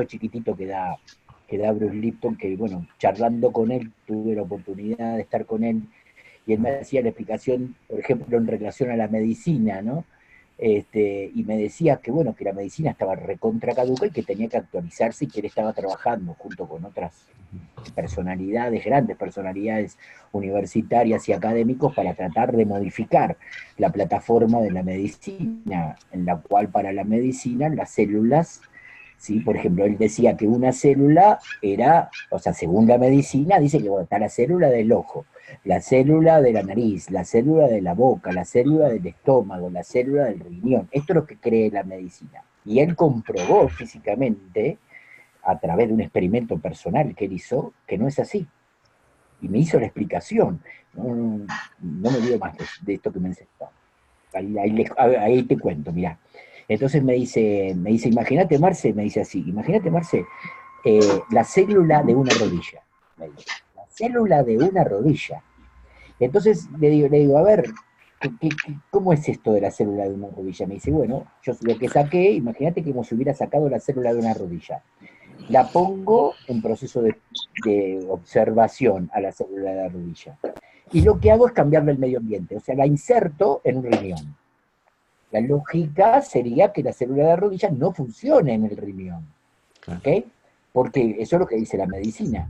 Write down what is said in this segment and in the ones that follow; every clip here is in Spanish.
chiquitito que da Bruce Lipton, que bueno, charlando con él, tuve la oportunidad de estar con él, y él me hacía la explicación, por ejemplo, en relación a la medicina, ¿no? Y me decía que bueno, que la medicina estaba recontra caduca y que tenía que actualizarse y que él estaba trabajando junto con otras personalidades, grandes personalidades universitarias y académicos para tratar de modificar la plataforma de la medicina, en la cual para la medicina las células, ¿sí? Por ejemplo, él decía que una célula era, o sea, según la medicina, dice que bueno, está la célula del ojo, la célula de la nariz, la célula de la boca, la célula del estómago, la célula del riñón. Esto es lo que cree la medicina. Y él comprobó físicamente, a través de un experimento personal que él hizo, que no es así. Y me hizo la explicación. No me olvido más de esto que me enseñó. Ahí te cuento, mirá. Entonces me dice, imagínate, Marce, me dice así, imagínate, Marce, la célula de una rodilla. Me dice, la célula de una rodilla. Entonces le digo, a ver, ¿cómo es esto de la célula de una rodilla? Me dice, bueno, yo lo que saqué, imagínate que como si hubiera sacado la célula de una rodilla. La pongo en proceso de observación a la célula de la rodilla. Y lo que hago es cambiarle el medio ambiente, o sea, la inserto en un riñón. La lógica sería que la célula de la rodilla no funcione en el riñón, Claro. ¿ok? Porque eso es lo que dice la medicina.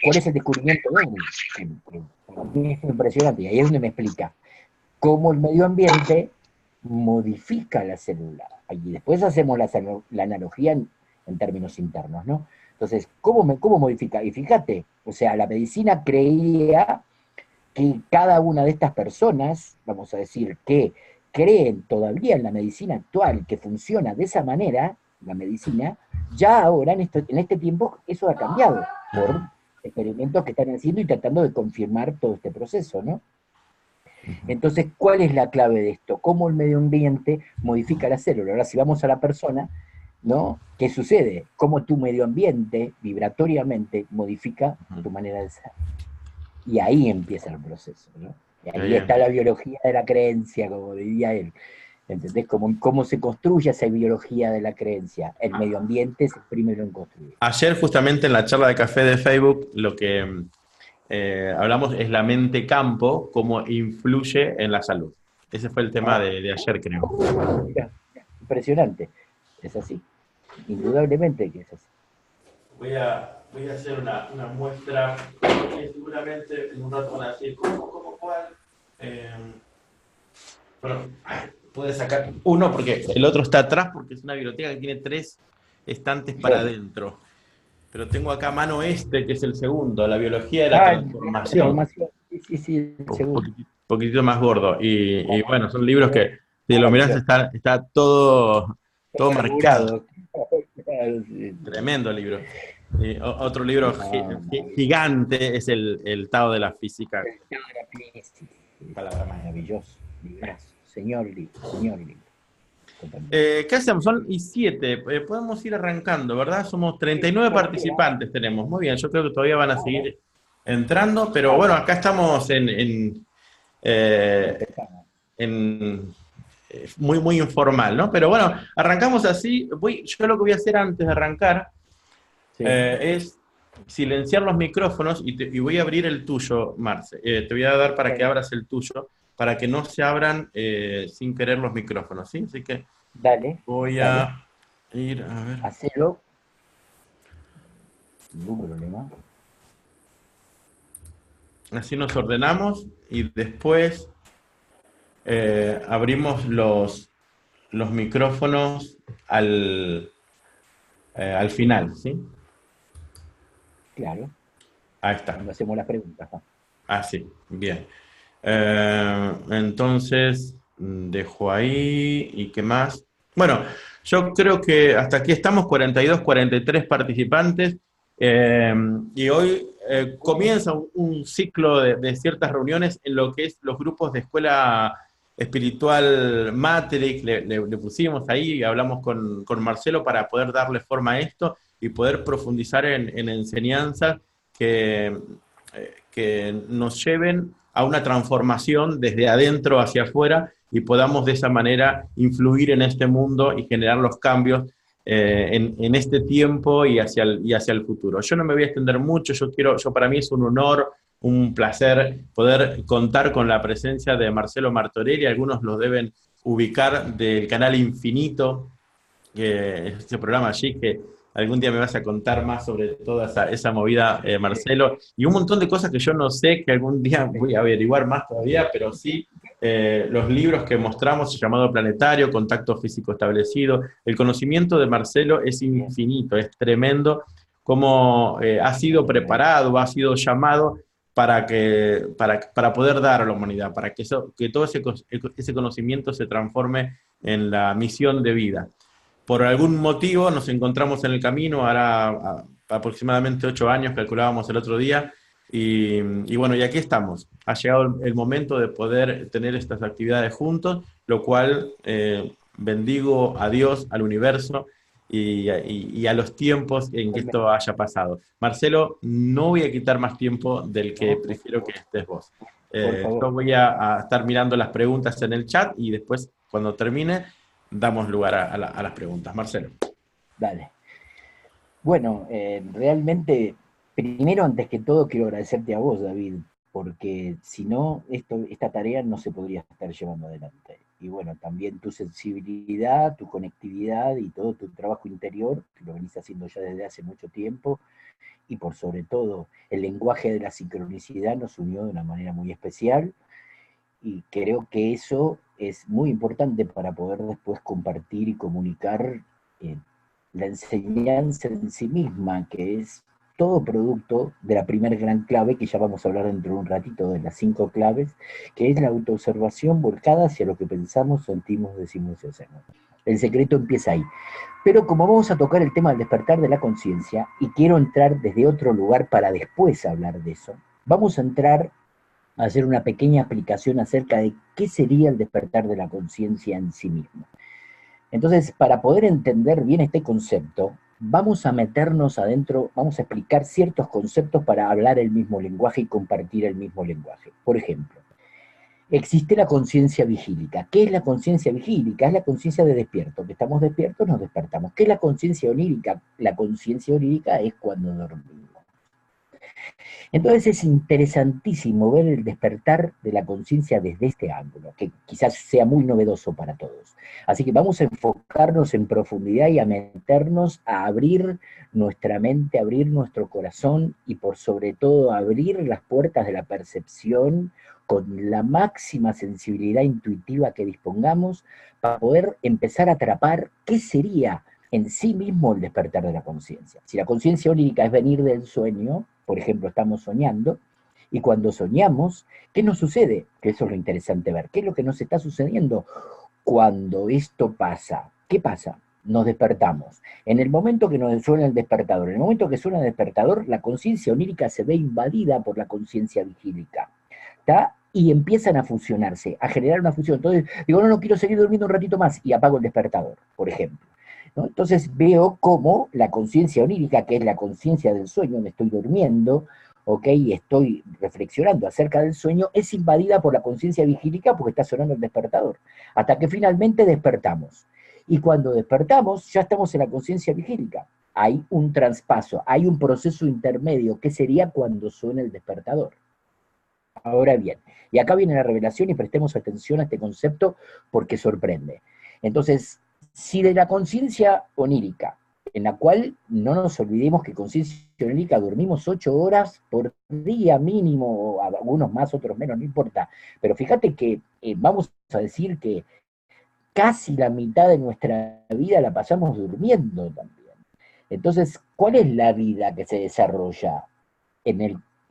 ¿Cuál es el descubrimiento de él? Que para mí es impresionante, y ahí es donde me explica cómo el medio ambiente modifica la célula. Y después hacemos la analogía en términos internos, ¿no? Entonces, ¿cómo modifica? Y fíjate, o sea, la medicina creía que cada una de estas personas, vamos a decir, que creen todavía en la medicina actual, que funciona de esa manera, la medicina, ya ahora en este tiempo eso ha cambiado por experimentos que están haciendo y tratando de confirmar todo este proceso, ¿no? Entonces, ¿cuál es la clave de esto? ¿Cómo el medio ambiente modifica la célula? Ahora, si vamos a la persona, ¿no? ¿Qué sucede? ¿Cómo tu medio ambiente, vibratoriamente, modifica tu manera de ser? Y ahí empieza el proceso, ¿no? Y Qué ahí está bien. la biología de la creencia, como diría él. ¿Entendés? ¿Cómo se construye esa biología de la creencia? El medio ambiente es el primero en construir. Ayer justamente en la charla de café de Facebook lo que hablamos es la mente campo, cómo influye en la salud. Ese fue el tema Ah, de ayer, creo. mira, impresionante. Es así. Indudablemente que es así. Voy a hacer una muestra que seguramente en un rato van a decir, ¿cómo cuál? Eh, bueno, puede sacar uno porque el otro está atrás porque es una biblioteca que tiene 3 estantes para Sí. adentro. Pero tengo acá a mano este, que es el segundo, La biología de la Ah, la transformación. formación. Sí, sí, sí, el Un segundo. poquitito más gordo. Y bueno, son libros que, si lo mirás, Maravilloso. está todo marcado. Carburado. Claro, sí, sí. Tremendo libro. Otro libro No, maravilloso. gigante es el Tao de la Física. El tema de la física. Sí, sí, Palabra mágica. maravilloso. Librazo. Señor libro. Señor libro. Totalmente. ¿Qué hacemos? Son y 7. Podemos ir arrancando, ¿verdad? Somos 39 participantes tenemos. Muy bien, yo creo que todavía van a seguir entrando, pero bueno, acá estamos eh, Empezamos. muy informal, ¿no? Pero bueno, arrancamos así. Yo lo que voy a hacer antes de arrancar Sí. es silenciar los micrófonos y voy a abrir el tuyo, Marce. Te voy a dar para que Bueno, abras el tuyo, para que no se abran sin querer los micrófonos, ¿sí? Así que dale, voy dale. a ir, a ver. Hacelo. Ningún problema. Así nos ordenamos y después abrimos los micrófonos al final, ¿sí? Claro. Ahí está. Cuando hacemos las preguntas, ¿no? Ah, sí, bien. Entonces, dejo ahí. ¿Y qué más? Bueno, yo creo que hasta aquí estamos, 42, 43 participantes. eh, y hoy comienza un ciclo de ciertas reuniones en lo que es los grupos de escuela espiritual Matrix. Le pusimos ahí y hablamos con Marcelo para poder darle forma a esto y poder profundizar en enseñanzas que que nos lleven a una transformación desde adentro hacia afuera y podamos de esa manera influir en este mundo y generar los cambios en este tiempo y hacia el futuro. Yo no me voy a extender mucho, para mí es un honor, un placer poder contar con la presencia de Marcelo Martorelli. Algunos lo deben ubicar del canal Infinito, este programa allí, que algún día me vas a contar más sobre toda esa movida, Marcelo, y un montón de cosas que yo no sé, que algún día voy a averiguar más todavía, pero sí los libros que mostramos, llamado Planetario, Contacto Físico Establecido. El conocimiento de Marcelo es infinito, es tremendo cómo ha sido preparado, ha sido llamado para poder dar a la humanidad, para que todo ese conocimiento se transforme en la misión de vida. Por algún motivo nos encontramos en el camino, aproximadamente 8 años, calculábamos el otro día, y bueno, y aquí estamos. Ha llegado el momento de poder tener estas actividades juntos, lo cual bendigo a Dios, al universo y a los tiempos en que esto haya pasado. Marcelo, no voy a quitar más tiempo del que prefiero que estés vos. Por favor. Yo voy a estar mirando las preguntas en el chat y después, cuando termine, damos lugar a las preguntas. Marcelo. Dale. Bueno, realmente, primero, antes que todo, quiero agradecerte a vos, David, porque si no, esta tarea no se podría estar llevando adelante. Y bueno, también tu sensibilidad, tu conectividad y todo tu trabajo interior, que lo venís haciendo ya desde hace mucho tiempo, y por sobre todo, el lenguaje de la sincronicidad nos unió de una manera muy especial, y creo que eso es muy importante para poder después compartir y comunicar eh, la enseñanza en sí misma, que es todo producto de la primera gran clave, que ya vamos a hablar dentro de un ratito de las 5 claves, que es la autoobservación volcada hacia lo que pensamos, sentimos, decimos y hacemos. El secreto empieza ahí. Pero como vamos a tocar el tema del despertar de la conciencia, y quiero entrar desde otro lugar para después hablar de eso, vamos a entrar a hacer una pequeña aplicación acerca de qué sería el despertar de la conciencia en sí mismo. Entonces, para poder entender bien este concepto, vamos a meternos adentro, vamos a explicar ciertos conceptos para hablar el mismo lenguaje y compartir el mismo lenguaje. Por ejemplo, existe la conciencia vigílica. ¿Qué es la conciencia vigílica? Es la conciencia de despierto. Que estamos despiertos, nos despertamos. ¿Qué es la conciencia onírica? La conciencia onírica es cuando dormimos. Entonces es interesantísimo ver el despertar de la conciencia desde este ángulo, que quizás sea muy novedoso para todos. Así que vamos a enfocarnos en profundidad y a meternos a abrir nuestra mente, abrir nuestro corazón y por sobre todo abrir las puertas de la percepción con la máxima sensibilidad intuitiva que dispongamos para poder empezar a atrapar qué sería en sí mismo el despertar de la conciencia. Si la conciencia onírica es venir del sueño, por ejemplo, estamos soñando, y cuando soñamos, ¿qué nos sucede? Que eso es lo interesante ver. ¿Qué es lo que nos está sucediendo cuando esto pasa? ¿Qué pasa? Nos despertamos. En el momento que nos suena el despertador, en el momento que suena el despertador, la conciencia onírica se ve invadida por la conciencia vigílica. ¿Está? Y empiezan a fusionarse, a generar una fusión. Entonces, digo, no quiero seguir durmiendo un ratito más y apago el despertador, por ejemplo. ¿No? Entonces veo cómo la conciencia onírica, que es la conciencia del sueño, me estoy durmiendo, ¿ok? Y estoy reflexionando acerca del sueño, es invadida por la conciencia vigílica porque está sonando el despertador. Hasta que finalmente despertamos. Y cuando despertamos, ya estamos en la conciencia vigílica. Hay un traspaso, hay un proceso intermedio, que sería cuando suena el despertador. Ahora bien, y acá viene la revelación y prestemos atención a este concepto porque sorprende. Entonces, si de la conciencia onírica, en la cual no nos olvidemos que conciencia onírica dormimos 8 horas por día mínimo, algunos más, otros menos, no importa, pero fíjate que vamos a decir que casi la mitad de nuestra vida la pasamos durmiendo también. Entonces, ¿cuál es la vida que se desarrolla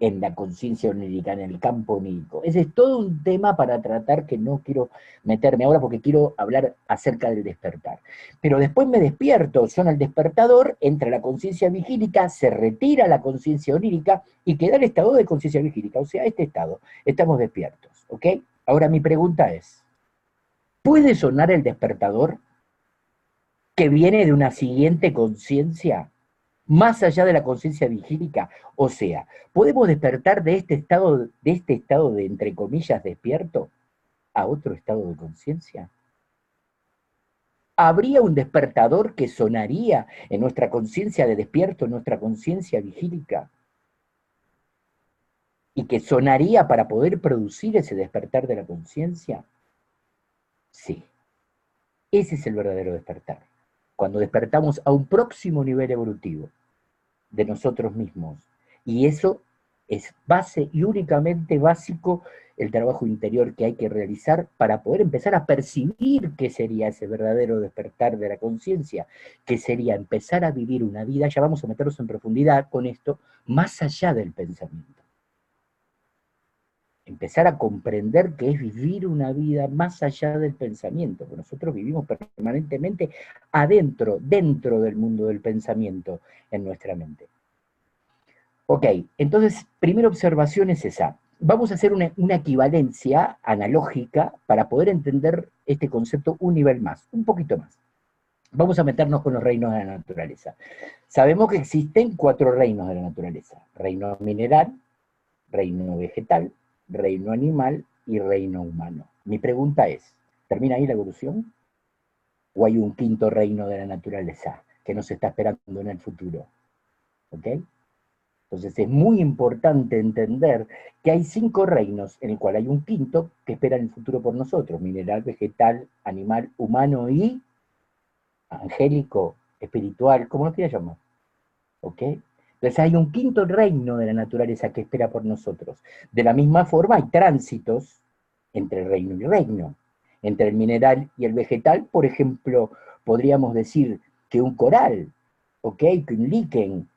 en la conciencia onírica, en el campo onírico? Ese es todo un tema para tratar que no quiero meterme ahora porque quiero hablar acerca del despertar. Pero después me despierto, suena el despertador, entra la conciencia vigílica, se retira la conciencia onírica y queda el estado de conciencia vigílica, o sea, este estado, estamos despiertos, ¿ok? Ahora mi pregunta es, ¿puede sonar el despertador que viene de una siguiente conciencia, más allá de la conciencia vigílica? O sea, ¿podemos despertar de este estado de, entre comillas, despierto, a otro estado de conciencia? ¿Habría un despertador que sonaría en nuestra conciencia de despierto, en nuestra conciencia vigílica? ¿Y que sonaría para poder producir ese despertar de la conciencia? Sí, ese es el verdadero despertar. Cuando despertamos a un próximo nivel evolutivo de nosotros mismos. Y eso es base y únicamente básico el trabajo interior que hay que realizar para poder empezar a percibir qué sería ese verdadero despertar de la conciencia, que sería empezar a vivir una vida, ya vamos a meternos en profundidad con esto, más allá del pensamiento. Empezar a comprender que es vivir una vida más allá del pensamiento, porque nosotros vivimos permanentemente adentro, dentro del mundo del pensamiento en nuestra mente. Ok, entonces, primera observación es esa. Vamos a hacer una equivalencia analógica para poder entender este concepto un nivel más, un poquito más. Vamos a meternos con los reinos de la naturaleza. Sabemos que existen 4 reinos de la naturaleza: reino mineral, reino vegetal, reino animal y reino humano. Mi pregunta es, ¿termina ahí la evolución? ¿O hay un quinto reino de la naturaleza que nos está esperando en el futuro? ¿Ok? Entonces es muy importante entender que hay 5 reinos, en el cual hay un quinto que espera en el futuro por nosotros: mineral, vegetal, animal, humano y angélico, espiritual, como lo quieras llamar. ¿Ok? Entonces hay un quinto reino de la naturaleza que espera por nosotros. De la misma forma hay tránsitos entre reino y reino. Entre el mineral y el vegetal, por ejemplo, podríamos decir que un coral, ¿ok? Que un líquen.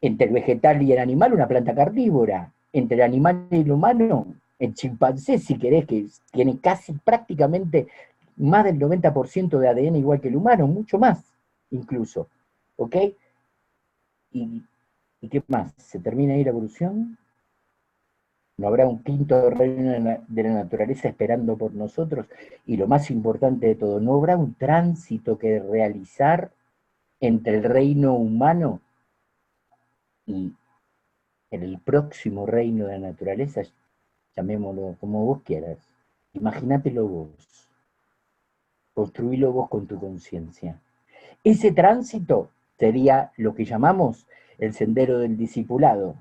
Entre el vegetal y el animal, una planta carnívora. Entre el animal y el humano, el chimpancé, si querés, que tiene casi prácticamente más del 90% de ADN igual que el humano, mucho más incluso. ¿Ok? ¿Y, y qué más? ¿Se termina ahí la evolución? ¿No habrá un quinto reino de la naturaleza esperando por nosotros? Y lo más importante de todo, ¿no habrá un tránsito que realizar entre el reino humano y el próximo reino de la naturaleza? Llamémoslo como vos quieras. Imagínatelo vos. Construílo vos con tu conciencia. Ese tránsito sería lo que llamamos el sendero del discipulado.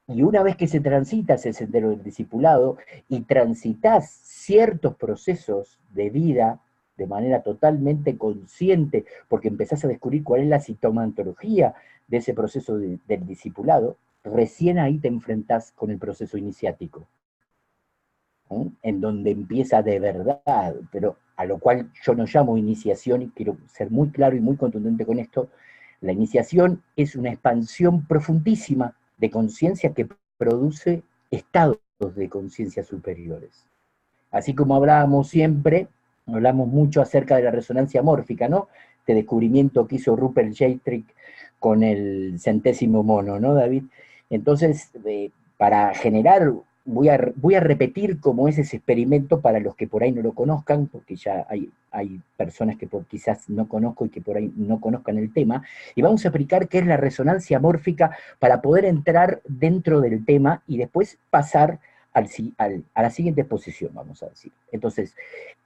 Y una vez que se transita ese sendero del discipulado y transitas ciertos procesos de vida de manera totalmente consciente, porque empezás a descubrir cuál es la sintomatología de ese proceso del discipulado, recién ahí te enfrentás con el proceso iniciático, ¿eh? En donde empieza de verdad, pero a lo cual yo no llamo iniciación, y quiero ser muy claro y muy contundente con esto. La iniciación es una expansión profundísima de conciencia que produce estados de conciencia superiores. Así como hablábamos siempre, hablamos mucho acerca de la resonancia mórfica, ¿no? Este descubrimiento que hizo Rupert Sheldrake con el centésimo mono, ¿no, David? Entonces, para generar, voy a repetir cómo es ese experimento para los que por ahí no lo conozcan, porque ya hay personas que quizás no conozco y que por ahí no conozcan el tema, y vamos a explicar qué es la resonancia mórfica para poder entrar dentro del tema y después pasar a la siguiente posición, vamos a decir. Entonces,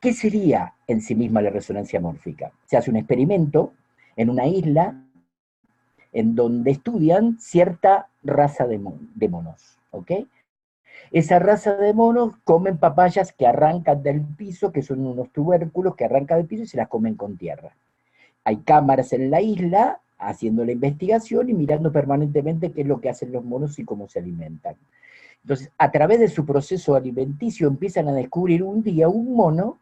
¿qué sería en sí misma la resonancia mórfica? Se hace un experimento en una isla en donde estudian cierta raza de monos, ¿ok? Esa raza de monos comen papayas que arrancan del piso, que son unos tubérculos que arrancan del piso y se las comen con tierra. Hay cámaras en la isla haciendo la investigación y mirando permanentemente qué es lo que hacen los monos y cómo se alimentan. Entonces, a través de su proceso alimenticio empiezan a descubrir un día un mono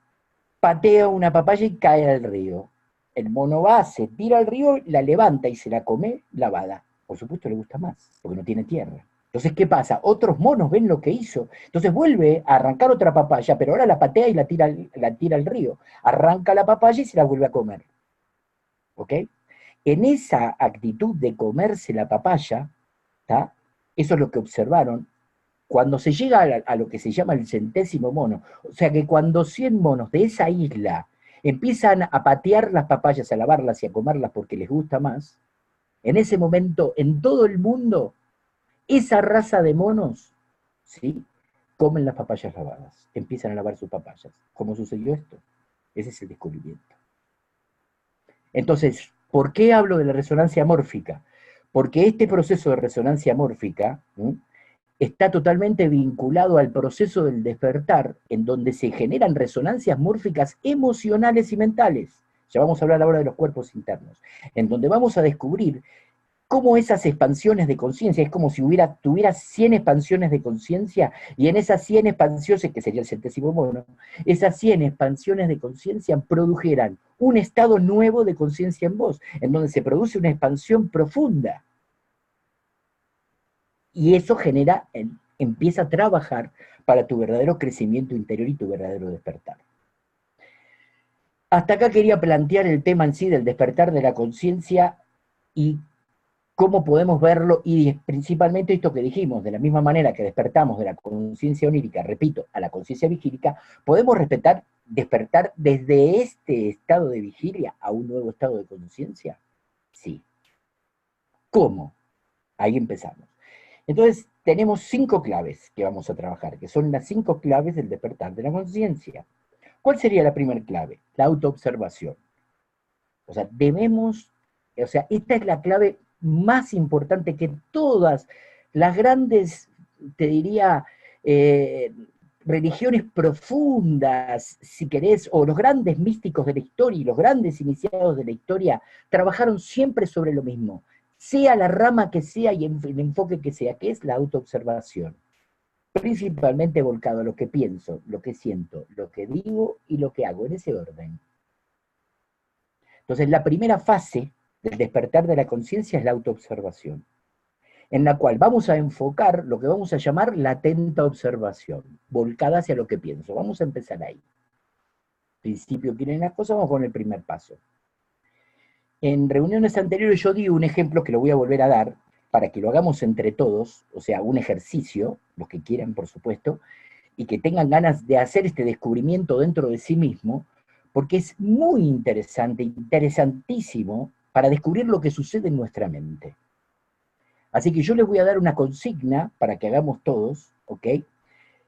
patea una papaya y cae al río. El mono va, se tira al río, la levanta y se la come lavada. Por supuesto le gusta más, porque no tiene tierra. Entonces, ¿qué pasa? Otros monos ven lo que hizo. Entonces vuelve a arrancar otra papaya, pero ahora la patea y la tira al río. Arranca la papaya y se la vuelve a comer. ¿Ok? En esa actitud de comerse la papaya, ¿tá? Eso es lo que observaron. Cuando se llega a lo que se llama el centésimo mono, o sea que cuando 100 monos de esa isla empiezan a patear las papayas, a lavarlas y a comerlas porque les gusta más, en ese momento, en todo el mundo, esa raza de monos, ¿sí?, comen las papayas lavadas, empiezan a lavar sus papayas. ¿Cómo sucedió esto? Ese es el descubrimiento. Entonces, ¿por qué hablo de la resonancia mórfica? Porque este proceso de resonancia mórfica, ¿sí?, está totalmente vinculado al proceso del despertar, en donde se generan resonancias mórficas emocionales y mentales. Ya vamos a hablar ahora de los cuerpos internos, en donde vamos a descubrir cómo esas expansiones de conciencia, es como si tuviera 100 expansiones de conciencia, y en esas 100 expansiones, que sería el centésimo mono, esas 100 expansiones de conciencia produjeran un estado nuevo de conciencia en vos, en donde se produce una expansión profunda. Y eso empieza a trabajar para tu verdadero crecimiento interior y tu verdadero despertar. Hasta acá quería plantear el tema en sí del despertar de la conciencia y cómo podemos verlo, y principalmente esto que dijimos, de la misma manera que despertamos de la conciencia onírica, repito, a la conciencia vigílica, podemos despertar desde este estado de vigilia a un nuevo estado de conciencia. Sí. ¿Cómo? Ahí empezamos. Entonces, tenemos 5 claves que vamos a trabajar, que son las 5 claves del despertar de la conciencia. ¿Cuál sería la primera clave? La autoobservación. O sea, esta es la clave más importante que todas las grandes, te diría, religiones profundas, si querés, o los grandes místicos de la historia y los grandes iniciados de la historia, trabajaron siempre sobre lo mismo, sea la rama que sea y el enfoque que sea, que es la autoobservación. Principalmente volcado a lo que pienso, lo que siento, lo que digo y lo que hago, en ese orden. Entonces, la primera fase del despertar de la conciencia es la autoobservación, en la cual vamos a enfocar lo que vamos a llamar la atenta observación, volcada hacia lo que pienso. Vamos a empezar ahí. Principio quieren las cosas, vamos con el primer paso. En reuniones anteriores yo di un ejemplo que lo voy a volver a dar, para que lo hagamos entre todos, o sea, un ejercicio, los que quieran, por supuesto, y que tengan ganas de hacer este descubrimiento dentro de sí mismo, porque es muy interesante, interesantísimo, para descubrir lo que sucede en nuestra mente. Así que yo les voy a dar una consigna para que hagamos todos, ¿ok?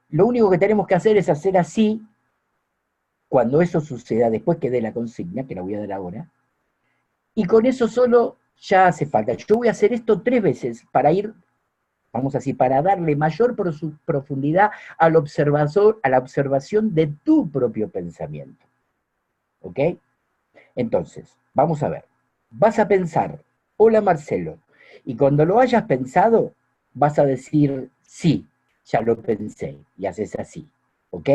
Lo único que tenemos que hacer es hacer así, cuando eso suceda, después que dé la consigna, que la voy a dar ahora, y con eso solo ya hace falta. Yo voy a hacer esto 3 veces para ir, vamos a decir, para darle mayor profundidad al observador, a la observación de tu propio pensamiento. ¿Ok? Entonces, vamos a ver. Vas a pensar, hola Marcelo, y cuando lo hayas pensado, vas a decir, sí, ya lo pensé, y haces así. ¿Ok?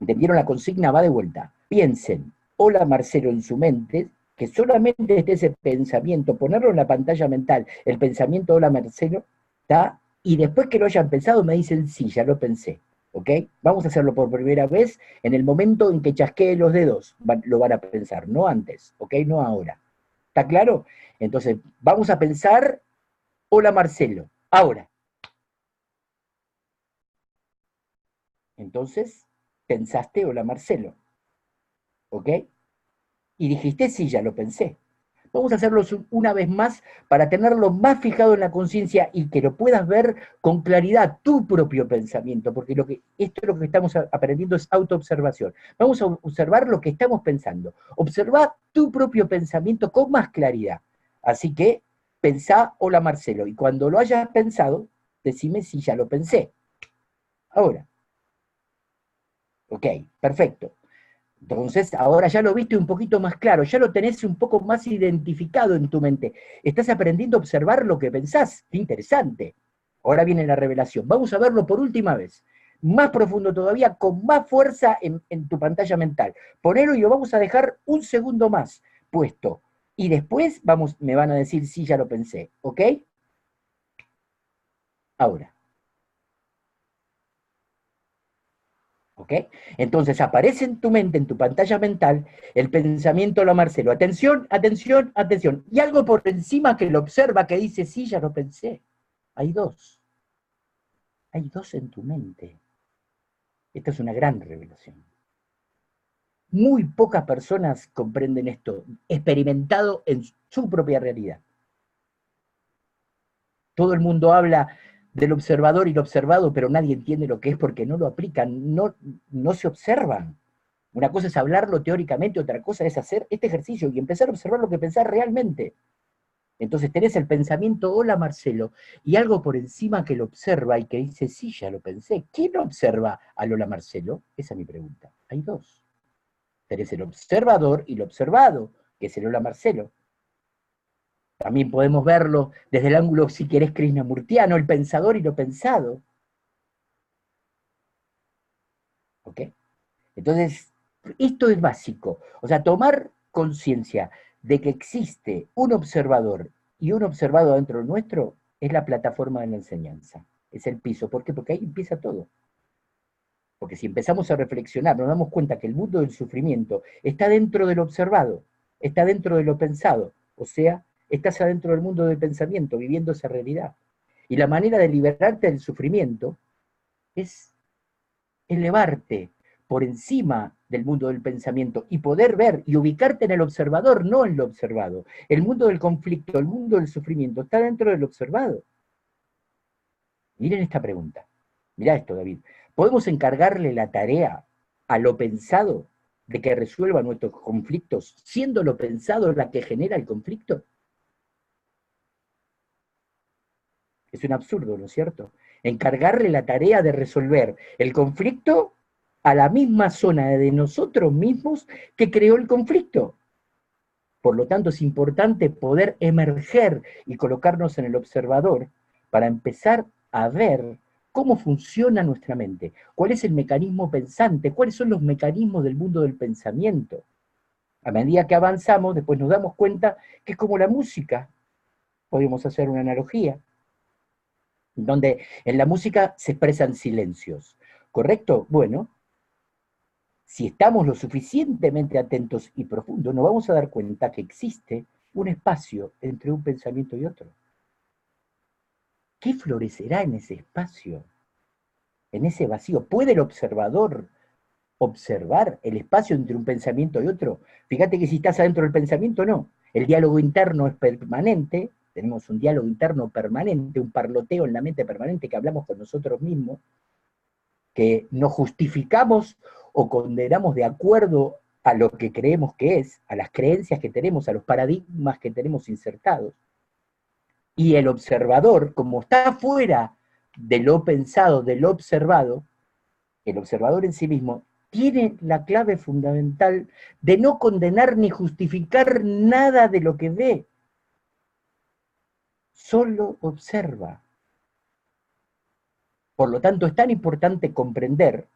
¿Entendieron la consigna? Va de vuelta. Piensen, hola Marcelo en su mente, que solamente esté ese pensamiento, ponerlo en la pantalla mental, el pensamiento hola Marcelo, ¿está? Y después que lo hayan pensado me dicen, sí, ya lo pensé. ¿Ok? Vamos a hacerlo por primera vez en el momento en que chasquee los dedos, lo van a pensar, no antes, ¿ok? No ahora. ¿Está claro? Entonces, vamos a pensar, hola Marcelo, ahora. Entonces, pensaste, hola Marcelo, ¿ok? Y dijiste, sí, ya lo pensé. Vamos a hacerlo una vez más para tenerlo más fijado en la conciencia y que lo puedas ver con claridad, tu propio pensamiento, porque esto es lo que estamos aprendiendo, es autoobservación. Vamos a observar lo que estamos pensando. Observa tu propio pensamiento con más claridad. Así que pensá, hola Marcelo, y cuando lo hayas pensado, decime si ya lo pensé. Ahora. Ok, perfecto. Entonces, ahora ya lo viste un poquito más claro, ya lo tenés un poco más identificado en tu mente. Estás aprendiendo a observar lo que pensás. Qué interesante. Ahora viene la revelación. Vamos a verlo por última vez. Más profundo todavía, con más fuerza en tu pantalla mental. Ponelo y lo vamos a dejar un segundo más puesto. Y después me van a decir, sí, ya lo pensé. ¿Ok? Ahora. ¿Ok? Entonces aparece en tu mente, en tu pantalla mental, el pensamiento de lo Marcelo. Atención, atención, atención. Y algo por encima que lo observa, que dice, sí, ya lo pensé. Hay dos. Hay dos en tu mente. Esta es una gran revelación. Muy pocas personas comprenden esto, experimentado en su propia realidad. Todo el mundo habla del observador y lo observado, pero nadie entiende lo que es porque no lo aplican, no se observan. Una cosa es hablarlo teóricamente, otra cosa es hacer este ejercicio y empezar a observar lo que pensás realmente. Entonces tenés el pensamiento, hola Marcelo, y algo por encima que lo observa y que dice, sí, ya lo pensé. ¿Quién observa al hola Marcelo? Esa es mi pregunta. Hay dos. Tenés el observador y lo observado, que es el hola Marcelo. También podemos verlo desde el ángulo, si querés, krishnamurtiano, el pensador y lo pensado. ¿Ok? Entonces, esto es básico. O sea, tomar conciencia de que existe un observador y un observado dentro nuestro es la plataforma de la enseñanza. Es el piso. ¿Por qué? Porque ahí empieza todo. Porque si empezamos a reflexionar, nos damos cuenta que el mundo del sufrimiento está dentro del observado, está dentro de lo pensado. O sea, estás adentro del mundo del pensamiento, viviendo esa realidad. Y la manera de liberarte del sufrimiento es elevarte por encima del mundo del pensamiento y poder ver y ubicarte en el observador, no en lo observado. El mundo del conflicto, el mundo del sufrimiento está dentro del observado. Miren esta pregunta. Mirá esto, David. ¿Podemos encargarle la tarea a lo pensado de que resuelva nuestros conflictos, siendo lo pensado la que genera el conflicto? Es un absurdo, ¿no es cierto? Encargarle la tarea de resolver el conflicto a la misma zona de nosotros mismos que creó el conflicto. Por lo tanto, es importante poder emerger y colocarnos en el observador para empezar a ver cómo funciona nuestra mente, cuál es el mecanismo pensante, cuáles son los mecanismos del mundo del pensamiento. A medida que avanzamos, después nos damos cuenta que es como la música. Podemos hacer una analogía, donde en la música se expresan silencios. ¿Correcto? Bueno, si estamos lo suficientemente atentos y profundos, nos vamos a dar cuenta que existe un espacio entre un pensamiento y otro. ¿Qué florecerá en ese espacio? En ese vacío. ¿Puede el observador observar el espacio entre un pensamiento y otro? Fíjate que si estás adentro del pensamiento, no. El diálogo interno es permanente, tenemos un diálogo interno permanente, un parloteo en la mente permanente que hablamos con nosotros mismos, que nos justificamos o condenamos de acuerdo a lo que creemos que es, a las creencias que tenemos, a los paradigmas que tenemos insertados. Y el observador, como está fuera de lo pensado, de lo observado, el observador en sí mismo tiene la clave fundamental de no condenar ni justificar nada de lo que ve. Solo observa. Por lo tanto, es tan importante comprender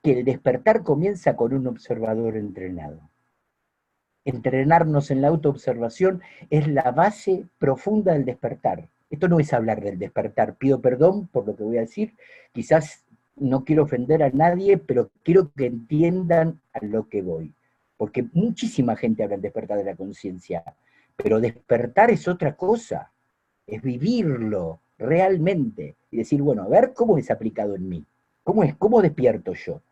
que el despertar comienza con un observador entrenado. Entrenarnos en la autoobservación es la base profunda del despertar. Esto no es hablar del despertar. Pido perdón por lo que voy a decir. Quizás no quiero ofender a nadie, pero quiero que entiendan a lo que voy. Porque muchísima gente habla del despertar de la conciencia. Pero despertar es otra cosa. Es vivirlo realmente. Y decir, bueno, a ver cómo es aplicado en mí. ¿Cómo despierto yo?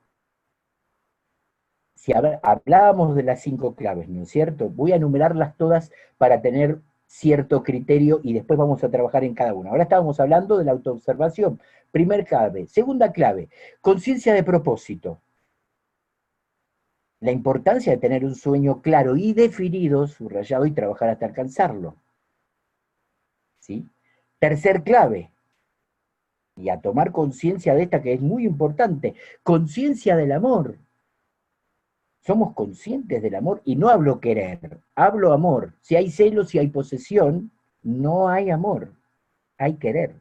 Si hablábamos de las 5 claves, ¿no es cierto? Voy a enumerarlas todas para tener cierto criterio y después vamos a trabajar en cada una. Ahora estábamos hablando de la autoobservación. Primer clave. Segunda clave, conciencia de propósito. La importancia de tener un sueño claro y definido, subrayado, y trabajar hasta alcanzarlo. ¿Sí? Tercer clave, y a tomar conciencia de esta que es muy importante, conciencia del amor. Somos conscientes del amor, y no hablo querer, hablo amor. Si hay celos, si hay posesión, no hay amor, hay querer.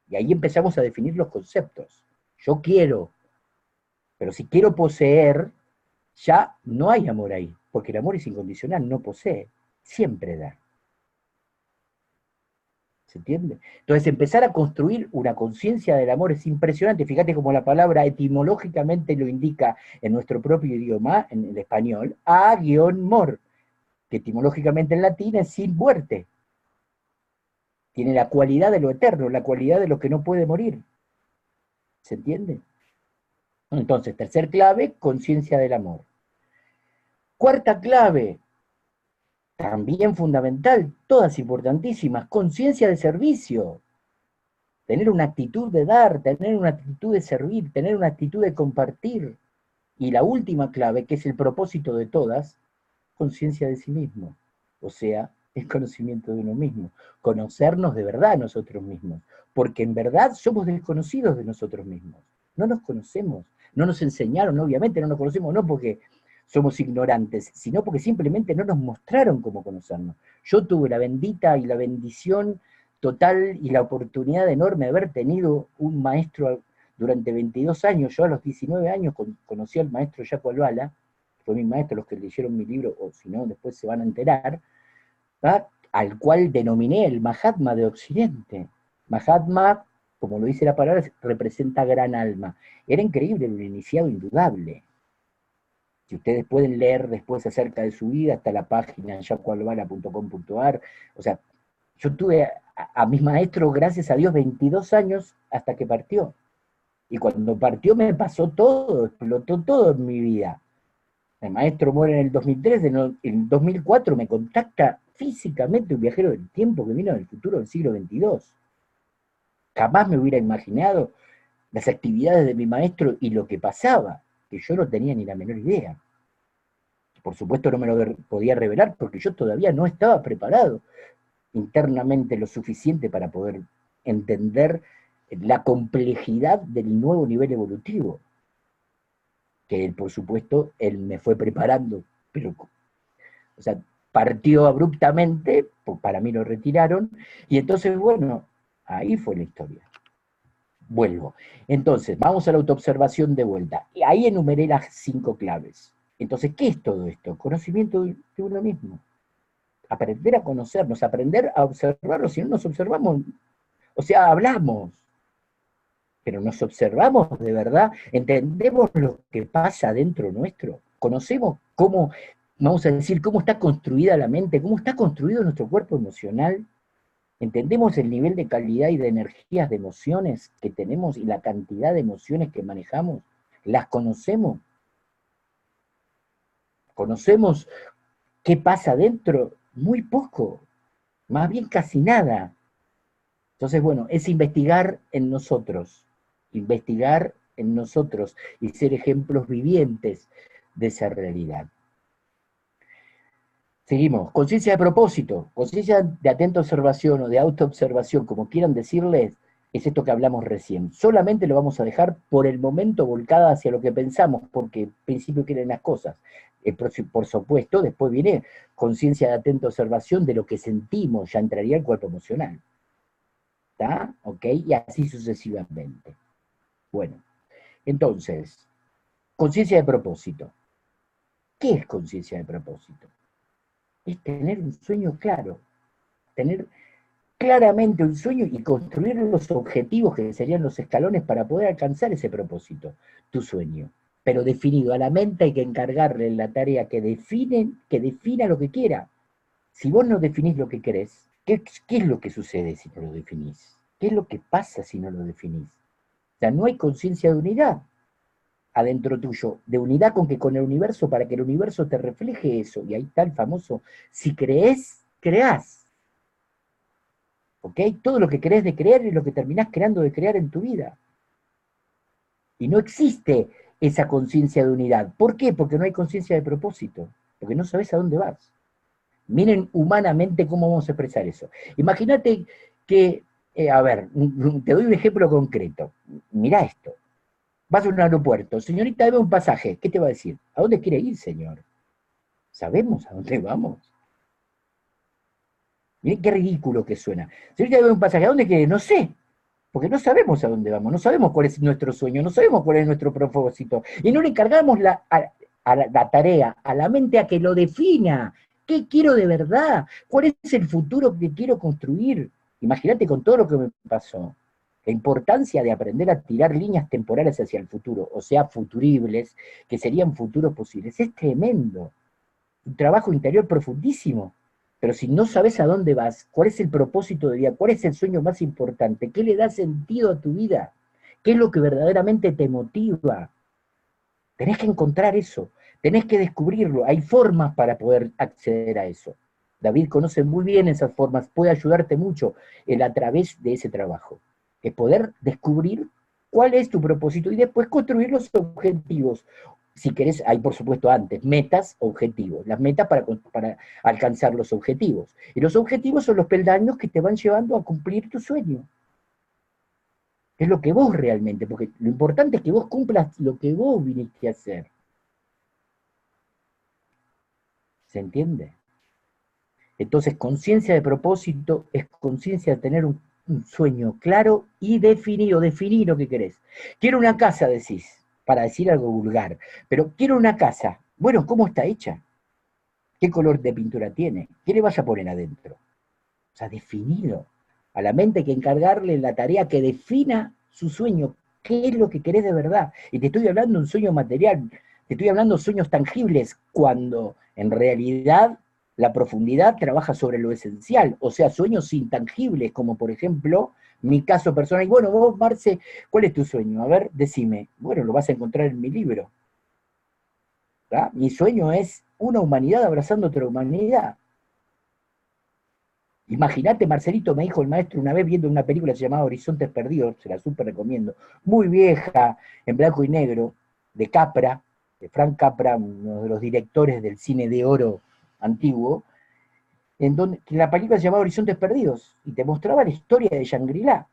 Y ahí empezamos a definir los conceptos. Yo quiero, pero si quiero poseer, ya no hay amor ahí, porque el amor es incondicional, no posee, siempre da. ¿Se entiende? Entonces, empezar a construir una conciencia del amor es impresionante. Fíjate cómo la palabra etimológicamente lo indica en nuestro propio idioma, en el español, a-mor, que etimológicamente en latín es sin muerte. Tiene la cualidad de lo eterno, la cualidad de lo que no puede morir. ¿Se entiende? Entonces, tercer clave, conciencia del amor. Cuarta clave, también fundamental, todas importantísimas, conciencia de servicio. Tener una actitud de dar, tener una actitud de servir, tener una actitud de compartir. Y la última clave, que es el propósito de todas, conciencia de sí mismo. O sea, es conocimiento de uno mismo. Conocernos de verdad a nosotros mismos. Porque en verdad somos desconocidos de nosotros mismos. No nos conocemos. No nos enseñaron, obviamente no nos conocemos, no porque somos ignorantes, sino porque simplemente no nos mostraron cómo conocernos. Yo tuve la bendita y la bendición total y la oportunidad enorme de haber tenido un maestro durante 22 años. Yo a los 19 años conocí al maestro Jaco Albala, fue mi maestro, los que leyeron mi libro, o si no, después se van a enterar, ¿va? Al cual denominé el Mahatma de Occidente. Mahatma, como lo dice la palabra, representa gran alma. Era increíble, era un iniciado indudable. Si ustedes pueden leer después acerca de su vida, hasta la página jacoalbala.com.ar, o sea, yo tuve a mis maestros, gracias a Dios, 22 años hasta que partió. Y cuando partió me pasó todo, explotó todo en mi vida. El maestro muere en el 2003, en el 2004 me contacta físicamente un viajero del tiempo que vino del futuro del siglo XXII. Jamás me hubiera imaginado las actividades de mi maestro y lo que pasaba, que yo no tenía ni la menor idea. Por supuesto no me lo podía revelar porque yo todavía no estaba preparado internamente lo suficiente para poder entender la complejidad del nuevo nivel evolutivo, que él, por supuesto, él me fue preparando, pero, o sea, partió abruptamente, para mí lo retiraron, y entonces, bueno, ahí fue la historia. Vuelvo. Entonces, vamos a la autoobservación de vuelta. Y ahí enumeré las 5 claves. Entonces, ¿qué es todo esto? Conocimiento de uno mismo. Aprender a conocernos, aprender a observarnos. Si no nos observamos, o sea, hablamos, pero nos observamos de verdad, entendemos lo que pasa dentro nuestro, conocemos cómo, vamos a decir, cómo está construida la mente, cómo está construido nuestro cuerpo emocional, entendemos el nivel de calidad y de energías de emociones que tenemos y la cantidad de emociones que manejamos, las conocemos, conocemos qué pasa dentro, muy poco, más bien casi nada. Entonces, bueno, es investigar en nosotros y ser ejemplos vivientes de esa realidad. Seguimos, conciencia de propósito, conciencia de atenta observación o de autoobservación, como quieran decirles, es esto que hablamos recién. Solamente lo vamos a dejar por el momento volcada hacia lo que pensamos, porque en principio quieren las cosas. Por supuesto, después viene conciencia de atenta observación de lo que sentimos, ya entraría el cuerpo emocional. ¿Está? ¿Ok? Y así sucesivamente. Bueno, entonces, conciencia de propósito. ¿Qué es conciencia de propósito? Es tener un sueño claro, tener claramente un sueño y construir los objetivos que serían los escalones para poder alcanzar ese propósito, tu sueño. Pero definido, a la mente hay que encargarle la tarea que defina lo que quiera. Si vos no definís lo que querés, ¿qué es lo que sucede si no lo definís? ¿Qué es lo que pasa si no lo definís? O sea, no hay conciencia de unidad adentro tuyo, de unidad con el universo, para que el universo te refleje eso. Y ahí está el famoso, si crees, creás. ¿Ok? Todo lo que crees de crear es lo que terminás creando de crear en tu vida. Y no existe esa conciencia de unidad. ¿Por qué? Porque no hay conciencia de propósito, porque no sabes a dónde vas. Miren humanamente cómo vamos a expresar eso. Imagínate que, a ver, te doy un ejemplo concreto. Mirá esto. Vas a un aeropuerto, señorita, debe un pasaje. ¿Qué te va a decir? ¿A dónde quiere ir, señor? ¿Sabemos a dónde vamos? Miren qué ridículo que suena. Señorita, debe un pasaje. ¿A dónde quiere ir? No sé. Porque no sabemos a dónde vamos, no sabemos cuál es nuestro sueño, no sabemos cuál es nuestro propósito. Y no le encargamos la tarea, a la mente a que lo defina. ¿Qué quiero de verdad? ¿Cuál es el futuro que quiero construir? Imagínate con todo lo que me pasó. La importancia de aprender a tirar líneas temporales hacia el futuro, o sea, futuribles, que serían futuros posibles, es tremendo. Un trabajo interior profundísimo. Pero si no sabes a dónde vas, cuál es el propósito de vida, cuál es el sueño más importante, qué le da sentido a tu vida, qué es lo que verdaderamente te motiva, tenés que encontrar eso, tenés que descubrirlo. Hay formas para poder acceder a eso. David conoce muy bien esas formas, puede ayudarte mucho a través de ese trabajo. Es poder descubrir cuál es tu propósito y después construir los objetivos. si querés, hay por supuesto antes, metas, objetivos. Las metas para alcanzar los objetivos. Y los objetivos son los peldaños que te van llevando a cumplir tu sueño. Es lo que vos realmente, porque lo importante es que vos cumplas lo que vos viniste a hacer. ¿Se entiende? Entonces, conciencia de propósito es conciencia de tener un sueño claro y definido, definir lo que querés. Quiero una casa, decís, para decir algo vulgar, pero quiero una casa. Bueno, ¿cómo está hecha? ¿Qué color de pintura tiene? ¿Qué le vas a poner adentro? O sea, definido. A la mente hay que encargarle la tarea que defina su sueño, qué es lo que querés de verdad. Y te estoy hablando de un sueño material, te estoy hablando de sueños tangibles, cuando en realidad la profundidad trabaja sobre lo esencial, o sea, sueños intangibles, como por ejemplo mi caso personal. Y bueno, vos, Marce, ¿cuál es tu sueño? A ver, decime. Bueno, lo vas a encontrar en mi libro. ¿Tá? Mi sueño es una humanidad abrazando otra humanidad. Imagínate, Marcelito, me dijo el maestro una vez viendo una película que se llamaba Horizontes Perdidos, se la súper recomiendo, muy vieja, en blanco y negro, de Capra, de Frank Capra, uno de los directores del cine de oro antiguo, en donde que la película se llamaba Horizontes Perdidos, y te mostraba la historia de Shangri-La.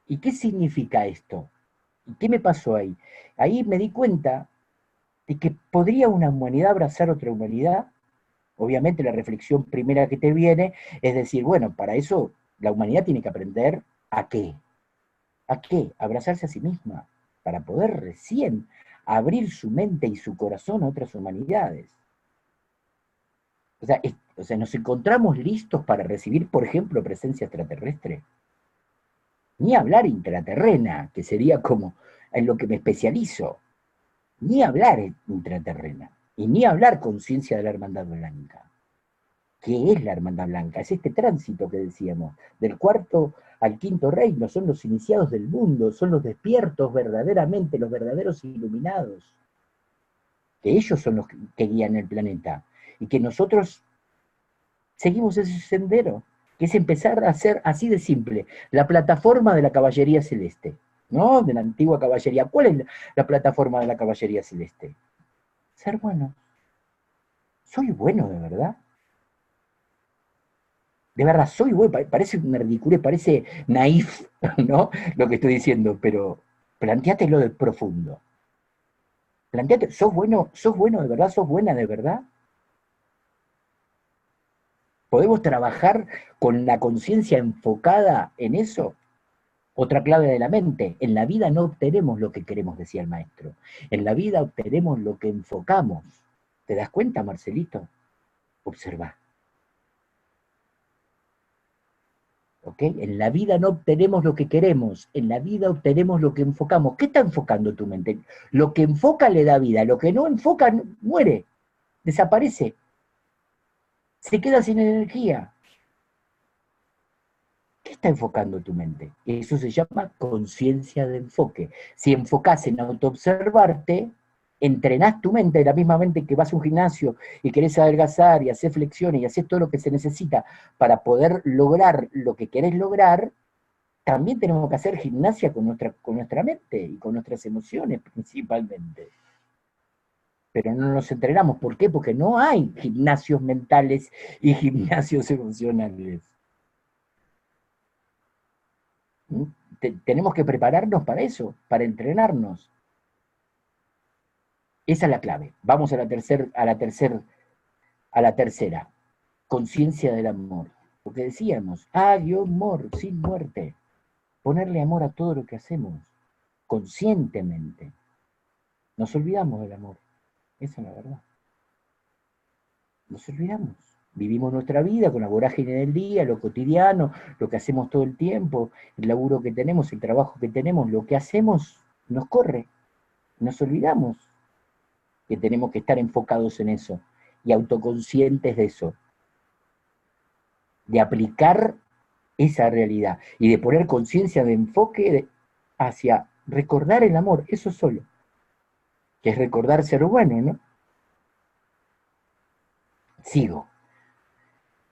¿Y qué significa esto? ¿Y qué me pasó ahí? Ahí me di cuenta de que podría una humanidad abrazar otra humanidad. Obviamente la reflexión primera que te viene es decir, bueno, para eso la humanidad tiene que aprender ¿a qué? ¿A qué? Abrazarse a sí misma, para poder recién abrir su mente y su corazón a otras humanidades. O sea, nos encontramos listos para recibir, por ejemplo, presencia extraterrestre. Ni hablar intraterrena, que sería como en lo que me especializo. Ni hablar intraterrena. Y ni hablar conciencia de la hermandad blanca. ¿Qué es la hermandad blanca? Es este tránsito que decíamos, del cuarto al quinto reino, son los iniciados del mundo, son los despiertos verdaderamente, los verdaderos iluminados, que ellos son los que guían el planeta, y que nosotros seguimos ese sendero, que es empezar a ser así de simple, la plataforma de la caballería celeste, ¿no? De la antigua caballería. ¿Cuál es la plataforma de la caballería celeste? Ser bueno. ¿Soy bueno de verdad? De verdad, soy bueno, parece una ridiculez, parece naif, ¿no? Lo que estoy diciendo, pero planteátelo de profundo. Planteate, sos bueno de verdad? ¿Sos buena de verdad? ¿Podemos trabajar con la conciencia enfocada en eso? Otra clave de la mente, en la vida no obtenemos lo que queremos, decía el maestro. En la vida obtenemos lo que enfocamos. ¿Te das cuenta, Marcelito? Observa. ¿Ok? En la vida no obtenemos lo que queremos, en la vida obtenemos lo que enfocamos. ¿Qué está enfocando tu mente? Lo que enfoca le da vida, lo que no enfoca muere, desaparece, se queda sin energía. ¿Qué está enfocando tu mente? Eso se llama conciencia de enfoque. Si enfocás en autoobservarte, entrenás tu mente, de la misma mente que vas a un gimnasio y querés adelgazar y hacer flexiones y hacer todo lo que se necesita para poder lograr lo que querés lograr, también tenemos que hacer gimnasia con nuestra mente y con nuestras emociones principalmente. Pero no nos entrenamos. ¿Por qué? Porque no hay gimnasios mentales y gimnasios emocionales. Tenemos que prepararnos para eso, para entrenarnos. Esa es la clave. Vamos a la tercera. Conciencia del amor. Porque decíamos, amor sin muerte. Ponerle amor a todo lo que hacemos, conscientemente. Nos olvidamos del amor. Esa es la verdad. Nos olvidamos. Vivimos nuestra vida con la vorágine del día, lo cotidiano, lo que hacemos todo el tiempo, el laburo que tenemos, el trabajo que tenemos, lo que hacemos nos corre. Nos olvidamos que tenemos que estar enfocados en eso y autoconscientes de eso, de aplicar esa realidad y de poner conciencia de enfoque hacia recordar el amor, eso solo, que es recordar ser bueno, ¿no? Sigo.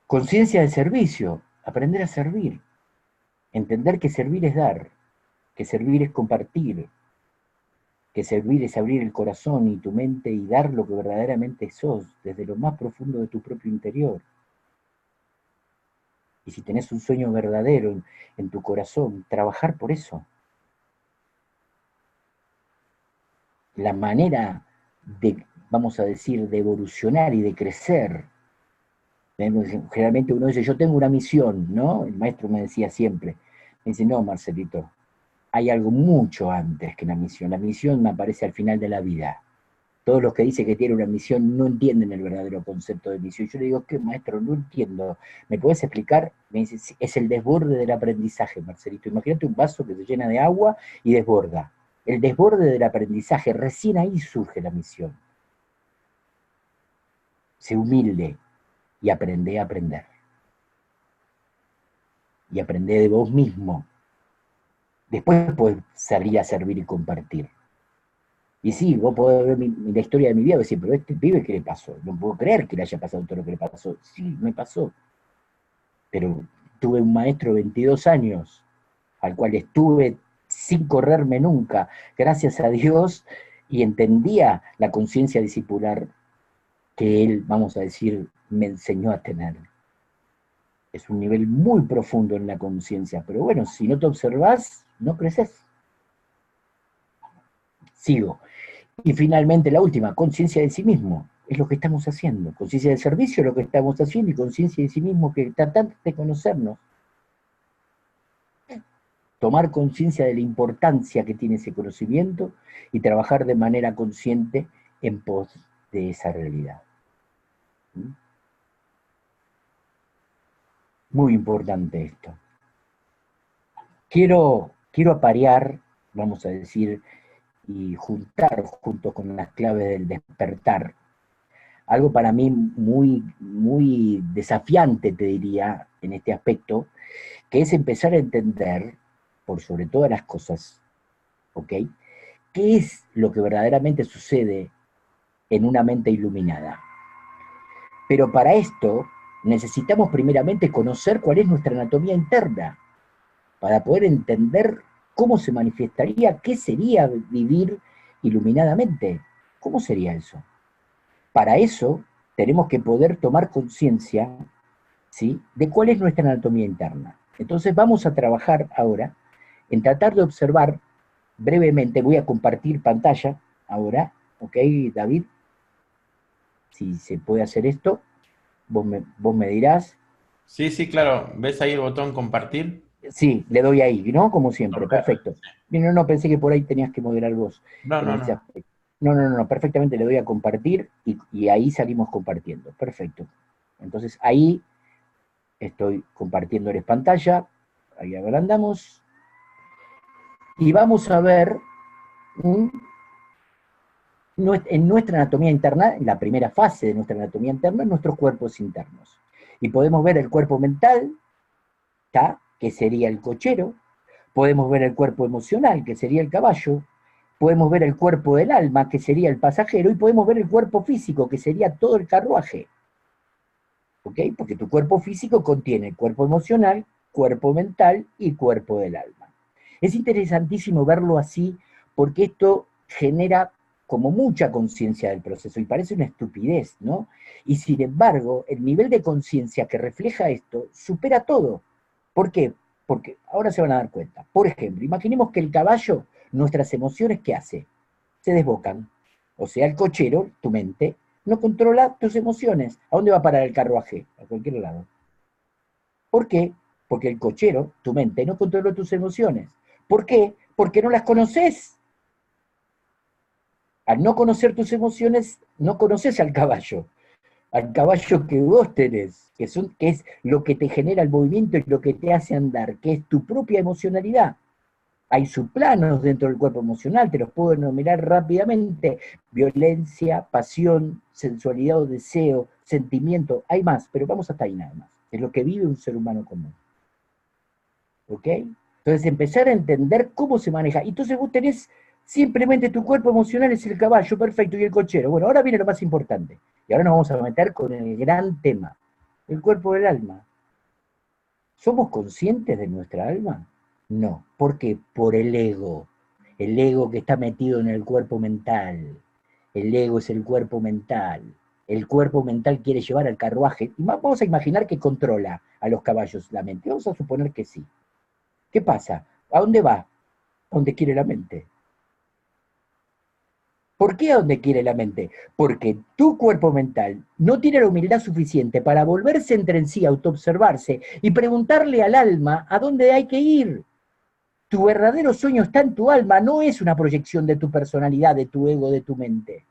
Conciencia de servicio, aprender a servir, entender que servir es dar, que servir es compartir, que servir es abrir el corazón y tu mente y dar lo que verdaderamente sos, desde lo más profundo de tu propio interior. Y si tenés un sueño verdadero en tu corazón, trabajar por eso. La manera de, vamos a decir, de evolucionar y de crecer. Generalmente uno dice, yo tengo una misión, ¿no? El maestro me decía siempre, me dice, no, Marcelito, hay algo mucho antes que la misión. La misión me aparece al final de la vida. Todos los que dicen que tienen una misión no entienden el verdadero concepto de misión. Yo le digo, ¿qué, maestro? No entiendo. ¿Me puedes explicar? Me dice, sí, es el desborde del aprendizaje, Marcelito. Imagínate un vaso que se llena de agua y desborda. El desborde del aprendizaje, recién ahí surge la misión. Sé humilde y aprende a aprender. Y aprende de vos mismo. Después podés salir a servir y compartir. Y sí, vos podés ver la historia de mi vida y decir, pero este pibe, ¿qué le pasó? No puedo creer que le haya pasado todo lo que le pasó. Sí, me pasó. Pero tuve un maestro de 22 años, al cual estuve sin correrme nunca, gracias a Dios, y entendía la conciencia discipular que él, vamos a decir, me enseñó a tener. Es un nivel muy profundo en la conciencia, pero bueno, si no te observás, no creces. Sigo. Y finalmente la última, conciencia de sí mismo. Es lo que estamos haciendo. Conciencia del servicio es lo que estamos haciendo y conciencia de sí mismo que tratar de conocernos. Tomar conciencia de la importancia que tiene ese conocimiento y trabajar de manera consciente en pos de esa realidad. Muy importante esto. Quiero aparear, vamos a decir, y juntar junto con las claves del despertar, algo para mí muy, muy desafiante, te diría, en este aspecto, que es empezar a entender, por sobre todas las cosas, ¿ok? ¿Qué es lo que verdaderamente sucede en una mente iluminada? Pero para esto necesitamos primeramente conocer cuál es nuestra anatomía interna, para poder entender cómo se manifestaría, qué sería vivir iluminadamente. ¿Cómo sería eso? Para eso tenemos que poder tomar conciencia, ¿sí?, de cuál es nuestra anatomía interna. Entonces vamos a trabajar ahora en tratar de observar brevemente, voy a compartir pantalla ahora, ¿ok, David? Si se puede hacer esto, vos me dirás. Sí, sí, claro. ¿Ves ahí el botón compartir? Sí, le doy ahí, ¿no? Como siempre, Ok. perfecto. No, no, pensé que por ahí tenías que moderar vos No, en no, ese no. aspecto. No, no, no, perfectamente le doy a compartir y ahí salimos compartiendo. Perfecto. Entonces ahí estoy compartiéndoles pantalla, ahí agrandamos y vamos a ver en nuestra anatomía interna, en la primera fase de nuestra anatomía interna, nuestros cuerpos internos. Y podemos ver el cuerpo mental, ¿tá?, que sería el cochero, podemos ver el cuerpo emocional, que sería el caballo, podemos ver el cuerpo del alma, que sería el pasajero, y podemos ver el cuerpo físico, que sería todo el carruaje. ¿Ok? Porque tu cuerpo físico contiene cuerpo emocional, cuerpo mental y cuerpo del alma. Es interesantísimo verlo así porque esto genera como mucha conciencia del proceso y parece una estupidez, ¿no? Y sin embargo, el nivel de conciencia que refleja esto supera todo. ¿Por qué? Porque ahora se van a dar cuenta. Por ejemplo, imaginemos que el caballo, nuestras emociones, ¿qué hace? Se desbocan. O sea, el cochero, tu mente, no controla tus emociones. ¿A dónde va a parar el carruaje? A cualquier lado. ¿Por qué? Porque el cochero, tu mente, no controla tus emociones. ¿Por qué? Porque no las conoces. Al no conocer tus emociones, no conoces al caballo que vos tenés, que es lo que te genera el movimiento y lo que te hace andar, que es tu propia emocionalidad. Hay subplanos dentro del cuerpo emocional, te los puedo enumerar rápidamente: violencia, pasión, sensualidad o deseo, sentimiento, hay más, pero vamos hasta ahí nada más. Es lo que vive un ser humano común. ¿Ok? Entonces empezar a entender cómo se maneja. Y entonces vos tenés simplemente tu cuerpo emocional es el caballo, perfecto, y el cochero. Bueno, ahora viene lo más importante. Y ahora nos vamos a meter con el gran tema, el cuerpo del alma. ¿Somos conscientes de nuestra alma? No. ¿Por qué? Por el ego. El ego que está metido en el cuerpo mental. El ego es el cuerpo mental. El cuerpo mental quiere llevar al carruaje. Y vamos a imaginar que controla a los caballos la mente. Vamos a suponer que sí. ¿Qué pasa? ¿A dónde va? A donde quiere la mente. ¿Por qué a donde quiere la mente? Porque tu cuerpo mental no tiene la humildad suficiente para volverse entre en sí, autoobservarse y preguntarle al alma a dónde hay que ir. Tu verdadero sueño está en tu alma, no es una proyección de tu personalidad, de tu ego, de tu mente.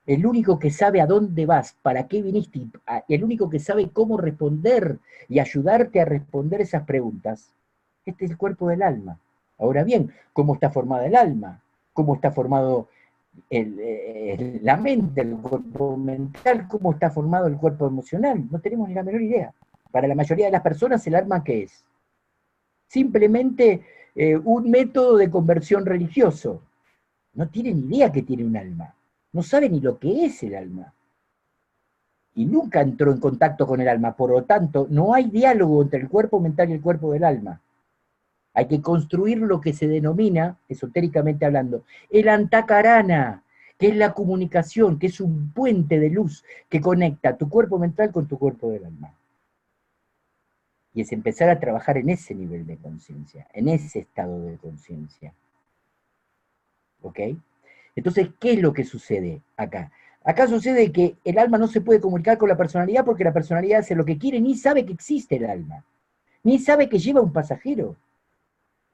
El único que sabe a dónde vas, para qué viniste, el único que sabe cómo responder y ayudarte a responder esas preguntas, este es el cuerpo del alma. Ahora bien, ¿cómo está formada el alma? ¿Cómo está formado la mente, el cuerpo mental? ¿Cómo está formado el cuerpo emocional? No tenemos ni la menor idea. Para la mayoría de las personas, ¿el alma qué es? Simplemente un método de conversión religioso. No tiene ni idea que tiene un alma. No sabe ni lo que es el alma. Y nunca entró en contacto con el alma. Por lo tanto, no hay diálogo entre el cuerpo mental y el cuerpo del alma. Hay que construir lo que se denomina, esotéricamente hablando, el antakarana, que es la comunicación, que es un puente de luz que conecta tu cuerpo mental con tu cuerpo del alma. Y es empezar a trabajar en ese nivel de conciencia, en ese estado de conciencia. ¿Ok? Entonces, ¿qué es lo que sucede acá? Acá sucede que el alma no se puede comunicar con la personalidad porque la personalidad hace lo que quiere, ni sabe que existe el alma, ni sabe que lleva un pasajero,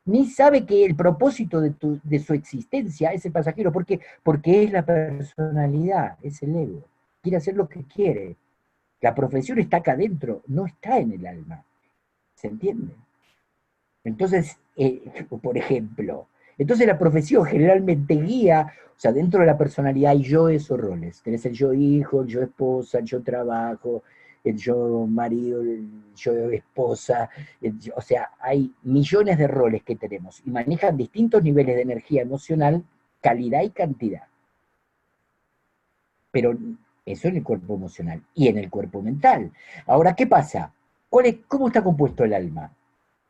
ni sabe que el propósito de su existencia es el pasajero. ¿Por qué? Porque es la personalidad, es el ego. Quiere hacer lo que quiere. La profesión está acá adentro, no está en el alma. ¿Se entiende? Entonces, por ejemplo, entonces la profesión generalmente guía, o sea, dentro de la personalidad hay yoes o roles. Tenés el yo hijo, el yo esposa, el yo trabajo, el yo marido, el yo esposa, o sea, hay millones de roles que tenemos y manejan distintos niveles de energía emocional, calidad y cantidad. Pero eso en el cuerpo emocional y en el cuerpo mental. Ahora, ¿qué pasa? ¿Cómo está compuesto el alma?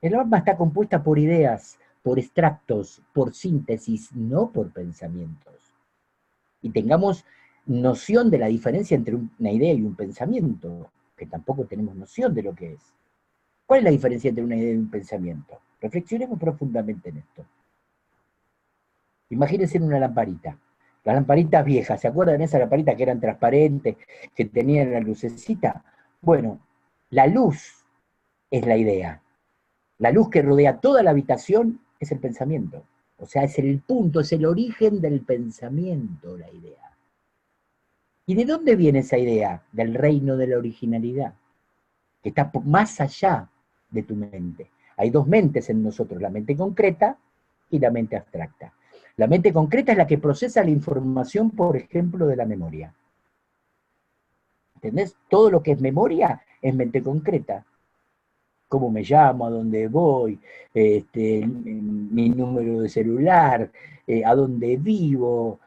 El alma está compuesta por ideas, por extractos, por síntesis, no por pensamientos. Y tengamos noción de la diferencia entre una idea y un pensamiento, que tampoco tenemos noción de lo que es. ¿Cuál es la diferencia entre una idea y un pensamiento? Reflexionemos profundamente en esto. Imagínense en una lamparita. Las lamparitas viejas, ¿se acuerdan de esas lamparitas que eran transparentes, que tenían la lucecita? Bueno, la luz es la idea. La luz que rodea toda la habitación es el pensamiento. O sea, es el punto, es el origen del pensamiento, la idea. ¿Y de dónde viene esa idea? Del reino de la originalidad, que está más allá de tu mente. Hay dos mentes en nosotros, la mente concreta y la mente abstracta. La mente concreta es la que procesa la información, por ejemplo, de la memoria. ¿Entendés? Todo lo que es memoria es mente concreta. Cómo me llamo, a dónde voy, mi número de celular, a dónde vivo,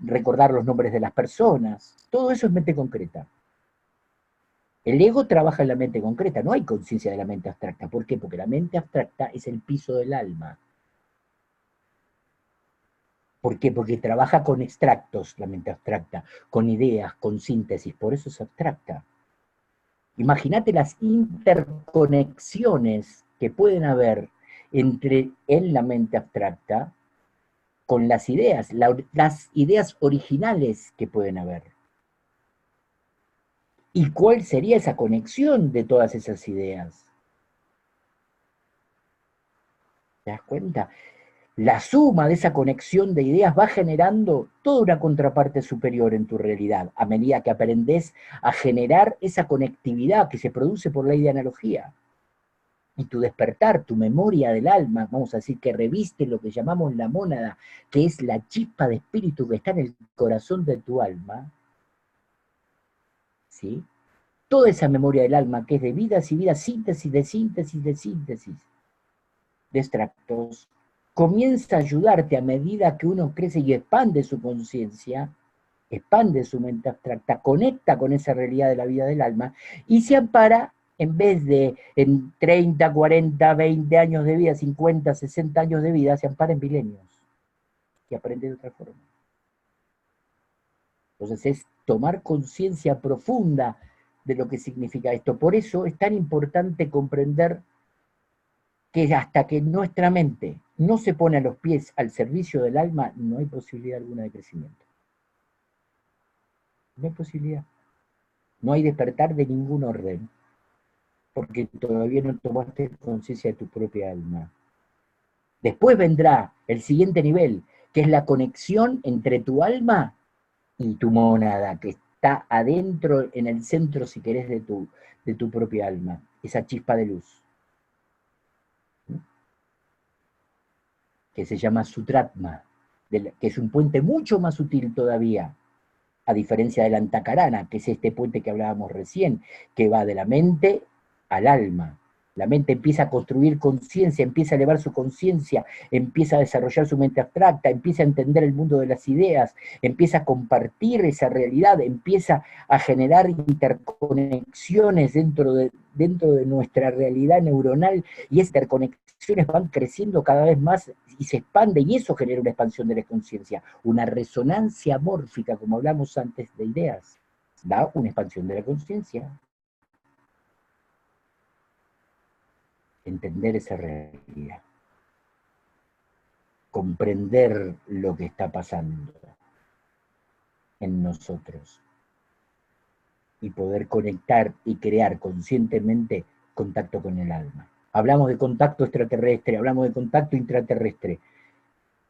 recordar los nombres de las personas. Todo eso es mente concreta. El ego trabaja en la mente concreta, no hay conciencia de la mente abstracta. ¿Por qué? Porque la mente abstracta es el piso del alma. ¿Por qué? Porque trabaja con extractos, la mente abstracta, con ideas, con síntesis, por eso es abstracta. Imagínate las interconexiones que pueden haber en la mente abstracta con las ideas originales que pueden haber. ¿Y cuál sería esa conexión de todas esas ideas? ¿Te das cuenta? La suma de esa conexión de ideas va generando toda una contraparte superior en tu realidad, a medida que aprendes a generar esa conectividad que se produce por ley de analogía. Y tu despertar, tu memoria del alma, vamos a decir, que reviste lo que llamamos la mónada, que es la chispa de espíritu que está en el corazón de tu alma, ¿sí? Toda esa memoria del alma, que es de vidas y vidas, síntesis, de extractos, comienza a ayudarte a medida que uno crece y expande su conciencia, expande su mente abstracta, conecta con esa realidad de la vida del alma y se ampara en vez de en 30, 40, 20 años de vida, 50, 60 años de vida, se ampara en milenios y aprende de otra forma. Entonces es tomar conciencia profunda de lo que significa esto. Por eso es tan importante comprender que hasta que nuestra mente no se pone a los pies al servicio del alma, no hay posibilidad alguna de crecimiento. No hay posibilidad. No hay despertar de ningún orden, porque todavía no tomaste conciencia de tu propia alma. Después vendrá el siguiente nivel, que es la conexión entre tu alma y tu mónada, que está adentro, en el centro, si querés, de tu propia alma, esa chispa de luz, que se llama Sutratma, que es un puente mucho más sutil todavía, a diferencia del Antakarana, que es este puente que hablábamos recién, que va de la mente al alma. La mente empieza a construir conciencia, empieza a elevar su conciencia, empieza a desarrollar su mente abstracta, empieza a entender el mundo de las ideas, empieza a compartir esa realidad, empieza a generar interconexiones dentro de nuestra realidad neuronal, y esas interconexiones van creciendo cada vez más y se expanden, y eso genera una expansión de la conciencia, una resonancia mórfica, como hablamos antes de ideas, da una expansión de la conciencia. Entender esa realidad, comprender lo que está pasando en nosotros y poder conectar y crear conscientemente contacto con el alma. Hablamos de contacto extraterrestre, hablamos de contacto intraterrestre.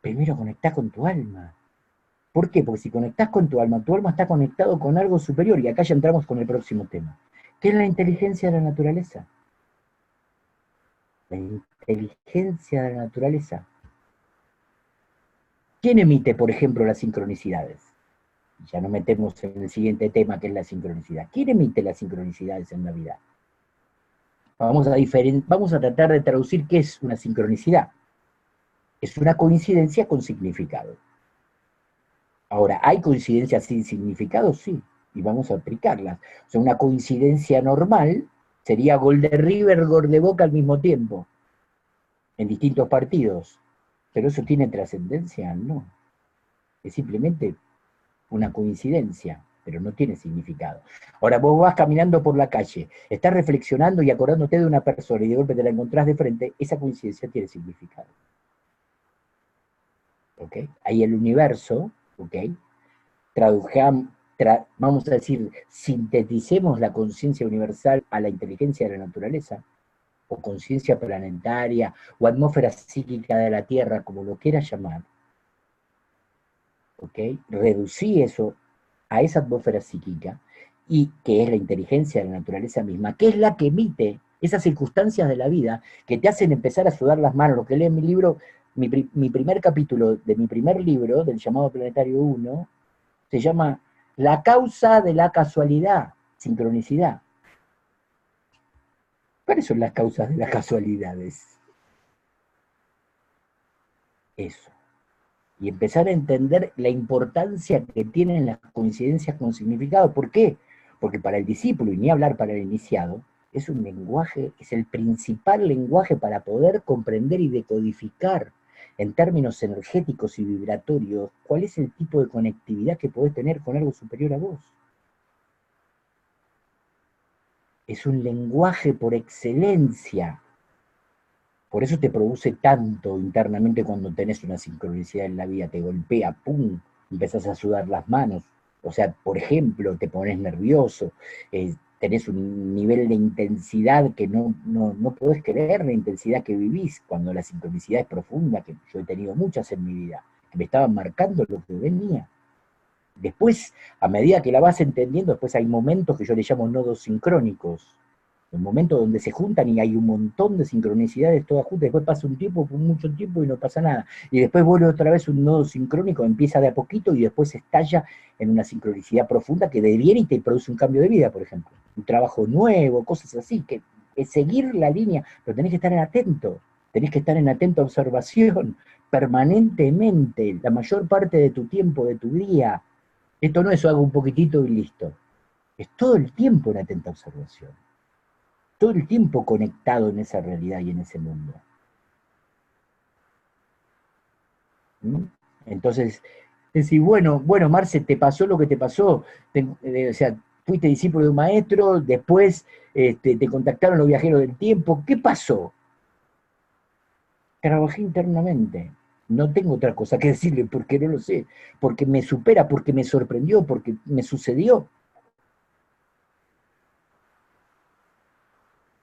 Primero conectá con tu alma. ¿Por qué? Porque si conectás con tu alma está conectado con algo superior, y acá ya entramos con el próximo tema, que es la inteligencia de la naturaleza. La inteligencia de la naturaleza. ¿Quién emite, por ejemplo, las sincronicidades? Ya nos metemos en el siguiente tema, que es la sincronicidad. ¿Quién emite las sincronicidades en la vida? Vamos a tratar de traducir qué es una sincronicidad. Es una coincidencia con significado. Ahora, ¿hay coincidencias sin significado? Sí, y vamos a aplicarlas. O sea, una coincidencia normal sería gol de River, gol de Boca al mismo tiempo, en distintos partidos. ¿Pero eso tiene trascendencia? No. Es simplemente una coincidencia, pero no tiene significado. Ahora, vos vas caminando por la calle, estás reflexionando y acordándote de una persona y de golpe te la encontrás de frente, esa coincidencia tiene significado. ¿Ok? Ahí el universo, ¿ok? Vamos a decir, sinteticemos la conciencia universal a la inteligencia de la naturaleza, o conciencia planetaria, o atmósfera psíquica de la Tierra, como lo quieras llamar, ¿ok? Reducí eso a esa atmósfera psíquica, y que es la inteligencia de la naturaleza misma, que es la que emite esas circunstancias de la vida que te hacen empezar a sudar las manos. Lo que leo en mi libro, mi primer capítulo de mi primer libro, del llamado Planetario 1, se llama La causa de la casualidad, sincronicidad. ¿Cuáles son las causas de las casualidades? Eso. Y empezar a entender la importancia que tienen las coincidencias con significado. ¿Por qué? Porque para el discípulo, y ni hablar para el iniciado, es un lenguaje, es el principal lenguaje para poder comprender y decodificar en términos energéticos y vibratorios cuál es el tipo de conectividad que podés tener con algo superior a vos. Es un lenguaje por excelencia. Por eso te produce tanto internamente cuando tenés una sincronicidad en la vida, te golpea, pum, empezás a sudar las manos. O sea, por ejemplo, te pones nervioso, tenés un nivel de intensidad que no podés creer la intensidad que vivís cuando la sincronicidad es profunda, que yo he tenido muchas en mi vida, que me estaban marcando lo que venía. Después, a medida que la vas entendiendo, después hay momentos que yo le llamo nodos sincrónicos, un momento donde se juntan y hay un montón de sincronicidades todas juntas, después pasa un tiempo, mucho tiempo y no pasa nada, y después vuelve otra vez un nodo sincrónico, empieza de a poquito y después estalla en una sincronicidad profunda que deviene y te produce un cambio de vida, por ejemplo, un trabajo nuevo, cosas así, que es seguir la línea, pero tenés que estar tenés que estar en atenta observación permanentemente, la mayor parte de tu tiempo, de tu día. Esto no es hago un poquitito y listo, es todo el tiempo en atenta observación. todo el tiempo conectado en esa realidad y en ese mundo. ¿Mm? Entonces, decís, bueno, Marce, te pasó lo que te pasó, o sea, fuiste discípulo de un maestro, después te contactaron los viajeros del tiempo, ¿qué pasó? Trabajé internamente, no tengo otra cosa que decirle porque no lo sé, porque me supera, porque me sorprendió, porque me sucedió.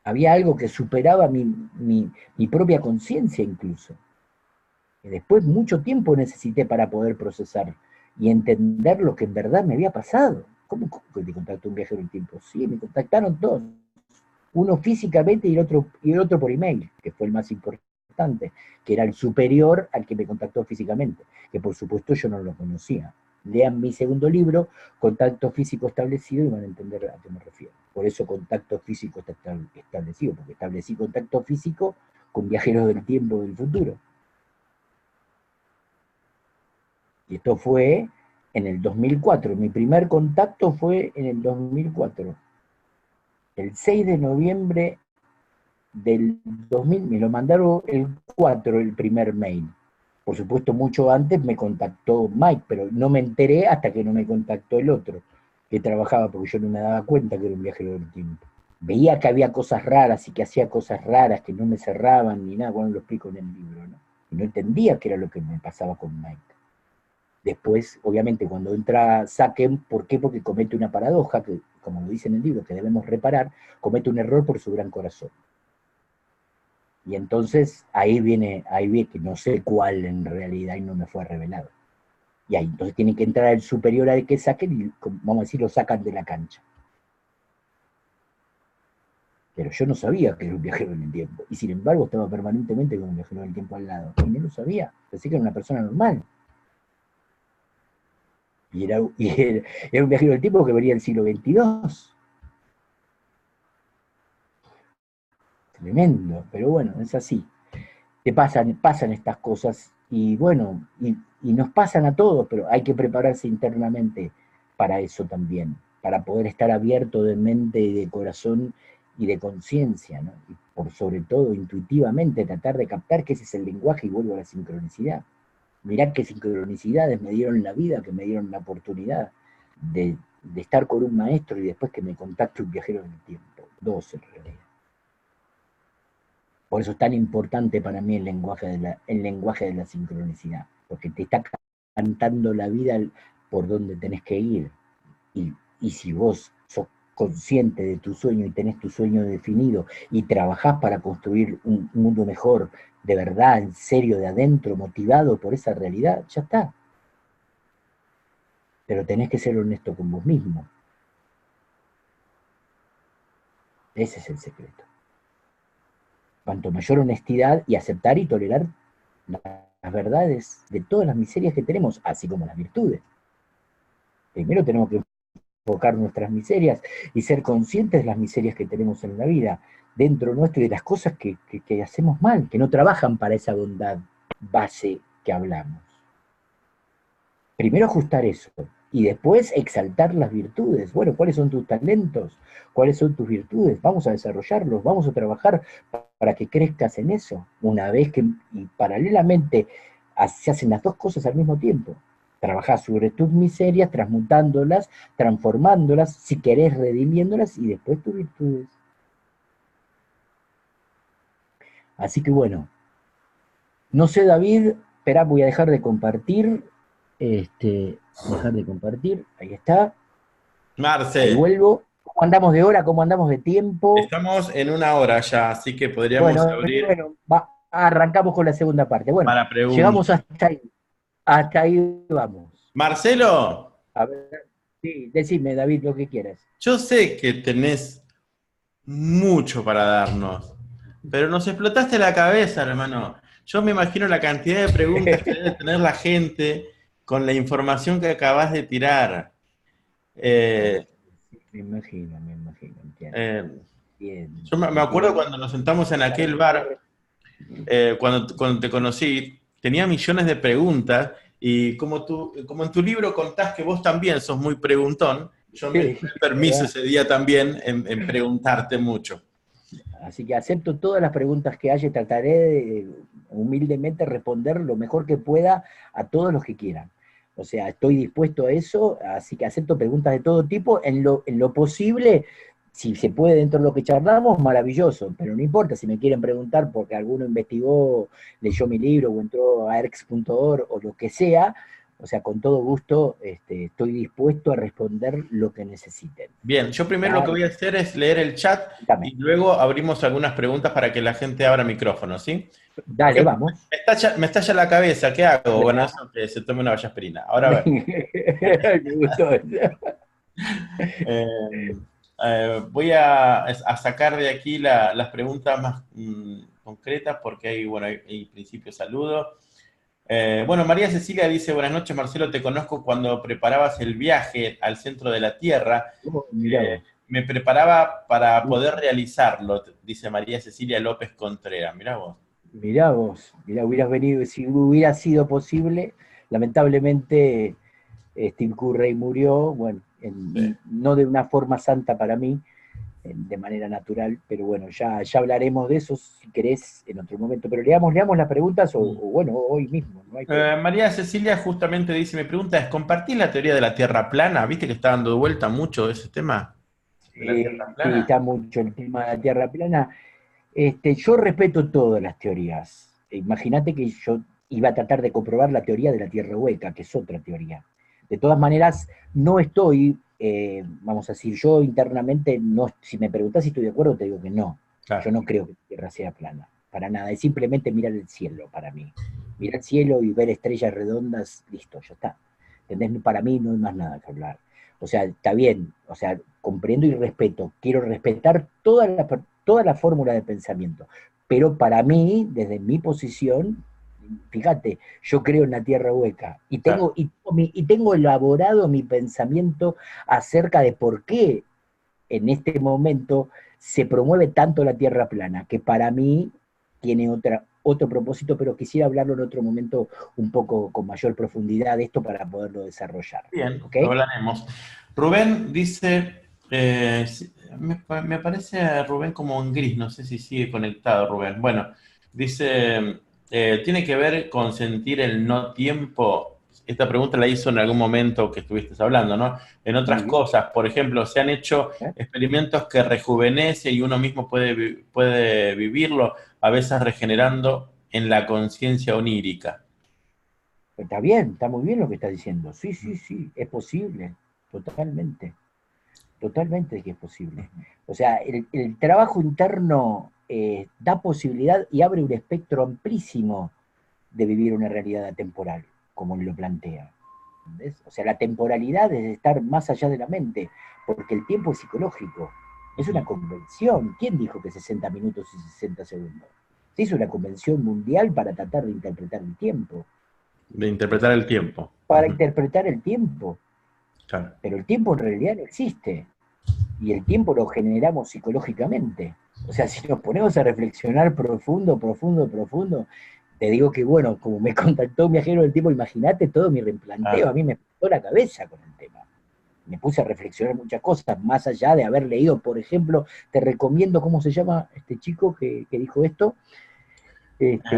Había algo que superaba mi propia conciencia incluso. Y después mucho tiempo necesité para poder procesar y entender lo que en verdad me había pasado. ¿Cómo que te contactó un viajero del tiempo? Sí, me contactaron dos. Uno físicamente y el otro por email, que fue el más importante, que era el superior al que me contactó físicamente, que por supuesto yo no lo conocía. Lean mi segundo libro, Contacto Físico Establecido, y van a entender a qué me refiero. Por eso contacto físico está establecido, porque establecí contacto físico con viajeros del tiempo del futuro. Y esto fue en el 2004. Mi primer contacto fue en el 2004. El 6 de noviembre del 2000, me lo mandaron el 4, el primer mail. Por supuesto, mucho antes me contactó Mike, pero no me enteré hasta que no me contactó el otro, que trabajaba, porque yo no me daba cuenta que era un viajero del tiempo. Veía que había cosas raras y que hacía cosas raras que no me cerraban ni nada, bueno, lo explico en el libro, ¿no? Y no entendía qué era lo que me pasaba con Mike. Después, obviamente, cuando entra Saken, ¿por qué? Porque comete una paradoja, que, como lo dice en el libro, que debemos reparar, comete un error por su gran corazón. Y entonces ahí viene que no sé cuál en realidad y no me fue revelado. Y ahí entonces tiene que entrar el superior al que saquen y, vamos a decir, lo sacan de la cancha. Pero yo no sabía que era un viajero en el tiempo. Y sin embargo estaba permanentemente con un viajero en el tiempo al lado. Y no lo sabía. Pensé que era una persona normal. Y era un viajero del tiempo que venía del siglo XXII. Tremendo. Pero bueno, es así. Pasan estas cosas y bueno, y nos pasan a todos, pero hay que prepararse internamente para eso también, para poder estar abierto de mente y de corazón y de conciencia, ¿no? Y por sobre todo intuitivamente tratar de captar que ese es el lenguaje y vuelvo a la sincronicidad. Mirá qué sincronicidades me dieron la vida, que me dieron la oportunidad de estar con un maestro y después que me contacte un viajero del tiempo, dos en realidad. Por eso es tan importante para mí el lenguaje de la sincronicidad, porque te está cantando la vida por donde tenés que ir. Y si vos sos consciente de tu sueño y tenés tu sueño definido y trabajás para construir un mundo mejor, de verdad, en serio, de adentro, motivado por esa realidad, ya está. Pero tenés que ser honesto con vos mismo. Ese es el secreto. Cuanto mayor honestidad y aceptar y tolerar las verdades de todas las miserias que tenemos, así como las virtudes. Primero tenemos que enfocar nuestras miserias y ser conscientes de las miserias que tenemos en la vida, dentro nuestro y de las cosas que hacemos mal, que no trabajan para esa bondad base que hablamos. Primero ajustar eso, y después exaltar las virtudes. Bueno, ¿cuáles son tus talentos? ¿Cuáles son tus virtudes? Vamos a desarrollarlos, vamos a trabajar para que crezcas en eso. Una vez que, y paralelamente, se hacen las dos cosas al mismo tiempo. Trabajás sobre tus miserias, transmutándolas, transformándolas, si querés, redimiéndolas, y después tus virtudes. Así que bueno, no sé, David, espera, voy a dejar de compartir. Ahí está. Ahí Marce, vuelvo. ¿Cómo andamos de hora? ¿Cómo andamos de tiempo? estamos en una hora ya, así que podríamos abrir Arrancamos con la segunda parte. Bueno, para llegamos preguntas. hasta ahí vamos. Marcelo, A ver, sí, decime, David, lo que quieras. yo sé que tenés mucho para darnos, pero nos explotaste la cabeza, hermano. Yo me imagino la cantidad de preguntas que debe tener la gente con la información que acabas de tirar. Eh, Me imagino, entiendo. eh, Entiendo, yo me acuerdo entiendo. cuando nos sentamos en Para aquel bar, poder- cuando te conocí, tenía millones de preguntas y como en tu libro contás que vos también sos muy preguntón, yo me tomé Sí, el permiso ¿verdad? ese día también en preguntarte mucho. Así que acepto todas las preguntas que haya y trataré de humildemente responder lo mejor que pueda a todos los que quieran. O sea, estoy dispuesto a eso, así que acepto preguntas de todo tipo, en lo posible, si se puede dentro de lo que charlamos, maravilloso, pero no importa si me quieren preguntar porque alguno investigó, leyó mi libro o entró a erx.org o lo que sea, o sea, con todo gusto estoy dispuesto a responder lo que necesiten. Bien, yo primero lo Ah, que voy a hacer es leer el chat dame. y luego abrimos algunas preguntas para que la gente abra micrófono, ¿sí? Por Dale, ejemplo, vamos. me estalla la cabeza, ¿qué hago? Bueno, Hola. eso que se tome una vallaspirina. Ahora a ver. Me gustó eso. Eh, voy a sacar de aquí las preguntas más concretas porque hay, bueno, hay principio saludo. Bueno, María Cecilia dice, buenas noches Marcelo, te conozco cuando preparabas el viaje al centro de la Tierra. Oh, mirá vos. Me preparaba para Uf, poder realizarlo, dice María Cecilia López Contreras. Mirá vos. mirá vos. Mirá, hubieras venido, si hubiera sido posible, lamentablemente Steve Curry murió, bueno, Sí. no de una forma santa para mí, de manera natural, pero bueno, ya hablaremos de eso si querés en otro momento. Pero leamos las preguntas o bueno, hoy mismo, no hay problema. María Cecilia justamente dice, mi pregunta es, ¿compartís la teoría de la Tierra plana? ¿Viste que está dando de vuelta mucho ese tema de la Tierra Sí, plana? está mucho el tema de la Tierra plana. Yo respeto todas las teorías. Imagínate que yo iba a tratar de comprobar la teoría de la Tierra hueca, que es otra teoría. De todas maneras, no estoy, vamos a decir, yo internamente, no, si me preguntás si estoy de acuerdo, te digo que no. Yo Claro. no creo que la Tierra sea plana, para nada. Es simplemente mirar el cielo para mí. Mirar el cielo y ver estrellas redondas, listo, ya está. ¿Entendés? Para mí no hay más nada que hablar. O sea, está bien, o sea, comprendo y respeto. Quiero respetar toda la fórmula de pensamiento. Pero para mí, desde mi posición, fíjate, yo creo en la tierra hueca Claro. y tengo elaborado mi pensamiento acerca de por qué en este momento se promueve tanto la tierra plana, que para mí tiene otro propósito, pero quisiera hablarlo en otro momento un poco con mayor profundidad de esto para poderlo desarrollar. Bien, ¿Ok? lo hablaremos. Rubén dice, me aparece Rubén como en gris, no sé si sigue conectado Rubén. Bueno, dice, ¿tiene que ver con sentir el no tiempo? Esta pregunta la hizo en algún momento que estuviste hablando, ¿no? En otras Muy bien. cosas, por ejemplo, se han hecho ¿Eh? experimentos que rejuvenece y uno mismo puede vivirlo, a veces regenerando en la conciencia onírica. Está bien, está muy bien lo que está diciendo. Sí, sí, sí, es posible, totalmente, totalmente que es posible. O sea, el trabajo interno da posibilidad y abre un espectro amplísimo de vivir una realidad atemporal, como él lo plantea. ¿Entendés? O sea, la temporalidad es estar más allá de la mente, porque el tiempo es psicológico, es una convención. ¿Quién dijo que 60 minutos y 60 segundos? Se hizo una convención mundial para tratar de interpretar el tiempo, De interpretar el tiempo. para interpretar el tiempo. Claro. Pero el tiempo en realidad no existe. Y el tiempo lo generamos psicológicamente. O sea, si nos ponemos a reflexionar profundo, profundo, profundo, te digo que, bueno, como me contactó un viajero del tiempo, imagínate todo mi replanteo, Claro. a mí me explotó la cabeza con el tema. Me puse a reflexionar muchas cosas, más allá de haber leído, por ejemplo, te recomiendo, ¿cómo se llama este chico que dijo esto? Este,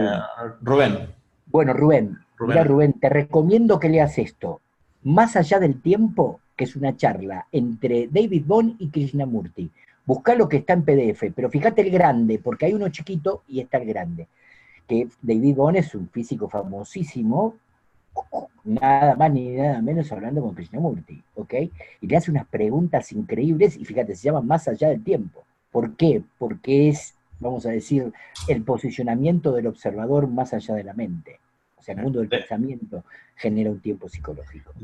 Rubén. bueno, Rubén, mira Rubén. Rubén, te recomiendo que leas esto. Más allá del tiempo, que es una charla entre David Bond y Krishnamurti. Buscá lo que está en PDF, pero fíjate el grande, porque hay uno chiquito y está el grande. Que David Bond es un físico famosísimo, nada más ni nada menos hablando con Krishnamurti, ¿ok? Y le hace unas preguntas increíbles y fíjate, se llama Más allá del tiempo. ¿Por qué? Porque es, vamos a decir, el posicionamiento del observador más allá de la mente. O sea, el mundo del pensamiento genera un tiempo psicológico. Así que,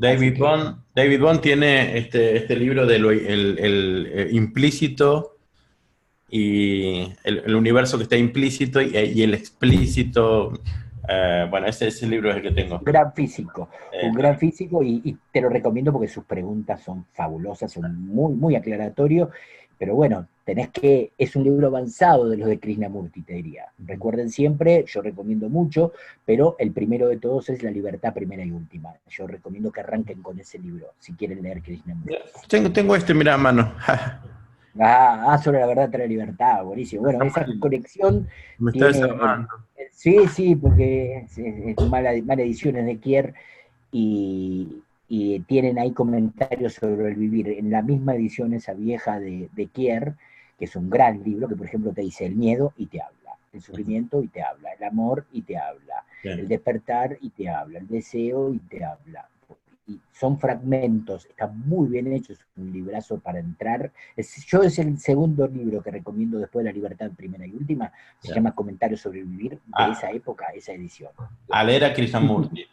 David Bond tiene este libro de el implícito y el universo que está implícito y el explícito. Bueno, ese libro es el que tengo. Un gran físico y te lo recomiendo porque sus preguntas son fabulosas, son muy, muy aclaratorios, pero bueno, es un libro avanzado de los de Krishnamurti, te diría. Recuerden siempre, yo recomiendo mucho, pero el primero de todos es La libertad primera y última. Yo recomiendo que arranquen con ese libro, si quieren leer Krishnamurti. Tengo este, mira, a mano. Sobre la verdad, trae libertad, buenísimo. Bueno, esa colección Me está tiene desarmando. sí, sí, porque es mala edición, es de Kier, y tienen ahí comentarios sobre el vivir. En la misma edición, esa vieja de Kier, que es un gran libro, que por ejemplo te dice el miedo y te habla, el sufrimiento y te habla, el amor y te habla, el Bien. despertar y te habla, el deseo y te habla. Y son fragmentos, está muy bien hecho, es un librazo para entrar. Es el segundo libro que recomiendo después de La Libertad Primera y Última, se Bien. llama Comentarios sobre el Vivir, de A, esa época, esa edición. a leer a Krishnamurti.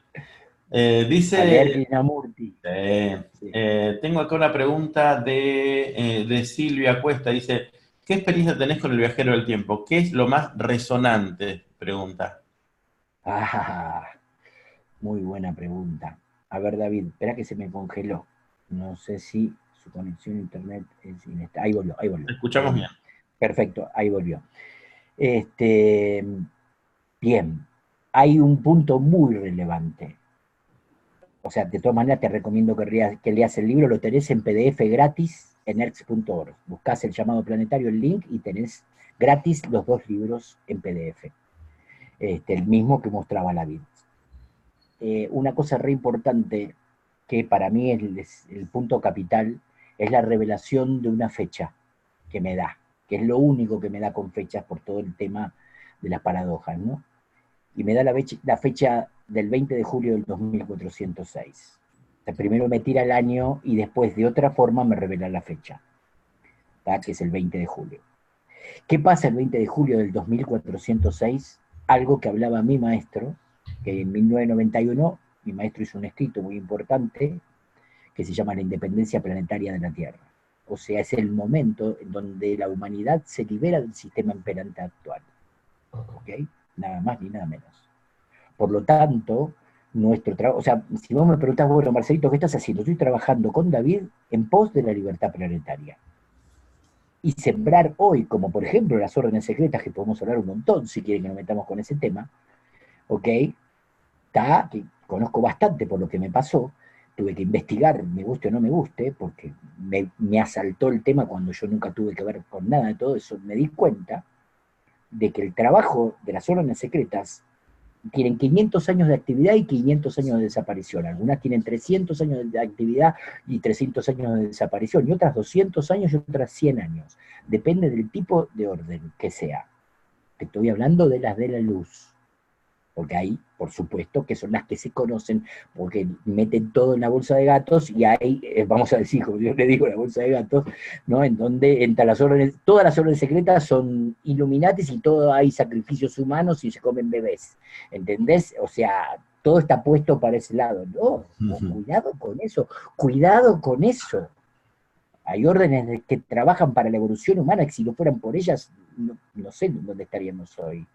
A leer Dice, Krishnamurti. Sí. tengo acá una pregunta de Silvia Cuesta. Dice, ¿qué experiencia tenés con el viajero del tiempo? ¿Qué es lo más resonante? Pregunta. Ah, muy buena pregunta. A ver, David, espera que se me congeló. No sé si su conexión a internet es inestable. Ahí volvió, ahí volvió, Te ahí escuchamos bien. volvió. Perfecto, ahí volvió. Este, bien, hay un punto muy relevante. O sea, de todas maneras te recomiendo que leas el libro, lo tenés en PDF gratis en erx.org. Buscás el llamado planetario, el link, y tenés gratis los dos libros en PDF. El mismo que mostraba la vida. Una cosa re importante que para mí es el punto capital es la revelación de una fecha que me da, que es lo único que me da con fechas por todo el tema de las paradojas, ¿no? Y me da la fecha del 20 de julio del 2406. O sea, primero me tira el año y después de otra forma me revela la fecha, ¿tá? Que es el 20 de julio. ¿Qué pasa el 20 de julio del 2406? Algo que hablaba mi maestro, que en 1991 mi maestro hizo un escrito muy importante que se llama La independencia planetaria de la Tierra. O sea, es el momento en donde la humanidad se libera del sistema imperante actual. ¿Ok? Nada más ni nada menos. Por lo tanto, nuestro trabajo, o sea, si vos me preguntás, bueno, Marcelito, ¿qué estás haciendo? Estoy trabajando con David en pos de la libertad planetaria. Y sembrar hoy, como por ejemplo las órdenes secretas, que podemos hablar un montón si quieren que nos metamos con ese tema, ¿ok? Está, que conozco bastante por lo que me pasó, tuve que investigar, me guste o no me guste, porque me asaltó el tema cuando yo nunca tuve que ver con nada de todo eso, me di cuenta de que el trabajo de las órdenes secretas tienen 500 años de actividad y 500 años de desaparición. Algunas tienen 300 años de actividad y 300 años de desaparición, y otras 200 años y otras 100 años. Depende del tipo de orden que sea. Te estoy hablando de las de la luz, porque hay, por supuesto, que son las que se conocen, porque meten todo en la bolsa de gatos, y hay, vamos a decir, como yo le digo, la bolsa de gatos, ¿no? En donde entre las órdenes, todas las órdenes secretas son Illuminatis y todo hay sacrificios humanos y se comen bebés, ¿entendés? O sea, todo está puesto para ese lado. No, cuidado con eso, cuidado con eso. Hay órdenes que trabajan para la evolución humana, que si no fueran por ellas, no sé dónde estaríamos hoy,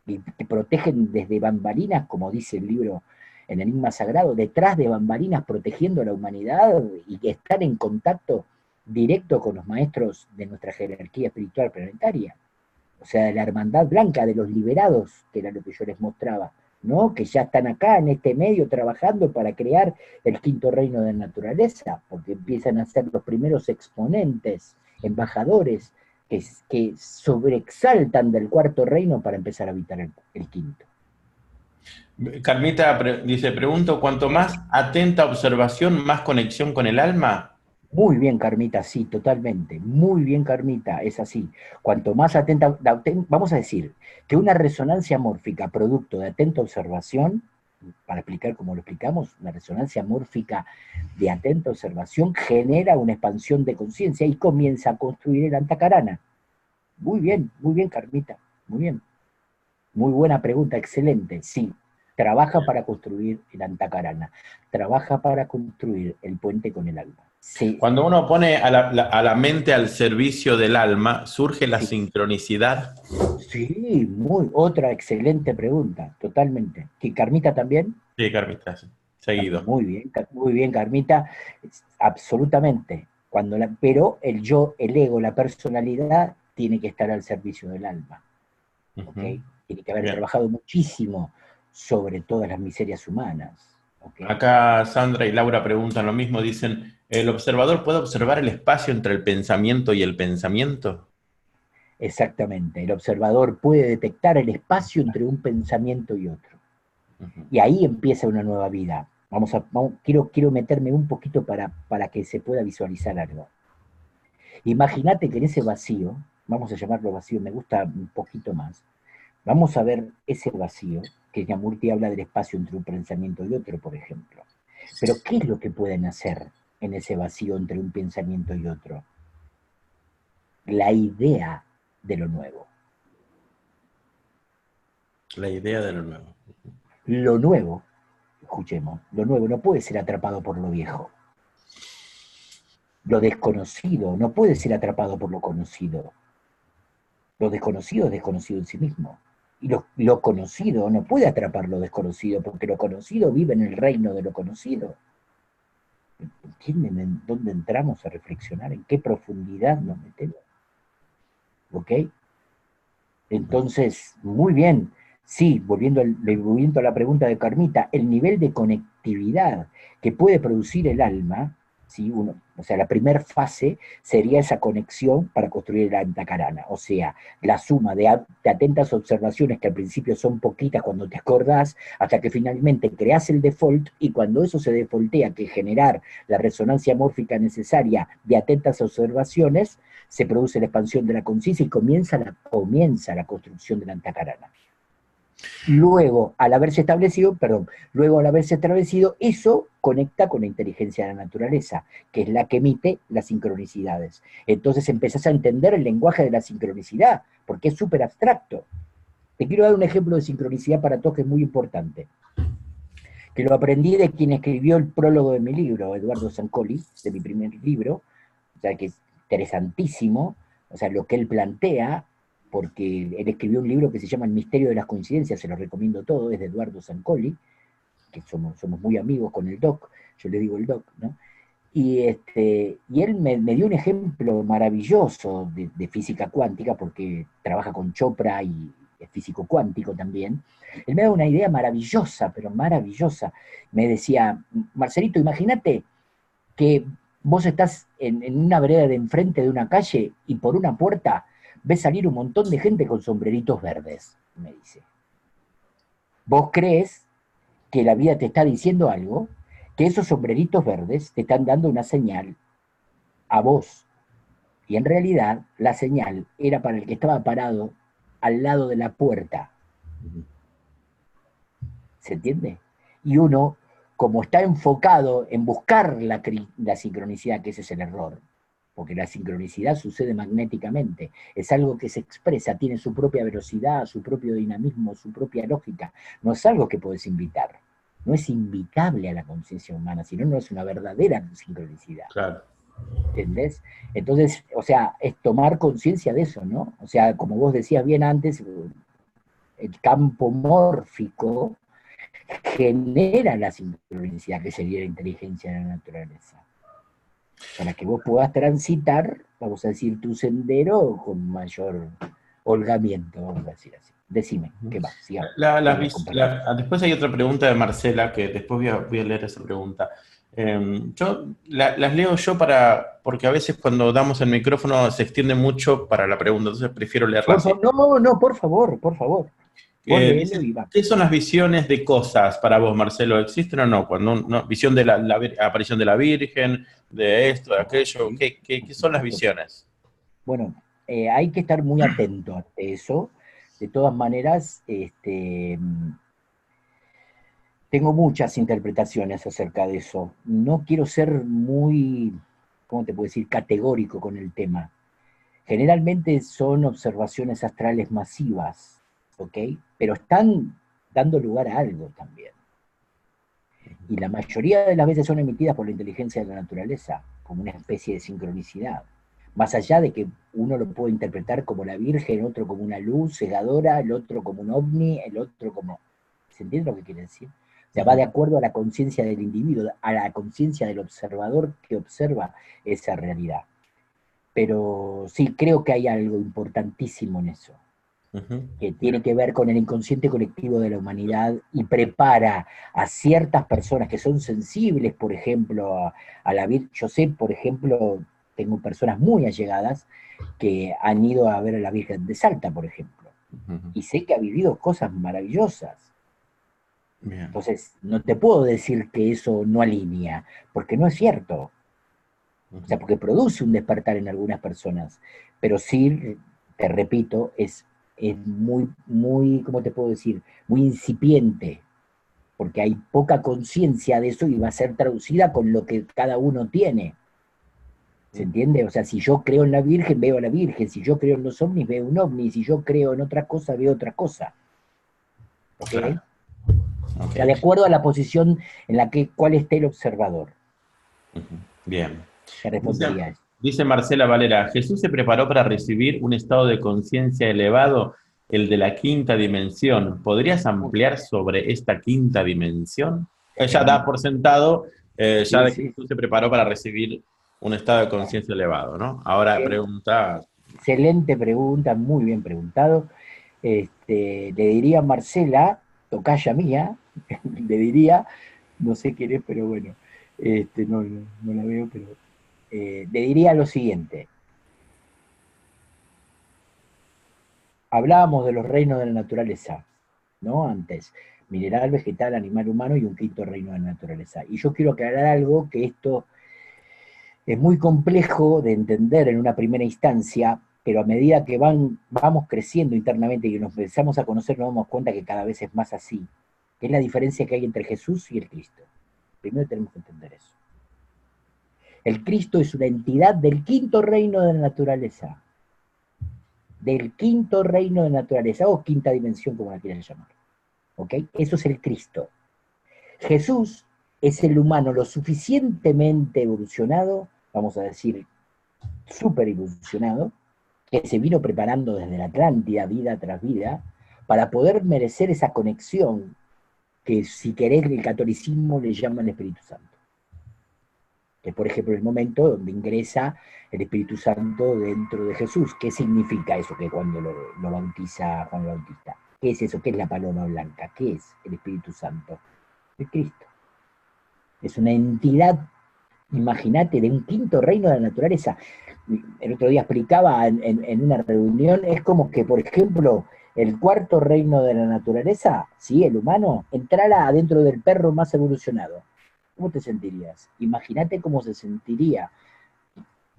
y te protegen desde bambalinas, como dice el libro en Enigma Sagrado, detrás de bambalinas protegiendo a la humanidad, y que están en contacto directo con los maestros de nuestra jerarquía espiritual planetaria. O sea, de la hermandad blanca, de los liberados, que era lo que yo les mostraba, ¿no? Que ya están acá en este medio trabajando para crear el quinto reino de la naturaleza, porque empiezan a ser los primeros exponentes, embajadores, que sobreexaltan del cuarto reino para empezar a habitar el quinto. Carmita dice, pregunto, ¿cuanto más atenta observación, más conexión con el alma? Muy bien, Carmita, sí, totalmente. Muy bien, Carmita, es así. Cuanto más atenta, vamos a decir que una resonancia mórfica producto de atenta observación, para explicar cómo lo explicamos, la resonancia mórfica de atenta observación genera una expansión de conciencia y comienza a construir el antacarana. Muy bien, Carmita, muy bien. Muy buena pregunta, excelente. Sí, trabaja para construir el antacarana, trabaja para construir el puente con el alma. Sí, Cuando uno pone a la mente al servicio del alma, surge la sí, sincronicidad. sí, otra excelente pregunta, totalmente. ¿Que Carmita también? Sí, Carmita, sí. Seguido. Muy bien, Carmita, absolutamente. Pero el yo, el ego, la personalidad tiene que estar al servicio del alma, ¿ok? Ujú. Tiene que haber Bien. trabajado muchísimo sobre todas las miserias humanas, ¿ok? Acá Sandra y Laura preguntan lo mismo, dicen, ¿el observador puede observar el espacio entre el pensamiento y el pensamiento? Exactamente. El observador puede detectar el espacio entre un pensamiento y otro. Ujú. Y ahí empieza una nueva vida. Quiero meterme un poquito para que se pueda visualizar algo. Imagínate que en ese vacío, vamos a llamarlo vacío, me gusta un poquito más, vamos a ver ese vacío, que Yamurti habla del espacio entre un pensamiento y otro, por ejemplo. Pero ¿qué es lo que pueden hacer en ese vacío entre un pensamiento y otro? La idea de lo nuevo. La idea de lo nuevo. Lo nuevo, escuchemos, lo nuevo no puede ser atrapado por lo viejo. Lo desconocido no puede ser atrapado por lo conocido. Lo desconocido es desconocido en sí mismo. Y lo conocido no puede atrapar lo desconocido, porque lo conocido vive en el reino de lo conocido. ¿Entienden en dónde entramos a reflexionar? ¿En qué profundidad nos metemos? ¿Ok? Entonces, muy bien. Sí, volviendo a la pregunta de Carmita, el nivel de conectividad que puede producir el alma, ¿sí? O sea, la primera fase sería esa conexión para construir el antacarana, o sea, la suma de atentas observaciones que al principio son poquitas cuando te acordás, hasta que finalmente creas el default y cuando eso se defaultea, que generar la resonancia mórfica necesaria de atentas observaciones, se produce la expansión de la conciencia y comienza la construcción de la antacarana. Luego al haberse establecido, eso conecta con la inteligencia de la naturaleza, que es la que emite las sincronicidades. Entonces empezás a entender el lenguaje de la sincronicidad, porque es súper abstracto. Te quiero dar un ejemplo de sincronicidad para todos que es muy importante, que lo aprendí de quien escribió el prólogo de mi libro, Eduardo Zancoli, de mi primer libro, o sea que es interesantísimo, o sea, lo que él plantea, porque él escribió un libro que se llama El misterio de las coincidencias, se lo recomiendo todo, es de Eduardo Zancoli, que somos muy amigos con el doc, yo le digo el doc, ¿no? Y él me dio un ejemplo maravilloso de física cuántica, porque trabaja con Chopra y es físico cuántico también. Él me da una idea maravillosa, pero maravillosa. Me decía, Marcelito, imagínate que vos estás en una vereda de enfrente de una calle y por una puerta ves salir un montón de gente con sombreritos verdes, me dice. Vos crees que la vida te está diciendo algo, que esos sombreritos verdes te están dando una señal a vos. Y en realidad la señal era para el que estaba parado al lado de la puerta. ¿Se entiende? Y uno, como está enfocado en buscar la sincronicidad, que ese es el error, porque la sincronicidad sucede magnéticamente, es algo que se expresa, tiene su propia velocidad, su propio dinamismo, su propia lógica, no es algo que puedes invitar, no es invitable a la conciencia humana, sino no es una verdadera sincronicidad. Claro. ¿Entendés? Entonces, o sea, es tomar conciencia de eso, ¿no? O sea, como vos decías bien antes, el campo mórfico genera la sincronicidad que sería la inteligencia de la naturaleza. Para que vos puedas transitar, vamos a decir, tu sendero con mayor holgamiento, vamos a decir así. Decime, ¿qué más? Sigamos. Después hay otra pregunta de Marcela, que después voy a leer esa pregunta. Las leo yo porque a veces cuando damos el micrófono se extiende mucho para la pregunta, entonces prefiero leerla así. No, por favor, por favor. Vos léelo y va. ¿Qué son las visiones de cosas para vos, Marcelo? ¿Existen o no? Visión de la aparición de la Virgen, de esto, de aquello. Sí, ¿Qué son las visiones? bueno, hay que estar muy atento a eso. De todas maneras, tengo muchas interpretaciones acerca de eso. No quiero ser muy, ¿cómo te puedo decir?, categórico con el tema. Generalmente son observaciones astrales masivas, ¿ok? Pero están dando lugar a algo también. Y la mayoría de las veces son emitidas por la inteligencia de la naturaleza, como una especie de sincronicidad. Más allá de que uno lo puede interpretar como la Virgen, otro como una luz cegadora, el otro como un ovni, el otro como... ¿Se entiende lo que quiere decir? O sea, va de acuerdo a la conciencia del individuo, a la conciencia del observador que observa esa realidad. Pero sí, creo que hay algo importantísimo en eso. Ujú. que tiene que ver con el inconsciente colectivo de la humanidad y prepara a ciertas personas que son sensibles, por ejemplo, a la Virgen. Yo sé, por ejemplo, tengo personas muy allegadas que han ido a ver a la Virgen de Salta, por ejemplo, Ujú. y sé que ha vivido cosas maravillosas. Bien. Entonces, no te puedo decir que eso no alinea, porque no es cierto. O sea, Ujú. porque produce un despertar en algunas personas, pero sí, te repito, es muy, muy, ¿cómo te puedo decir? Muy incipiente, porque hay poca conciencia de eso y va a ser traducida con lo que cada uno tiene. ¿Se entiende? O sea, si yo creo en la Virgen, veo a la Virgen. Si yo creo en los ovnis, veo un ovni. Si yo creo en otra cosa, veo otra cosa. ¿Ok? Claro. O Ok. sea, de acuerdo a la posición en la que, cuál esté el observador. Ujú. Bien. Te Dice, respondería eso. dice Marcela Valera, Jesús se preparó para recibir un estado de conciencia elevado, el de la quinta dimensión. ¿Podrías ampliar sobre esta quinta dimensión? Ella da por sentado ya Sí, de que sí. Jesús se preparó para recibir un estado de conciencia elevado, ¿no? Ahora pregunta, Excelente pregunta, muy bien preguntado. Le diría a Marcela, tocaya mía, le diría, no sé quién es, pero bueno, no la veo, pero le diría lo siguiente. Hablábamos de los reinos de la naturaleza, ¿no? Antes, mineral, vegetal, animal, humano y un quinto reino de la naturaleza. Y yo quiero aclarar algo, que esto es muy complejo de entender en una primera instancia, pero a medida que vamos creciendo internamente y nos empezamos a conocer, nos damos cuenta que cada vez es más así, que es la diferencia que hay entre Jesús y el Cristo. Primero tenemos que entender eso. El Cristo es una entidad del quinto reino de la naturaleza, del quinto reino de la naturaleza, o quinta dimensión, como la quieran llamar. ¿Ok? Eso es el Cristo. Jesús es el humano lo suficientemente evolucionado, vamos a decir, súper evolucionado, que se vino preparando desde la Atlántida, vida tras vida, para poder merecer esa conexión que, si querés, el catolicismo le llama el Espíritu Santo. Que es, por ejemplo, el momento donde ingresa el Espíritu Santo dentro de Jesús. ¿Qué significa eso que cuando lo bautiza Juan el Bautista? ¿Qué es eso? ¿Qué es la paloma blanca? ¿Qué es el Espíritu Santo? El Cristo. Es una entidad, imagínate, de un quinto reino de la naturaleza. El otro día explicaba en una reunión, es como que, por ejemplo, el cuarto reino de la naturaleza, ¿sí? El humano, entrara adentro del perro más evolucionado. ¿Cómo te sentirías? Imagínate cómo se sentiría,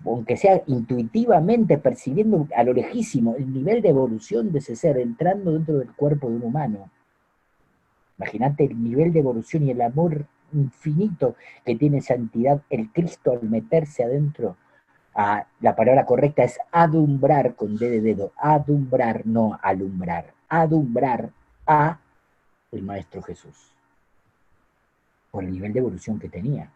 aunque sea intuitivamente percibiendo a lo lejísimo el nivel de evolución de ese ser entrando dentro del cuerpo de un humano. Imagínate el nivel de evolución y el amor infinito que tiene esa entidad, el Cristo, al meterse adentro. La palabra correcta es adumbrar, con D de dedo, adumbrar, no alumbrar, adumbrar a el Maestro Jesús, por el nivel de evolución que tenía.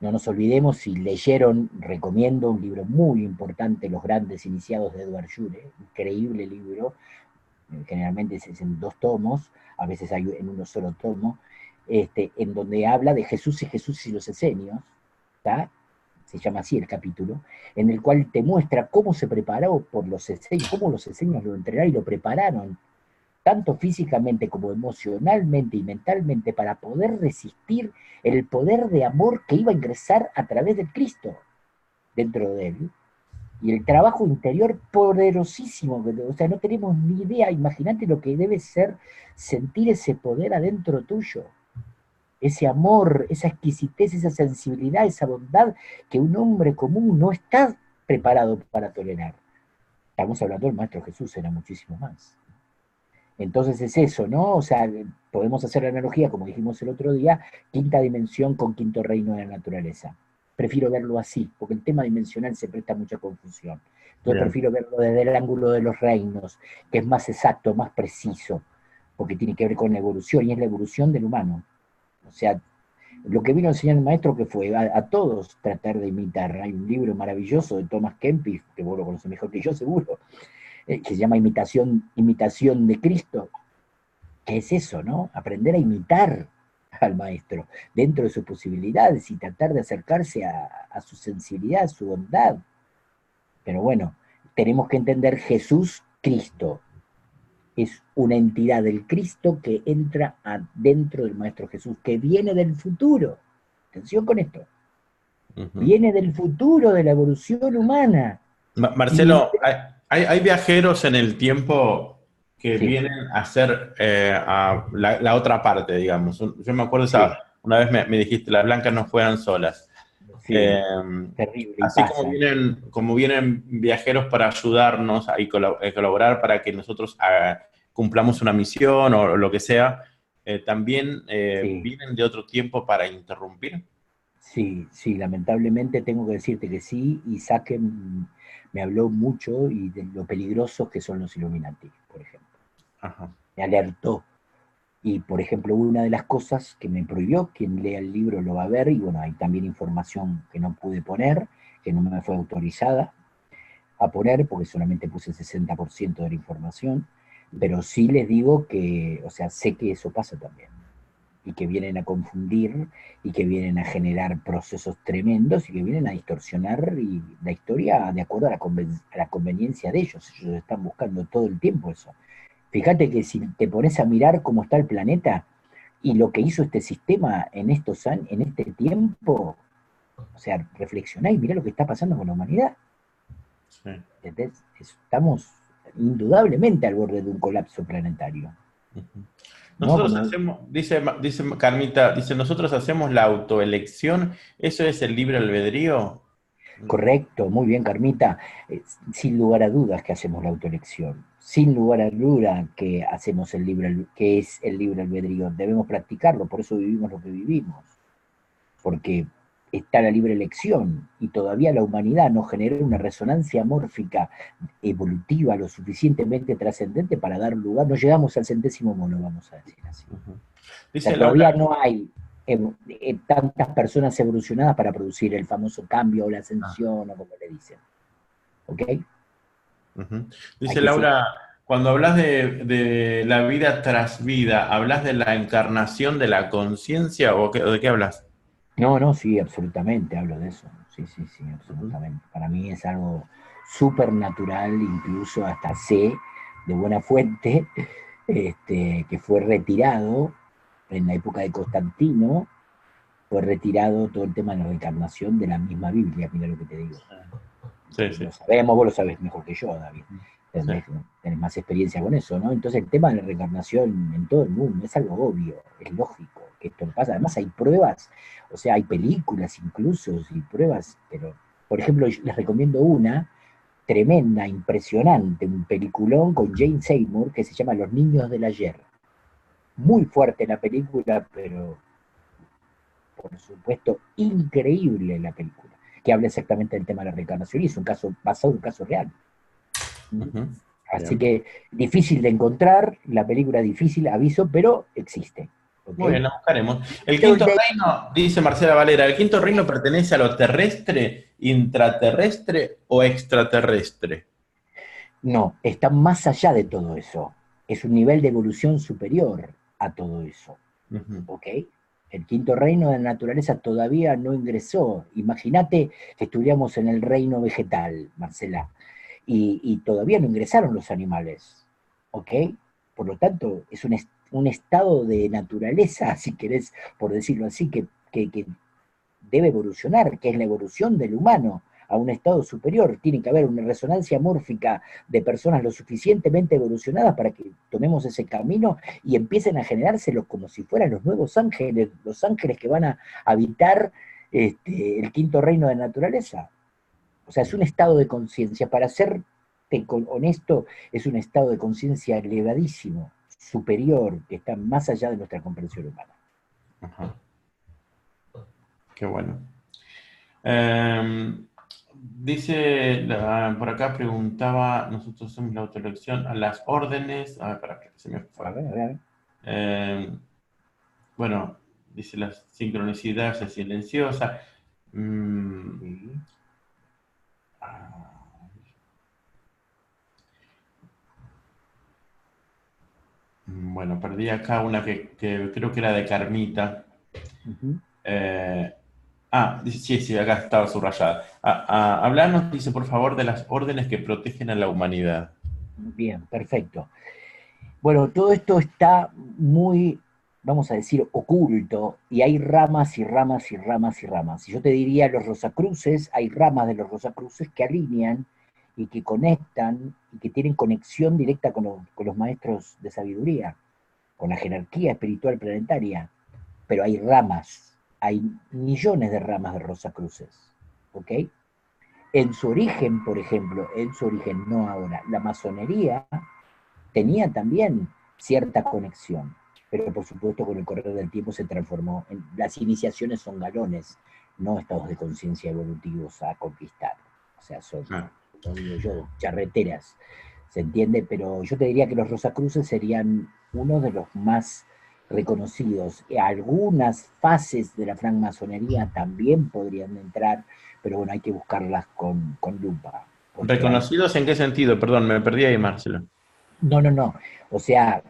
No nos olvidemos, si leyeron, recomiendo un libro muy importante, Los Grandes Iniciados de Edward Jure, increíble libro, generalmente es en dos tomos, a veces hay en uno solo tomo, en donde habla de Jesús y los esenios, ¿tá? Se llama así el capítulo, en el cual te muestra cómo se preparó por los esenios, cómo los esenios lo entrenaron y lo prepararon, tanto físicamente como emocionalmente y mentalmente, para poder resistir el poder de amor que iba a ingresar a través de Cristo dentro de él, y el trabajo interior poderosísimo, o sea, no tenemos ni idea. Imagínate lo que debe ser sentir ese poder adentro tuyo, ese amor, esa exquisitez, esa sensibilidad, esa bondad que un hombre común no está preparado para tolerar. Estamos hablando del Maestro Jesús, era muchísimo más. Entonces es eso, ¿no? O sea, podemos hacer la analogía, como dijimos el otro día, quinta dimensión con quinto reino de la naturaleza. Prefiero verlo así, porque el tema dimensional se presta a mucha confusión. Entonces bien, prefiero verlo desde el ángulo de los reinos, que es más exacto, más preciso, porque tiene que ver con la evolución, y es la evolución del humano. O sea, lo que vino a enseñar el maestro, que fue a todos tratar de imitar. Hay un libro maravilloso de Thomas Kempis, que vos lo conocés mejor que yo seguro, que se llama Imitación de Cristo, que es eso, ¿no? Aprender a imitar al maestro dentro de sus posibilidades y tratar de acercarse a su sensibilidad, a su bondad. Pero bueno, tenemos que entender Jesús Cristo. es una entidad del Cristo que entra adentro del Maestro Jesús, que viene del futuro. Atención con esto. Viene del futuro, de la evolución humana. Y, Marcelo, hay viajeros en el tiempo que sí, vienen a hacer a la otra parte, digamos. Yo me acuerdo, sí, una vez me dijiste, las blancas no fueran solas. sí, Eh, terrible, y Así pasa. como vienen viajeros para ayudarnos y colaborar para que nosotros cumplamos una misión o lo que sea, también Sí, vienen de otro tiempo para interrumpir. sí, sí, lamentablemente tengo que decirte que sí, y me habló mucho y de lo peligrosos que son los Illuminati, por ejemplo. Ajá. Me alertó. Y, por ejemplo, una de las cosas que me prohibió, quien lea el libro lo va a ver, y bueno, hay también información que no pude poner, que no me fue autorizada a poner, porque solamente puse el 60% de la información, pero sí les digo que, o sea, sé que eso pasa también, y que vienen a confundir, y que vienen a generar procesos tremendos, y que vienen a distorsionar la historia de acuerdo a la conveniencia de ellos. Ellos están buscando todo el tiempo eso. Fíjate que si te pones a mirar cómo está el planeta y lo que hizo este sistema en estos años, en este tiempo, o sea, reflexioná y mirá lo que está pasando con la humanidad. Sí. ¿Entendés? Estamos indudablemente al borde de un colapso planetario. Ujú. ¿No? Nosotros Como, hacemos, dice Carmita, dice, nosotros hacemos la autoelección, ¿eso es el libre albedrío? correcto, muy bien, Carmita. Sin lugar a dudas que hacemos la autoelección. Sin lugar a duda que hacemos que es el libre albedrío. Debemos practicarlo, por eso vivimos lo que vivimos. Porque está la libre elección y todavía la humanidad nos genera una resonancia mórfica evolutiva lo suficientemente trascendente para dar lugar, no llegamos al centésimo mono, vamos a decir así. Ujú. O sea, Dice Laura, todavía no hay tantas personas evolucionadas para producir el famoso cambio o la ah, ascensión o como le dicen. ¿Ok? ujú. Hay Dice que seguir. Laura, cuando hablas de la vida tras vida, ¿hablas de la encarnación de la conciencia o de qué hablas? No, no, sí, absolutamente, hablo de eso. Sí, sí, sí, Ujú. absolutamente. Para mí es algo súper natural, incluso hasta sé de buena fuente, que fue retirado en la época de Constantino, fue retirado todo el tema de la reencarnación de la misma Biblia, mira lo que te digo. Sí, Lo sí. sabemos, vos lo sabés mejor que yo, David. Sí. Tenés más experiencia con eso, ¿no? Entonces el tema de la reencarnación en todo el mundo es algo obvio, es lógico que esto pasa. Además hay pruebas, o sea, hay películas incluso y pruebas, pero, por ejemplo, les recomiendo una tremenda, impresionante, un peliculón con Jane Seymour que se llama Los Niños del Ayer. Muy fuerte la película, pero por supuesto increíble la película, que habla exactamente del tema de la reencarnación y es un caso basado en un caso real. Ujú. Así Bien. que difícil de encontrar, la película difícil, aviso, pero existe. ¿Ok? Muy bien, la buscaremos. El quinto reino, dice Marcela Valera, ¿el quinto reino pertenece a lo terrestre, intraterrestre o extraterrestre? No, está más allá de todo eso. Es un nivel de evolución superior a todo eso. Ujú. ¿Ok? El quinto reino de la naturaleza todavía no ingresó. Imagínate que estuviéramos en el reino vegetal, Marcela, y todavía no ingresaron los animales. ¿Ok? Por lo tanto, es un estado de naturaleza, si querés, por decirlo así, que debe evolucionar, que es la evolución del humano a un estado superior. Tiene que haber una resonancia mórfica de personas lo suficientemente evolucionadas para que tomemos ese camino y empiecen a generárselos como si fueran los nuevos ángeles, los ángeles que van a habitar el quinto reino de la naturaleza. O sea, es un estado de conciencia. Para ser honesto, es un estado de conciencia elevadísimo, superior, que está más allá de nuestra comprensión humana. Ajá, qué bueno. Dice, por acá preguntaba, nosotros hacemos la autoelección a las órdenes, a ver, para que se me A fue. ver, a ver. Em, bueno, dice la sincronicidad es silenciosa. Mm, Sí. ah, bueno, perdí acá una que creo que era de Carmita. Ujú. Eh, dice, sí, sí, acá estaba subrayada. Hablanos, dice, por favor, de las órdenes que protegen a la humanidad. Bien, perfecto. Bueno, todo esto está muy, vamos a decir, oculto, y hay ramas y ramas y ramas y ramas. Y yo te diría, los Rosacruces, hay ramas de los Rosacruces que alinean y que conectan y que tienen conexión directa con los maestros de sabiduría, con la jerarquía espiritual planetaria. Pero hay ramas, hay millones de ramas de Rosacruces, ¿ok? En su origen, por ejemplo, en su origen, no ahora, la masonería tenía también cierta conexión, pero por supuesto con el correr del tiempo se transformó. Las iniciaciones son galones, no estados de conciencia evolutivos a conquistar. O sea, son, Ah, como digo yo, charreteras, ¿se entiende? Pero yo te diría que los Rosacruces serían uno de los más reconocidos. Algunas fases de la francmasonería también podrían entrar, pero bueno, hay que buscarlas con lupa, porque hay. ¿reconocidos en qué sentido? Perdón, me perdí ahí, Marcelo. No, no, no. O sea,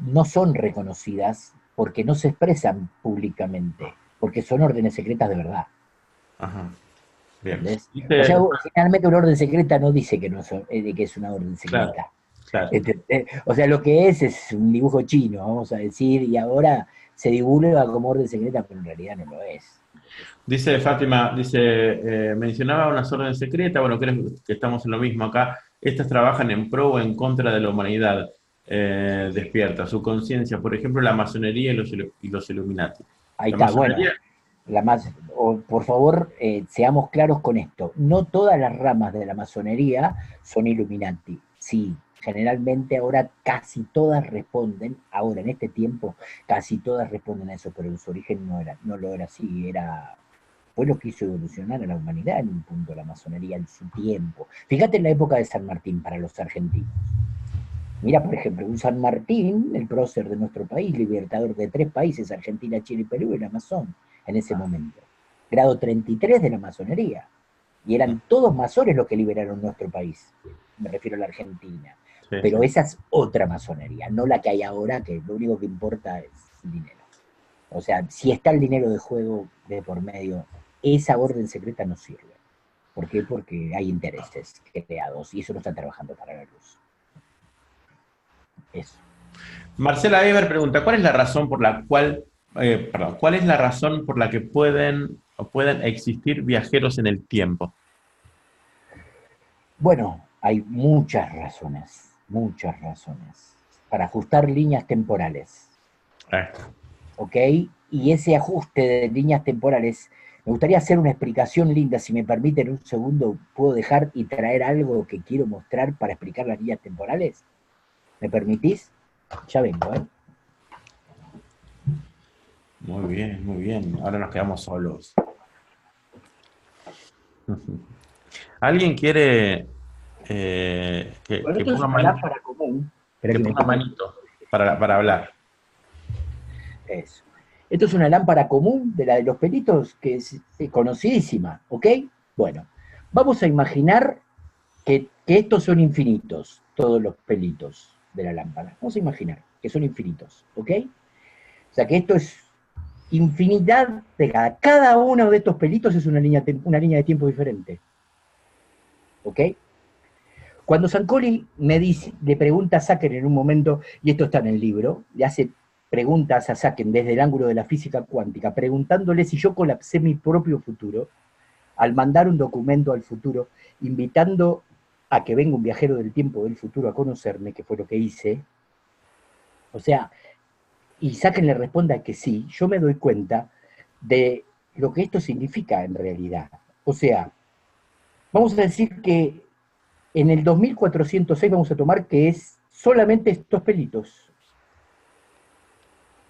no son reconocidas porque no se expresan públicamente, porque son órdenes secretas de verdad. Ajá, bien. ¿Entendés? O sea, Dice, generalmente una orden secreta no dice que, no que es una orden claro, secreta. claro. O sea, lo que es un dibujo chino, vamos a decir, y ahora se divulga como orden secreta, pero en realidad no lo es. Dice Fátima, dice, mencionaba unas órdenes secretas, bueno, creo que estamos en lo mismo acá. Estas trabajan en pro o en contra de la humanidad despierta, su conciencia, por ejemplo, la masonería y los Illuminati. Ahí La está, masonería, bueno, por favor, seamos claros con esto. No todas las ramas de la masonería son Illuminati. Sí, generalmente ahora casi todas responden, ahora en este tiempo, casi todas responden a eso, pero en su origen no lo era así, fue lo que hizo evolucionar a la humanidad en un punto la masonería en su tiempo. Fíjate en la época de San Martín para los argentinos. Mira, por ejemplo, un San Martín, el prócer de nuestro país, libertador de 3 países, Argentina, Chile y Perú, era masón en ese momento. Grado 33 de la masonería. Y eran todos masones los que liberaron nuestro país. Me refiero a la Argentina. sí, sí. Pero esa es otra masonería, no la que hay ahora, que lo único que importa es el dinero. O sea, si está el dinero de juego de por medio, esa orden secreta no sirve. ¿Por qué? Porque hay intereses creados y eso no está trabajando para la luz. Eso. Marcela Eber pregunta, ¿cuál es la razón por la cual, perdón, cuál es la razón por la que pueden existir viajeros en el tiempo? Bueno, hay muchas razones, para ajustar líneas temporales, Eh, ¿ok? Y ese ajuste de líneas temporales, me gustaría hacer una explicación linda, si me permiten un segundo, ¿puedo dejar y traer algo que quiero mostrar para explicar las líneas temporales? ¿Me permitís? Ya vengo, ¿eh? Muy bien, muy bien. Ahora nos quedamos solos. ¿Alguien quiere Bueno, que esto es ponga una manito, lámpara común. Espera que que me ponga ponga manito para hablar? eso. Esto es una lámpara común de la de los pelitos, que es conocidísima, ¿ok? Bueno, vamos a imaginar que estos son infinitos, todos los pelitos de la lámpara. Vamos a imaginar que son infinitos, ¿ok? O sea que esto es infinidad de cada uno de estos pelitos es una línea de tiempo diferente, ¿ok? Cuando Sancoli le pregunta a Sacken en un momento, y esto está en el libro, le hace preguntas a Sacken desde el ángulo de la física cuántica, preguntándole si yo colapsé mi propio futuro, al mandar un documento al futuro, invitando a que venga un viajero del tiempo del futuro a conocerme, que fue lo que hice. O sea, y Sacken le responda que sí, yo me doy cuenta de lo que esto significa en realidad. O sea, vamos a decir que en el 2406 vamos a tomar que es solamente estos pelitos.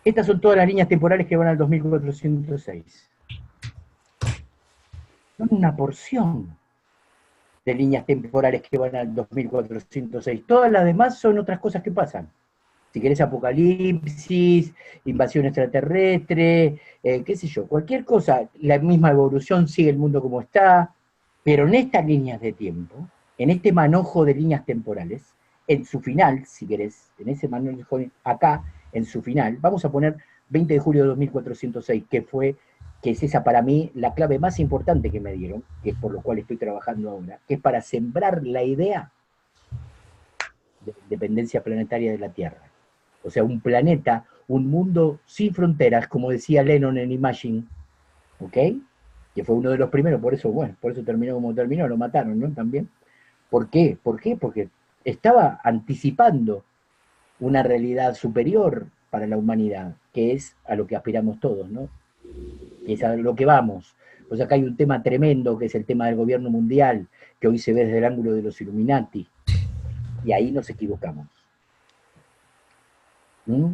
Estas son todas las líneas temporales que van al 2406. Son una porción de líneas temporales que van al 2406. Todas las demás son otras cosas que pasan. Si querés apocalipsis, invasión extraterrestre, qué sé yo, cualquier cosa, la misma evolución sigue el mundo como está, pero en estas líneas de tiempo, en este manojo de líneas temporales, en su final, si querés, en ese manojo acá, en su final, vamos a poner 20 de julio de 2406, que es esa para mí la clave más importante que me dieron, que es por lo cual estoy trabajando ahora, que es para sembrar la idea de independencia planetaria de la Tierra. O sea, un planeta, un mundo sin fronteras, como decía Lennon en Imagine, ¿ok? Que fue uno de los primeros, por eso, bueno, por eso terminó como terminó, lo mataron, ¿no? También. ¿Por qué? ¿Por qué? Porque estaba anticipando una realidad superior para la humanidad, que es a lo que aspiramos todos, ¿no? Que es a lo que vamos. Pues acá hay un tema tremendo, que es el tema del gobierno mundial, que hoy se ve desde el ángulo de los Illuminati, y ahí nos equivocamos. ¿Mm?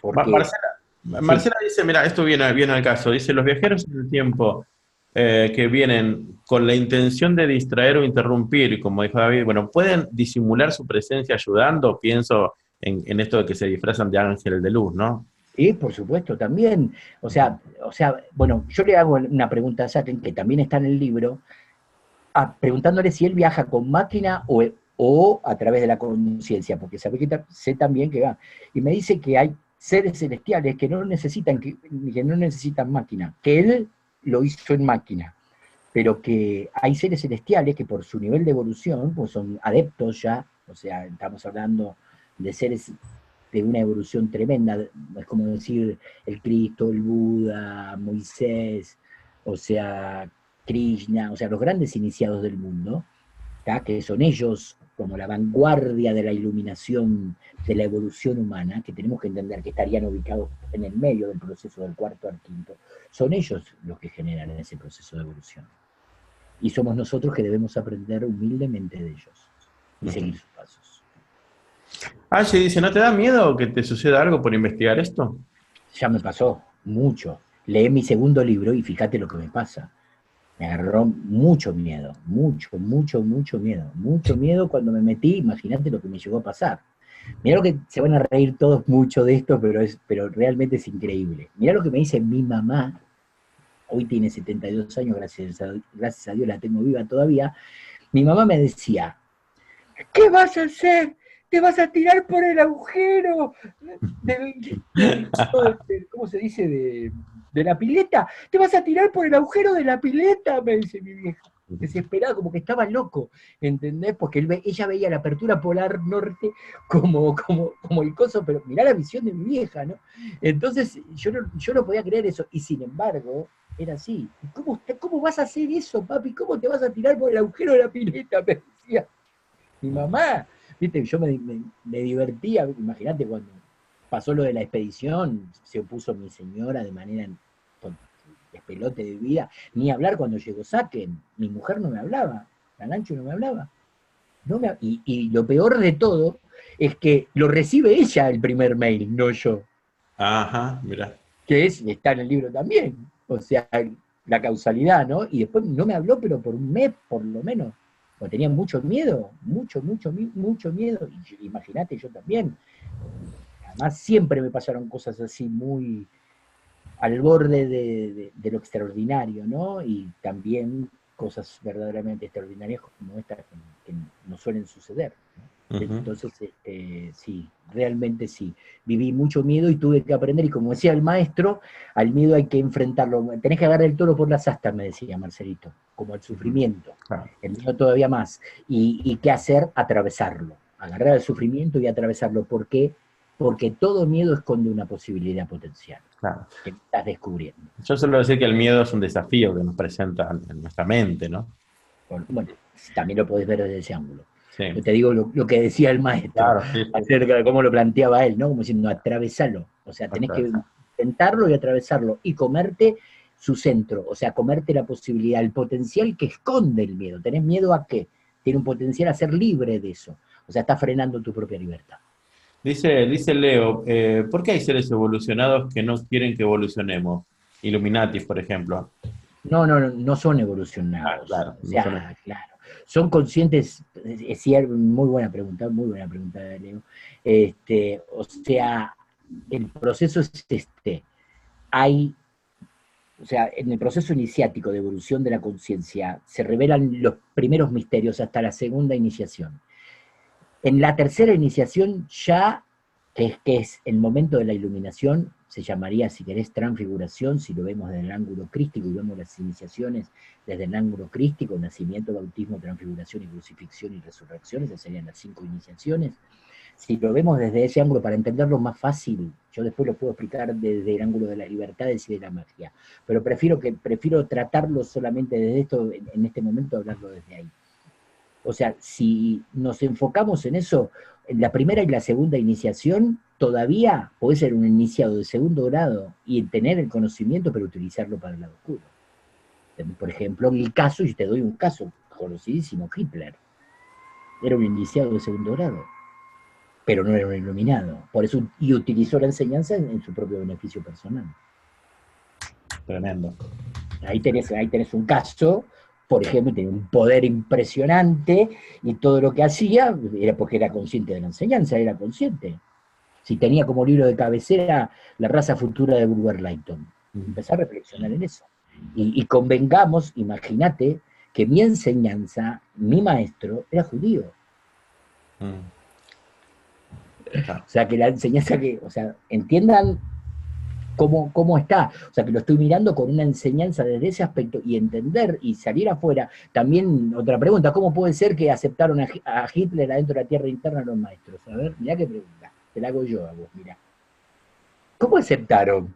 Porque, Marcela, sí, Marcela dice, mira, esto viene al caso, dice, los viajeros en el tiempo que vienen con la intención de distraer o interrumpir, como dijo David, bueno, ¿pueden disimular su presencia ayudando? Pienso en esto de que se disfrazan de ángel de luz, ¿no? sí, por supuesto, también. Bueno, yo le hago una pregunta a Saken, que también está en el libro, preguntándole si él viaja con máquina o a través de la conciencia, porque sé también que va. Y me dice que hay seres celestiales que no necesitan máquina, que él lo hizo en máquina, pero que hay seres celestiales que por su nivel de evolución, pues son adeptos ya, o sea, estamos hablando de seres de una evolución tremenda, es como decir el Cristo, el Buda, Moisés, o sea, Krishna, o sea, los grandes iniciados del mundo, ¿tá? Que son ellos como la vanguardia de la iluminación de la evolución humana, que tenemos que entender que estarían ubicados en el medio del proceso del cuarto al quinto, son ellos los que generan ese proceso de evolución. Y somos nosotros que debemos aprender humildemente de ellos y Ujú. seguir sus pasos. Angie dice, ¿no te da miedo que te suceda algo por investigar esto? Ya me pasó mucho. Leí mi segundo libro y fíjate lo que me pasa. Me agarró mucho miedo, mucho miedo cuando me metí, imagínate lo que me llegó a pasar. Mirá lo que se van a reír todos mucho de esto, pero realmente es increíble. Mirá lo que me dice mi mamá, hoy tiene 72 años, gracias a Dios la tengo viva todavía. Mi mamá me decía, ¿qué vas a hacer? ¿Te vas a tirar por el agujero ¿cómo se dice? De la pileta. ¿Te vas a tirar por el agujero de la pileta? Me dice mi vieja. Desesperado, como que estaba loco, ¿entendés? Porque ella veía la apertura polar norte como el coso, pero mirá la visión de mi vieja, ¿no? Entonces yo no podía creer eso, y sin embargo, era así. ¿Cómo vas a hacer eso, papi? ¿Cómo te vas a tirar por el agujero de la pileta? Me decía mi mamá, viste, yo me divertía, imagínate cuando pasó lo de la expedición, se opuso mi señora de manera despelote de vida, ni hablar cuando llegó Saken, mi mujer no me hablaba, la Lancho no me hablaba. Y lo peor de todo es que lo recibe ella el primer mail, no yo, Ajá, mira. está en el libro también, o sea, la causalidad, ¿no? Y después no me habló, pero por un mes por lo menos, porque tenía mucho miedo, mucho miedo, y imagínate yo también. Además, siempre me pasaron cosas así muy al borde de lo extraordinario, ¿no? Y también cosas verdaderamente extraordinarias como estas que no suelen suceder, ¿no? Ujú. Entonces, sí, realmente sí. Viví mucho miedo y tuve que aprender, y como decía el maestro, al miedo hay que enfrentarlo. Tenés que agarrar el toro por las astas, me decía Marcelito, como al Ujú. sufrimiento. Claro. El miedo todavía más. ¿Y qué hacer? Atravesarlo. Agarrar el sufrimiento y atravesarlo. ¿Por qué? Porque todo miedo esconde una posibilidad potencial Claro. que estás descubriendo. Yo suelo decir que el miedo es un desafío que nos presenta en nuestra mente, ¿no? Bueno, también lo podés ver desde ese ángulo. Yo Sí, te digo lo que decía el maestro claro, sí, sí. acerca de cómo lo planteaba él, ¿no? Como diciendo, atravesalo. O sea, tenés que Atravesar. intentarlo y atravesarlo y comerte su centro, o sea, comerte la posibilidad, el potencial que esconde el miedo. ¿Tenés miedo a qué? Tiene un potencial a ser libre de eso. O sea, está frenando tu propia libertad. Dice Leo, ¿por qué hay seres evolucionados que no quieren que evolucionemos? Illuminatis, por ejemplo. No son Ah, evolucionados. claro, O no son. sea, claro. Son conscientes, es cierto, muy buena pregunta, Leo. O sea, el proceso es este. Hay, o sea, en el proceso iniciático de evolución de la conciencia se revelan los primeros misterios hasta la segunda iniciación. En la tercera iniciación ya, que es el momento de la iluminación, se llamaría, si querés, transfiguración, si lo vemos desde el ángulo crístico y vemos las iniciaciones desde el ángulo crístico, nacimiento, bautismo, transfiguración y crucifixión y resurrección, esas serían las 5 iniciaciones. si lo vemos desde ese ángulo, para entenderlo más fácil, yo después lo puedo explicar desde el ángulo de las libertades y de la magia, pero prefiero tratarlo solamente desde esto, en este momento, hablarlo desde ahí. O sea, si nos enfocamos en eso, en la primera y la segunda iniciación, todavía puede ser un iniciado de segundo grado y tener el conocimiento, pero utilizarlo para el lado oscuro. Por ejemplo, en el caso, y te doy un caso conocidísimo, Hitler. Era un iniciado de segundo grado, pero no era un iluminado. Por eso, y utilizó la enseñanza en su propio beneficio personal. Tremendo. Ahí tenés un caso, por ejemplo, tenía un poder impresionante y todo lo que hacía era porque era consciente de la enseñanza, era consciente. Si tenía como libro de cabecera La raza futura de Bulwer Lytton, empezar a reflexionar en eso. Y convengamos, imagínate, que mi enseñanza, mi maestro, era judío. O sea, que la enseñanza o sea, entiendan cómo está. O sea, que lo estoy mirando con una enseñanza desde ese aspecto y entender y salir afuera. También, otra pregunta, ¿cómo puede ser que aceptaron a Hitler adentro de la tierra interna los maestros? A ver, mirá qué pregunta. Te la hago yo a vos, mirá. ¿Cómo aceptaron?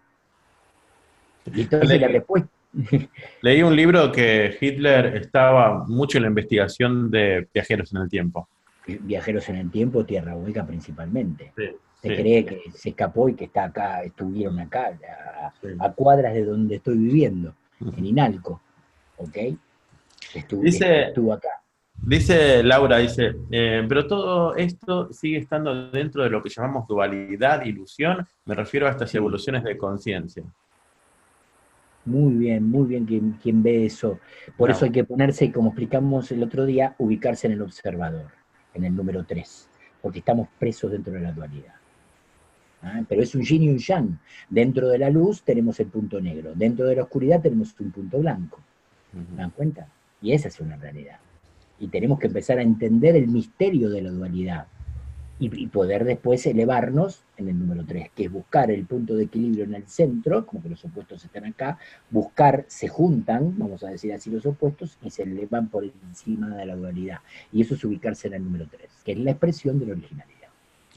Y entonces la respuesta... Leí un libro que Hitler estaba mucho en la investigación de viajeros en el tiempo. Viajeros en el tiempo, tierra hueca principalmente. Sí, Se cree que se escapó y que está acá, estuvieron acá, a cuadras de donde estoy viviendo, en Inalco, ¿ok? Estuvo acá. Dice Laura, pero todo esto sigue estando dentro de lo que llamamos dualidad, ilusión, me refiero a estas evoluciones de conciencia. Muy bien quien ve eso. Por eso hay que ponerse, como explicamos el otro día, ubicarse en el observador, en el número 3, porque estamos presos dentro de la dualidad. Pero es un yin y un yang. Dentro de la luz tenemos el punto negro, dentro de la oscuridad tenemos un punto blanco. ¿Se dan cuenta? Y esa es una realidad. Y tenemos que empezar a entender el misterio de la dualidad y poder después elevarnos en el número 3, que es buscar el punto de equilibrio en el centro, como que los opuestos están acá, se juntan, vamos a decir así, los opuestos, y se elevan por encima de la dualidad. Y eso es ubicarse en el número 3, que es la expresión de la originalidad.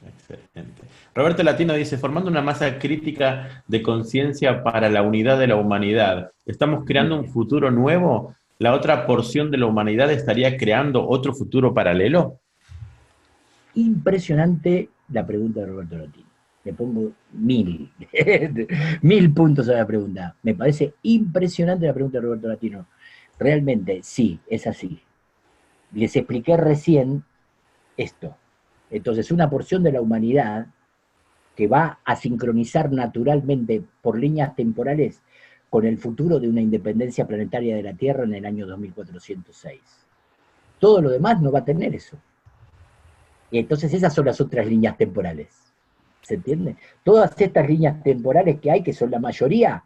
Excelente. Roberto Latino dice, formando una masa crítica de conciencia para la unidad de la humanidad, ¿estamos creando un futuro nuevo? ¿La otra porción de la humanidad estaría creando otro futuro paralelo? Impresionante la pregunta de Roberto Latino. Le pongo 1000, 1000 puntos a la pregunta. Me parece impresionante la pregunta de Roberto Latino. Realmente, sí, es así. Les expliqué recién esto. Entonces, una porción de la humanidad que va a sincronizar naturalmente por líneas temporales con el futuro de una independencia planetaria de la Tierra en el año 2406. Todo lo demás no va a tener eso. Y entonces esas son las otras líneas temporales. ¿Se entiende? Todas estas líneas temporales que hay, que son la mayoría,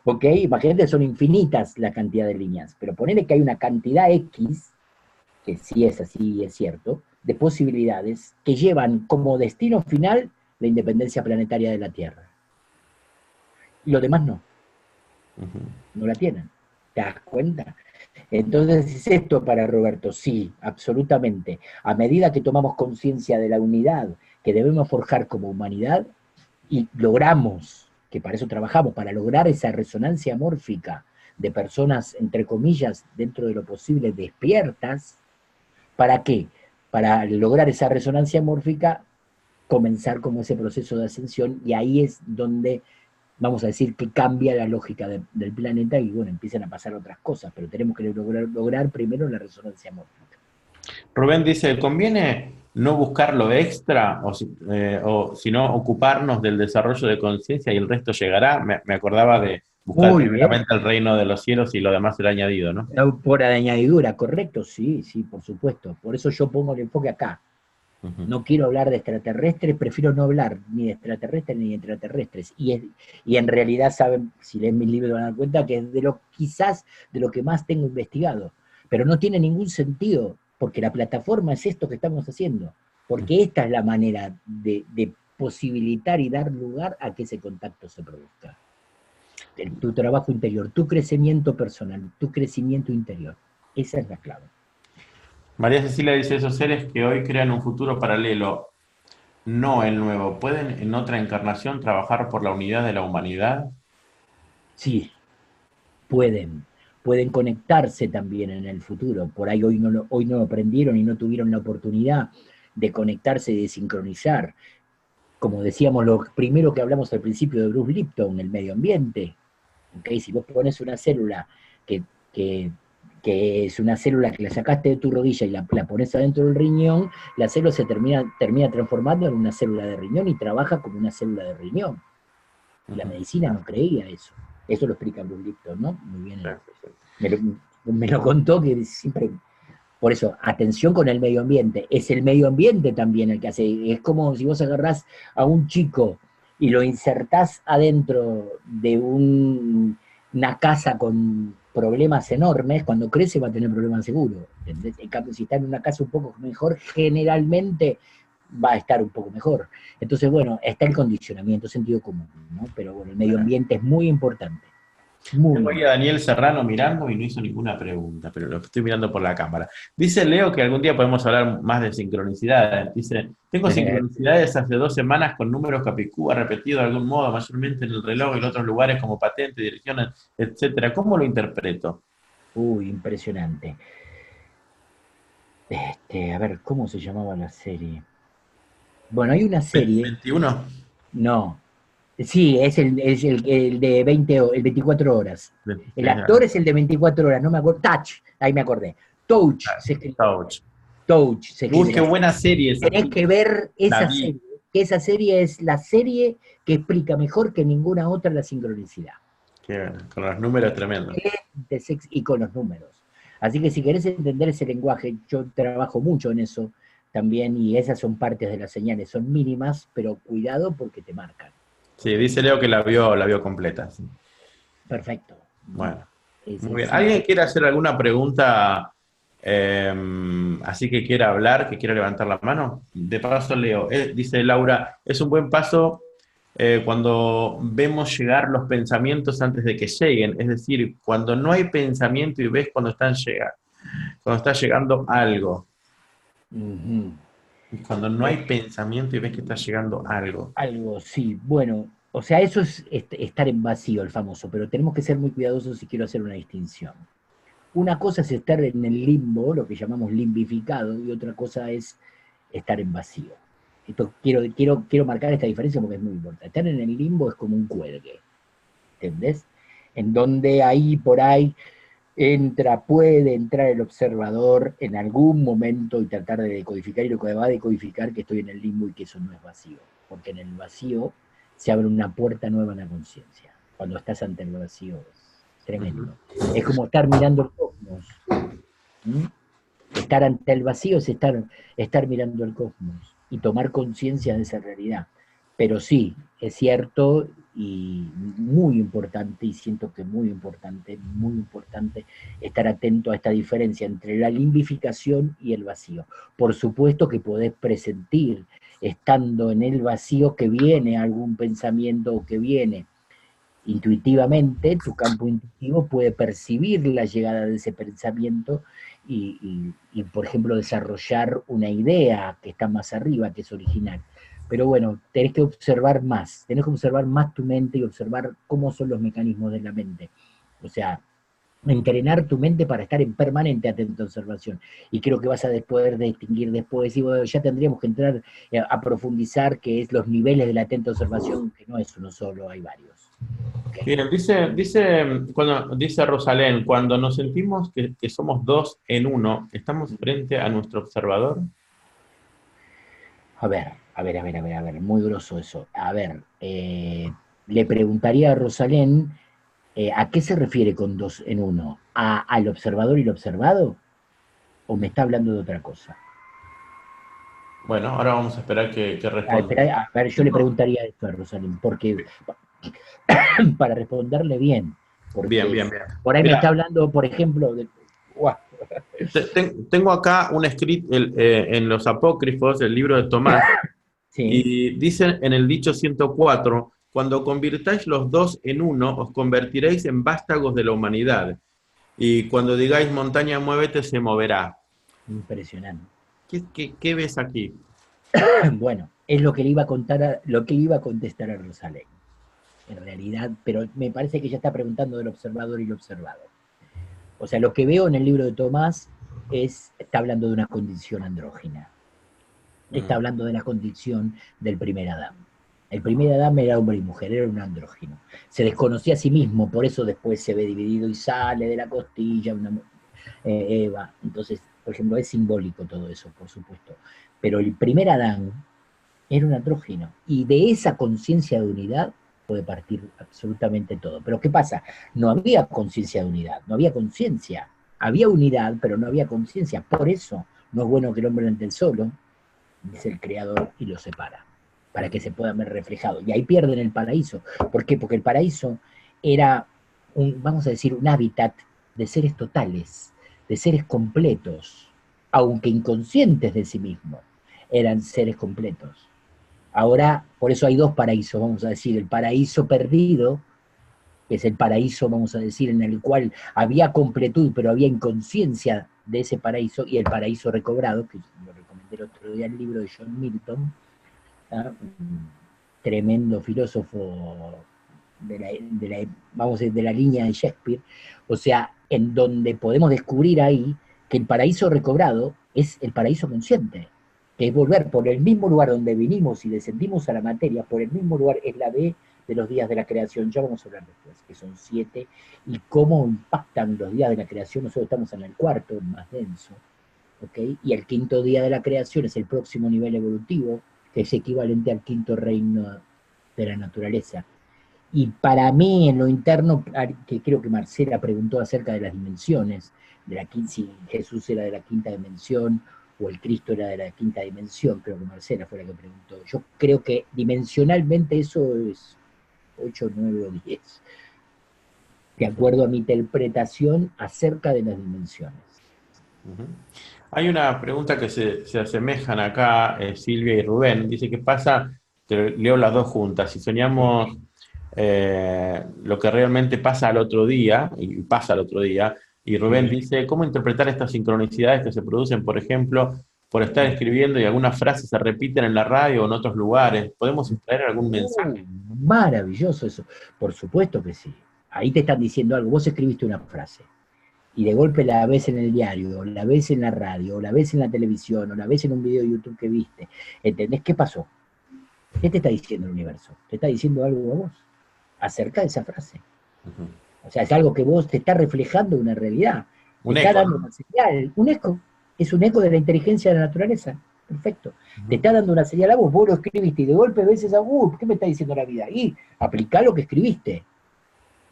ok, imagínate, son infinitas la cantidad de líneas, pero ponele que hay una cantidad X, que sí es así, es cierto, de posibilidades que llevan como destino final la independencia planetaria de la Tierra. Y los demás no. No la tienen. ¿Te das cuenta? Entonces, ¿es esto para Roberto? Sí, absolutamente. A medida que tomamos conciencia de la unidad que debemos forjar como humanidad y logramos, que para eso trabajamos, para lograr esa resonancia mórfica de personas, entre comillas, dentro de lo posible, despiertas, ¿para qué? Para lograr esa resonancia mórfica, comenzar como ese proceso de ascensión, y ahí es donde vamos a decir que cambia la lógica del planeta y bueno, empiezan a pasar otras cosas, pero tenemos que lograr primero la resonancia mórfica. Rubén dice, ¿conviene no buscar lo extra o sino ocuparnos del desarrollo de conciencia y el resto llegará? Me acordaba de buscar primeramente el reino de los cielos y lo demás será añadido, ¿no? Por añadidura, correcto, sí, por supuesto. Por eso yo pongo el enfoque acá. No quiero hablar de extraterrestres, prefiero no hablar ni de extraterrestres ni de extraterrestres. Y en realidad, saben, si leen mis libros van a dar cuenta que es quizás de lo que más tengo investigado. Pero no tiene ningún sentido, porque la plataforma es esto que estamos haciendo. Porque esta es la manera de posibilitar y dar lugar a que ese contacto se produzca. Tu trabajo interior, tu crecimiento personal, tu crecimiento interior. Esa es la clave. María Cecilia dice, esos seres que hoy crean un futuro paralelo, no el nuevo. ¿Pueden en otra encarnación trabajar por la unidad de la humanidad? Sí, pueden, pueden conectarse también en el futuro. Por ahí hoy no lo aprendieron y no tuvieron la oportunidad de conectarse y de sincronizar. Como decíamos, lo primero que hablamos al principio de Bruce Lipton, el medio ambiente. ¿Okay? Si vos pones una célula que, que, que, es una célula que la sacaste de tu rodilla y la pones adentro del riñón, la célula se termina transformando en una célula de riñón y trabaja como una célula de riñón. Y la Ujú. medicina no creía eso. Eso lo explica Bruce Lipton, ¿no? Muy bien. Sí, sí, sí. Me lo, me lo contó que siempre. Por eso, atención con el medio ambiente. Es el medio ambiente también el que hace. Es como si vos agarrás a un chico y lo insertás adentro de una casa con problemas enormes, cuando crece va a tener problemas seguros. ¿Entendés? En cambio, si está en una casa un poco mejor, generalmente va a estar un poco mejor. Entonces, bueno, está el condicionamiento, sentido común, ¿no? Pero bueno, el medio ambiente es muy importante. Muy Tengo ahí a importante. Daniel Serrano mirando y no hizo ninguna pregunta, pero lo estoy mirando por la cámara. Dice Leo que algún día podemos hablar más de sincronicidades. Dice, tengo sincronicidades hace 2 semanas con números capicúa repetidos de algún modo, mayormente en el reloj y en otros lugares como patentes, direcciones, etcétera. ¿Cómo lo interpreto? Uy, impresionante. A ver, ¿cómo se llamaba la serie? Bueno, hay una serie, 21. no, sí, es el de 24 horas. El actor Ah, es el de 24 horas, no me acuerdo, Touch, ahí me acordé. Touch, se escribe, Touch. Touch se Uy, escribe qué la serie. buena serie esa. Tenés que ver La esa vi. serie, que esa serie es la serie que explica mejor que ninguna otra la sincronicidad. Con los números tremendos. De sex y con los números. Así que si querés entender ese lenguaje, yo trabajo mucho en eso también y esas son partes de las señales, son mínimas, pero cuidado porque te marcan. Sí, dice Leo que la vio completa. Sí. Perfecto. Bueno, muy bien. Sí, ¿Alguien quiere hacer alguna pregunta así que quiera hablar, que quiera levantar la mano? De paso, Leo. Dice Laura, es un buen paso cuando vemos llegar los pensamientos antes de que lleguen. Es decir, cuando no hay pensamiento y ves cuando está llegando algo. ujú. Y cuando no hay pensamiento y ves que está llegando algo. Algo, sí. Bueno, o sea, eso es estar en vacío, el famoso, pero tenemos que ser muy cuidadosos si quiero hacer una distinción. Una cosa es estar en el limbo, lo que llamamos limbificado, y otra cosa es estar en vacío. Esto quiero marcar esta diferencia porque es muy importante. Estar en el limbo es como un cuelgue, ¿entendés? En donde ahí por ahí puede entrar el observador en algún momento y tratar de decodificar, y lo que va a decodificar que estoy en el limbo y que eso no es vacío, porque en el vacío se abre una puerta nueva en la conciencia. Cuando estás ante el vacío es Ujú. tremendo. Es como estar mirando el cosmos. ¿Mm? Estar ante el vacío es estar mirando el cosmos y tomar conciencia de esa realidad. Pero sí, es cierto y muy importante, y siento que muy importante estar atento a esta diferencia entre la limbificación y el vacío. Por supuesto que podés presentir, estando en el vacío, que viene algún pensamiento o que viene intuitivamente, tu campo intuitivo puede percibir la llegada de ese pensamiento por ejemplo, desarrollar una idea que está más arriba, que es original. Pero bueno, tenés que observar más tu mente y observar cómo son los mecanismos de la mente. O sea, entrenar tu mente para estar en permanente atenta observación. Y creo que vas a poder distinguir después, y bueno, ya tendríamos que entrar a profundizar qué es los niveles de la atenta observación, que no es uno solo, hay varios. ¿Okay? Bien, dice Rosalén, cuando nos sentimos que somos dos en uno, ¿estamos frente a nuestro observador? Muy grosso eso. A ver, le preguntaría a Rosalén, ¿a qué se refiere con dos en uno? ¿Al observador y el observado? ¿O me está hablando de otra cosa? Bueno, ahora vamos a esperar que responda. Espera, a ver, yo le Tengo- preguntaría esto a Rosalén, porque para responderle bien, Bien, porque bien, bien. por ahí me está Mira, hablando, por ejemplo, de. Uah, tengo acá un escrito en los apócrifos, el libro de Tomás, sí, y dice en el dicho 104, cuando convirtáis los dos en uno, os convertiréis en vástagos de la humanidad. Y cuando digáis montaña, muévete, se moverá. impresionante. ¿Qué ves aquí? Bueno, es lo que le iba a contar, lo que iba a contestar a Rosalén, en realidad, pero me parece que ella está preguntando del observador y el observado. O sea, lo que veo en el libro de Tomás está hablando de una condición andrógina, está hablando de la condición del primer Adán. El primer Adán era hombre y mujer, era un andrógino. Se desconocía a sí mismo, por eso después se ve dividido y sale de la costilla Eva. Entonces, por ejemplo, es simbólico todo eso, por supuesto. Pero el primer Adán era un andrógino. Y de esa conciencia de unidad puede partir absolutamente todo. Pero ¿qué pasa? No había conciencia de unidad, no había conciencia. Había unidad, pero no había conciencia. Por eso no es bueno que el hombre ande solo, dice el Creador, y lo separa, para que se pueda ver reflejado. Y ahí pierden el paraíso. ¿Por qué? Porque el paraíso era, vamos a decir, un hábitat de seres totales, de seres completos, aunque inconscientes de sí mismos, eran seres completos. Ahora, por eso hay dos paraísos, vamos a decir, el paraíso perdido, que es el paraíso, vamos a decir, en el cual había completud, pero había inconsciencia de ese paraíso, y el paraíso recobrado, que lo recomendé el otro día, el libro de John Milton, ¿ah? Un tremendo filósofo vamos a decir, de la línea de Shakespeare, o sea, en donde podemos descubrir ahí que el paraíso recobrado es el paraíso consciente, que es volver por el mismo lugar donde vinimos y descendimos a la materia, por el mismo lugar, es la B de los días de la creación, ya vamos a hablar después, que son 7, y cómo impactan los días de la creación. Nosotros estamos en el cuarto, más denso, ¿okay? Y el quinto día de la creación es el próximo nivel evolutivo, que es equivalente al quinto reino de la naturaleza. Y para mí, en lo interno, que creo que Marcela preguntó acerca de las dimensiones, si Jesús era de la quinta dimensión o el Cristo era de la quinta dimensión, creo que Marcela fue la que preguntó. Yo creo que dimensionalmente eso es 8, 9 o 10, de acuerdo a mi interpretación acerca de las dimensiones. Hay una pregunta que se asemejan acá, Silvia y Rubén. Dice, ¿qué pasa? Te leo las dos juntas. Si soñamos lo que realmente pasa al otro día, y pasa al otro día, y Rubén dice, ¿cómo interpretar estas sincronicidades que se producen, por ejemplo, por estar escribiendo y algunas frases se repiten en la radio o en otros lugares? ¿Podemos extraer algún mensaje? Maravilloso eso. Por supuesto que sí. Ahí te están diciendo algo. Vos escribiste una frase y de golpe la ves en el diario, o la ves en la radio, o la ves en la televisión, o la ves en un video de YouTube que viste. ¿Entendés qué pasó? ¿Qué te está diciendo el universo? ¿Te está diciendo algo a vos acerca de esa frase? O sea, es algo que vos te está reflejando una realidad. Te está dando una señal, un eco. Es un eco de la inteligencia de la naturaleza. Perfecto. Te está dando una señal a vos, vos lo escribiste y de golpe ves esa, ¿qué me está diciendo la vida? Y aplicá lo que escribiste.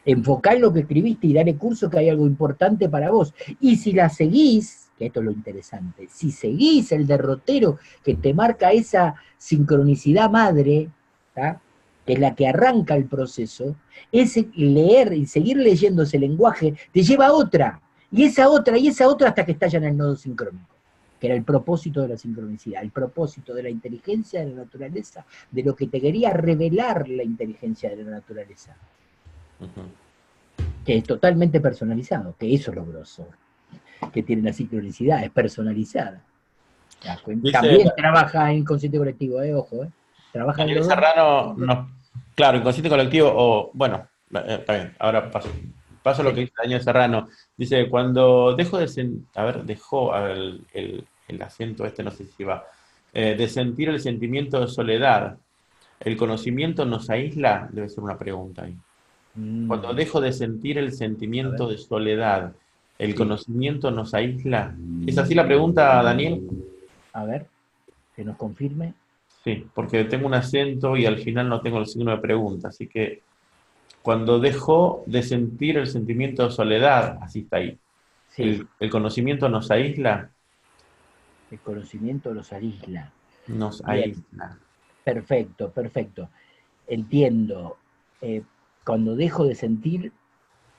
Enfocá en lo que escribiste y dale curso, que hay algo importante para vos. Y si la seguís, que esto es lo interesante, si seguís el derrotero que te marca esa sincronicidad madre, ¿tá? Que es la que arranca el proceso, ese leer y seguir leyendo ese lenguaje te lleva a otra, y esa otra, y esa otra, hasta que estalla en el nodo sincrónico, que era el propósito de la sincronicidad, el propósito de la inteligencia de la naturaleza, de lo que te quería revelar la inteligencia de la naturaleza. Que es totalmente personalizado, que eso es lo grosso, que tiene la sincronicidad, es personalizada. También trabaja en inconsciente colectivo, ojo, trabaja Daniel Serrano, claro, inconsciente colectivo, o bueno, está bien, ahora paso lo que dice Daniel Serrano. Dice, cuando dejo dejó el acento no sé si va, de sentir el sentimiento de soledad, ¿el conocimiento nos aísla? Debe ser una pregunta ahí. Cuando dejo de sentir el sentimiento de soledad, ¿el conocimiento nos aísla? ¿Es así la pregunta, Daniel? A ver, que nos confirme. Sí, porque tengo un acento y al final no tengo el signo de pregunta, así que cuando dejo de sentir el sentimiento de soledad, así está ahí. Sí. ¿El conocimiento nos aísla? El conocimiento los aísla. Nos aísla. Perfecto, perfecto. Entiendo. Cuando dejo de sentir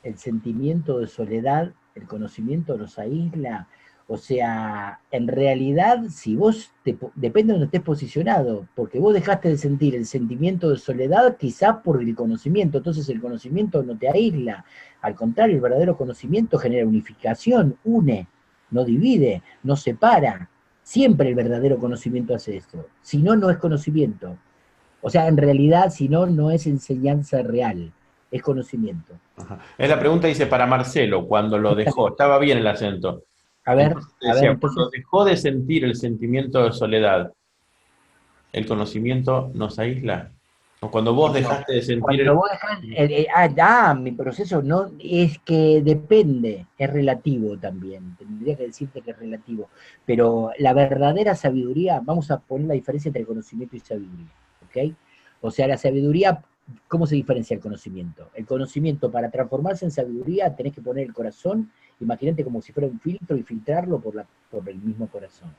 el sentimiento de soledad, el conocimiento los aísla. O sea, en realidad, si vos, depende de donde estés posicionado, porque vos dejaste de sentir el sentimiento de soledad quizás por el conocimiento, entonces el conocimiento no te aísla. Al contrario, el verdadero conocimiento genera unificación, une, no divide, no separa, Siempre el verdadero conocimiento hace esto. Si no, no es conocimiento. O sea, en realidad, si no, no es enseñanza real, es conocimiento. Ajá. Es la pregunta, dice, para Marcelo, cuando lo dejó, estaba bien el acento. Entonces A ver, decía, cuando entonces, dejó de sentir el sentimiento de soledad, ¿el conocimiento nos aísla? O cuando vos no. dejaste de sentir Cuando el... vos dejás, mi proceso no, es que depende, es relativo también, tendría que decirte que es relativo, pero la verdadera sabiduría, vamos a poner la diferencia entre conocimiento y sabiduría, ¿ok? O sea, la sabiduría, ¿cómo se diferencia el conocimiento? El conocimiento, para transformarse en sabiduría, tenés que poner el corazón, imagínate como si fuera un filtro y filtrarlo por el mismo corazón.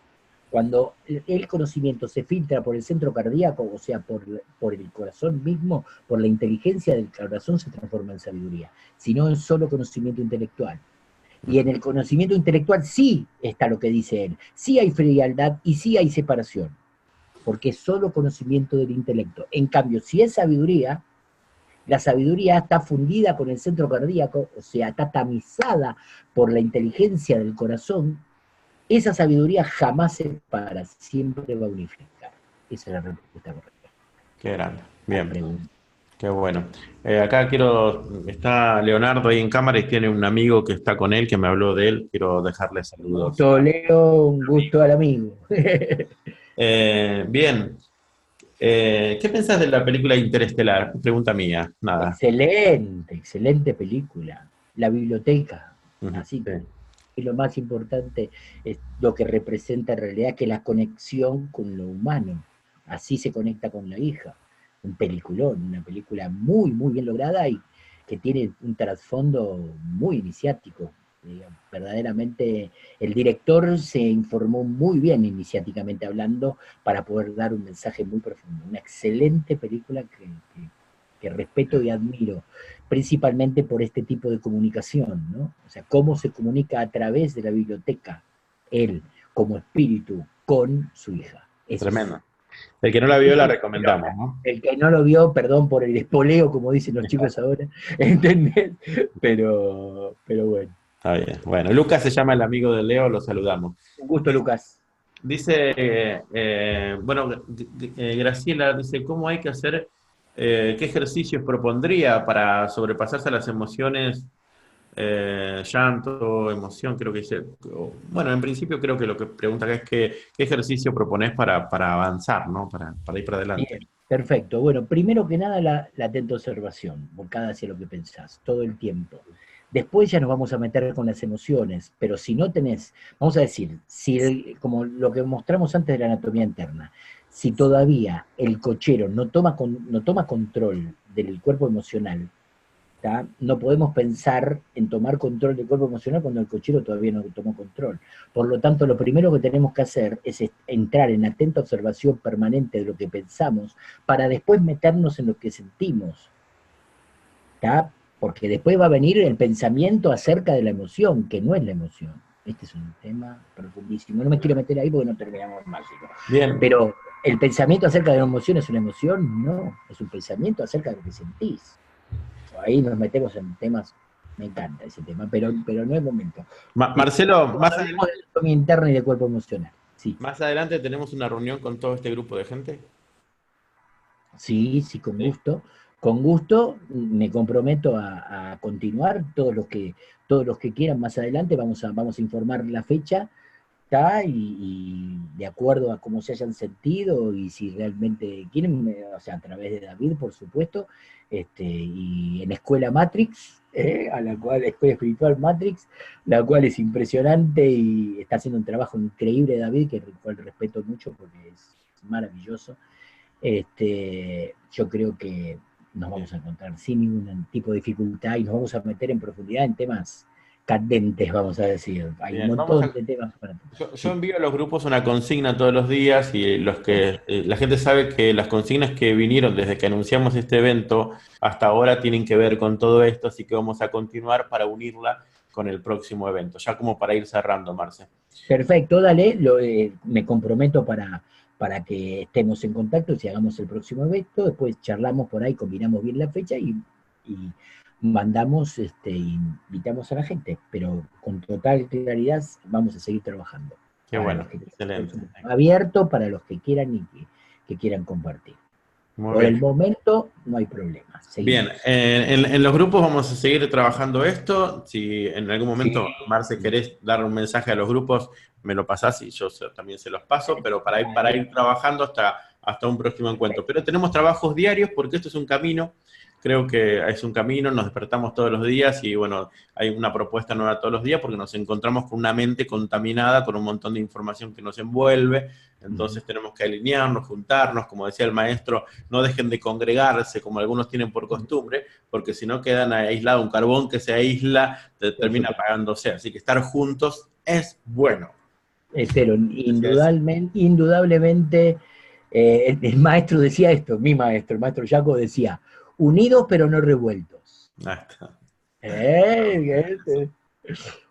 Cuando el conocimiento se filtra por el centro cardíaco, o sea, por el corazón mismo, por la inteligencia del corazón, se transforma en sabiduría, sino en solo conocimiento intelectual. Y en el conocimiento intelectual sí está lo que dice él, sí hay frialdad y sí hay separación, porque es solo conocimiento del intelecto. En cambio, si es sabiduría, la sabiduría está fundida con el centro cardíaco, o sea, está tamizada por la inteligencia del corazón. Esa sabiduría jamás se para, siempre va a unificar. Esa es la respuesta correcta. Qué grande. La Bien, pregunta. qué bueno. Acá está Leonardo ahí en cámara y tiene un amigo que está con él, que me habló de él. Quiero dejarle Un saludos. gusto, Leo, un gusto al amigo. Bien. ¿Qué pensás de la película Interestelar? Pregunta mía, nada. Excelente, excelente película. La biblioteca, Ujú, así sí. que y lo más importante es lo que representa en realidad, que es la conexión con lo humano. Así se conecta con la hija. Un peliculón, una película muy, muy bien lograda y que tiene un trasfondo muy iniciático. Verdaderamente el director se informó muy bien iniciáticamente hablando para poder dar un mensaje muy profundo. Una excelente película que respeto y admiro, principalmente por este tipo de comunicación, ¿no? O sea, cómo se comunica a través de la biblioteca, él como espíritu con su hija. Eso es. Tremendo. El que no la vio la Eso es recomendamos, ¿no? el que no lo vio, perdón por el espoleo, como dicen los chicos ahora, ¿entendés? Pero bueno. Está bien. Bueno, Lucas se llama el amigo de Leo, lo saludamos. Un gusto, Lucas. Dice, bueno, Graciela dice, ¿cómo hay que hacer, qué ejercicios propondría para sobrepasarse a las emociones, llanto, emoción, creo que dice, bueno, en principio creo que lo que pregunta acá es qué ejercicio propones para avanzar, ¿no? Para ir para adelante. Bien, perfecto. Bueno, primero que nada la atenta observación, volcada hacia lo que pensás, todo el tiempo. Después ya nos vamos a meter con las emociones, pero si no tenés, vamos a decir, como lo que mostramos antes de la anatomía interna, si todavía el cochero no toma control del cuerpo emocional, ¿tá? No podemos pensar en tomar control del cuerpo emocional cuando el cochero todavía no tomó control. Por lo tanto, lo primero que tenemos que hacer es entrar en atenta observación permanente de lo que pensamos para después meternos en lo que sentimos, ¿tá? Porque después va a venir el pensamiento acerca de la emoción, que no es la emoción. Este es un tema profundísimo. No me quiero meter ahí porque no terminamos más. Bien, Pero el pensamiento acerca de la emoción es una emoción, no, es un pensamiento acerca de lo que sentís. Ahí nos metemos en temas, me encanta ese tema, pero no es momento. Marcelo, Cuando hablemos de anatomía interna y de cuerpo emocional. Sí, más adelante tenemos una reunión con todo este grupo de gente. sí, sí, con Sí. gusto. Con gusto me comprometo a continuar. Todos los que quieran más adelante vamos a informar la fecha, ¿tá? Y de acuerdo a cómo se hayan sentido y si realmente quieren, o sea, a través de David, por supuesto, y en Escuela Matrix, a la cual, Escuela Espiritual Matrix, la cual es impresionante y está haciendo un trabajo increíble David, que el cual respeto mucho porque es maravilloso. Yo creo que nos vamos a encontrar sin ningún tipo de dificultad y nos vamos a meter en profundidad en temas candentes, vamos a decir. Hay un Bien, vamos montón a, de temas para tocar. yo Sí. envío a los grupos una consigna todos los días y la gente sabe que las consignas que vinieron desde que anunciamos este evento hasta ahora tienen que ver con todo esto, así que vamos a continuar para unirla con el próximo evento, ya como para ir cerrando, Marce. Perfecto, dale, me comprometo para que estemos en contacto y si hagamos el próximo evento, después charlamos por ahí, combinamos bien la fecha y mandamos, invitamos a la gente, pero con total claridad vamos a seguir trabajando. Qué para bueno, los que excelente. abierto para los que quieran y que quieran compartir. Muy Por el bien. momento no hay problema. Bien, Seguimos. en los grupos vamos a seguir trabajando esto. Si en algún Sí, momento, Marce, querés dar un mensaje a los grupos, me lo pasás y yo también se los paso, pero para ir trabajando hasta un próximo encuentro. Pero tenemos trabajos diarios porque esto es un camino, creo que es un camino, nos despertamos todos los días y bueno, hay una propuesta nueva todos los días porque nos encontramos con una mente contaminada, con un montón de información que nos envuelve, entonces tenemos que alinearnos, juntarnos, como decía el maestro, no dejen de congregarse como algunos tienen por costumbre, porque si no quedan aislados, un carbón que se aísla termina apagándose, así que estar juntos es bueno. Pero indudablemente, el maestro decía esto, mi maestro, el maestro Jaco decía, unidos pero no revueltos. Ahí está.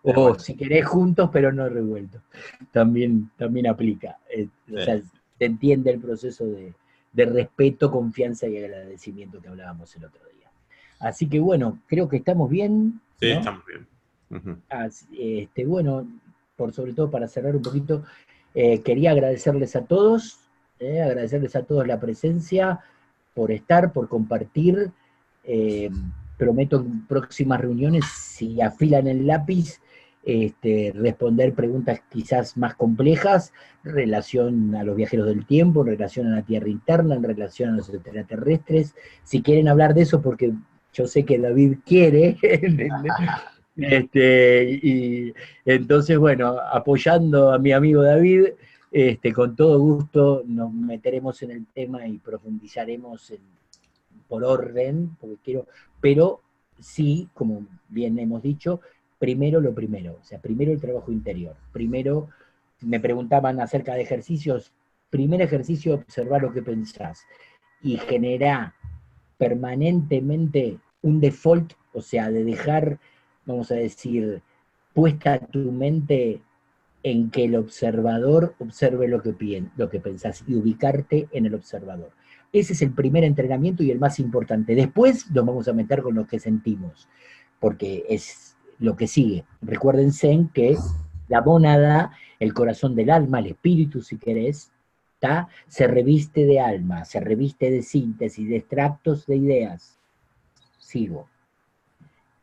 O si querés juntos pero no revueltos. También aplica. O sea, se entiende el proceso de respeto, confianza y agradecimiento que hablábamos el otro día. Así que bueno, creo que estamos bien, Sí, ¿no? estamos bien. Bueno, por sobre todo para cerrar un poquito, quería agradecerles a todos la presencia, por estar, por compartir. Prometo en próximas reuniones, si afilan el lápiz, responder preguntas quizás más complejas en relación a los viajeros del tiempo, en relación a la Tierra interna, en relación a los extraterrestres. Si quieren hablar de eso, porque yo sé que David quiere, y entonces, bueno, apoyando a mi amigo David, con todo gusto nos meteremos en el tema y profundizaremos por orden, porque pero sí, como bien hemos dicho, primero lo primero, o sea, primero el trabajo interior, primero me preguntaban acerca de ejercicios, primer ejercicio, observar lo que pensás y generar permanentemente un default, o sea, de dejar, vamos a decir, puesta tu mente en que el observador observe lo que pensás y ubicarte en el observador. Ese es el primer entrenamiento y el más importante. Después nos vamos a meter con lo que sentimos, porque es lo que sigue. Recuérdense que la mónada, el corazón del alma, el espíritu, si querés, se reviste de alma, se reviste de síntesis, de extractos de ideas. Sigo.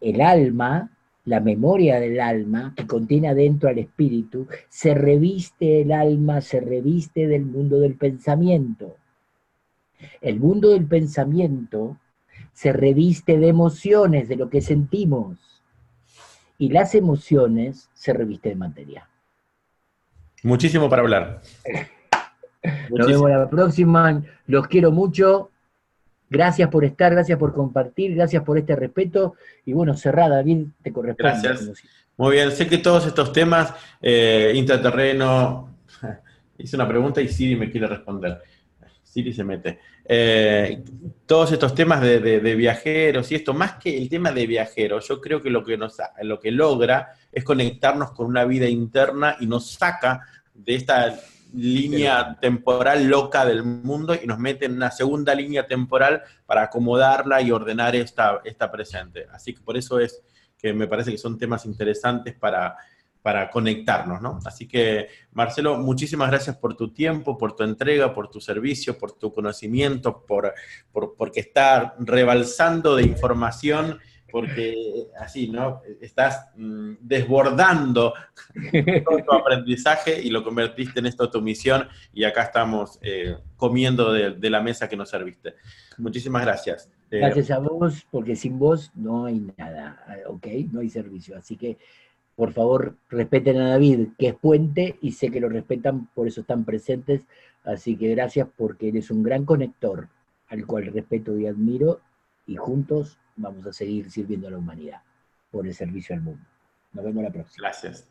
El alma, la memoria del alma, que contiene adentro al espíritu, se reviste el alma, se reviste del mundo del pensamiento. El mundo del pensamiento se reviste de emociones, de lo que sentimos. Y las emociones se revisten de materia. Muchísimo para hablar. Nos vemos la próxima. Los quiero mucho. Gracias por estar, gracias por compartir, gracias por este respeto. Y bueno, cerrá, David, te corresponde. Gracias. Muy bien, sé que todos estos temas, intraterreno, hice una pregunta y Siri me quiere responder. Siri se mete. Todos estos temas de viajeros y esto, más que el tema de viajeros, yo creo que lo que logra es conectarnos con una vida interna y nos saca de esta línea temporal loca del mundo y nos mete en una segunda línea temporal para acomodarla y ordenar esta presente. Así que por eso es que me parece que son temas interesantes para conectarnos, ¿no? Así que, Marcelo, muchísimas gracias por tu tiempo, por tu entrega, por tu servicio, por tu conocimiento, porque estás rebalsando de información, porque así, ¿no? Estás desbordando todo tu aprendizaje y lo convertiste en esto tu misión y acá estamos comiendo de la mesa que nos serviste. Muchísimas gracias. Gracias a vos, porque sin vos no hay nada, ¿ok? No hay servicio. Así que, por favor, respeten a David, que es puente, y sé que lo respetan, por eso están presentes. Así que gracias porque eres un gran conector, al cual respeto y admiro, y juntos vamos a seguir sirviendo a la humanidad por el servicio al mundo. Nos vemos la próxima. Gracias.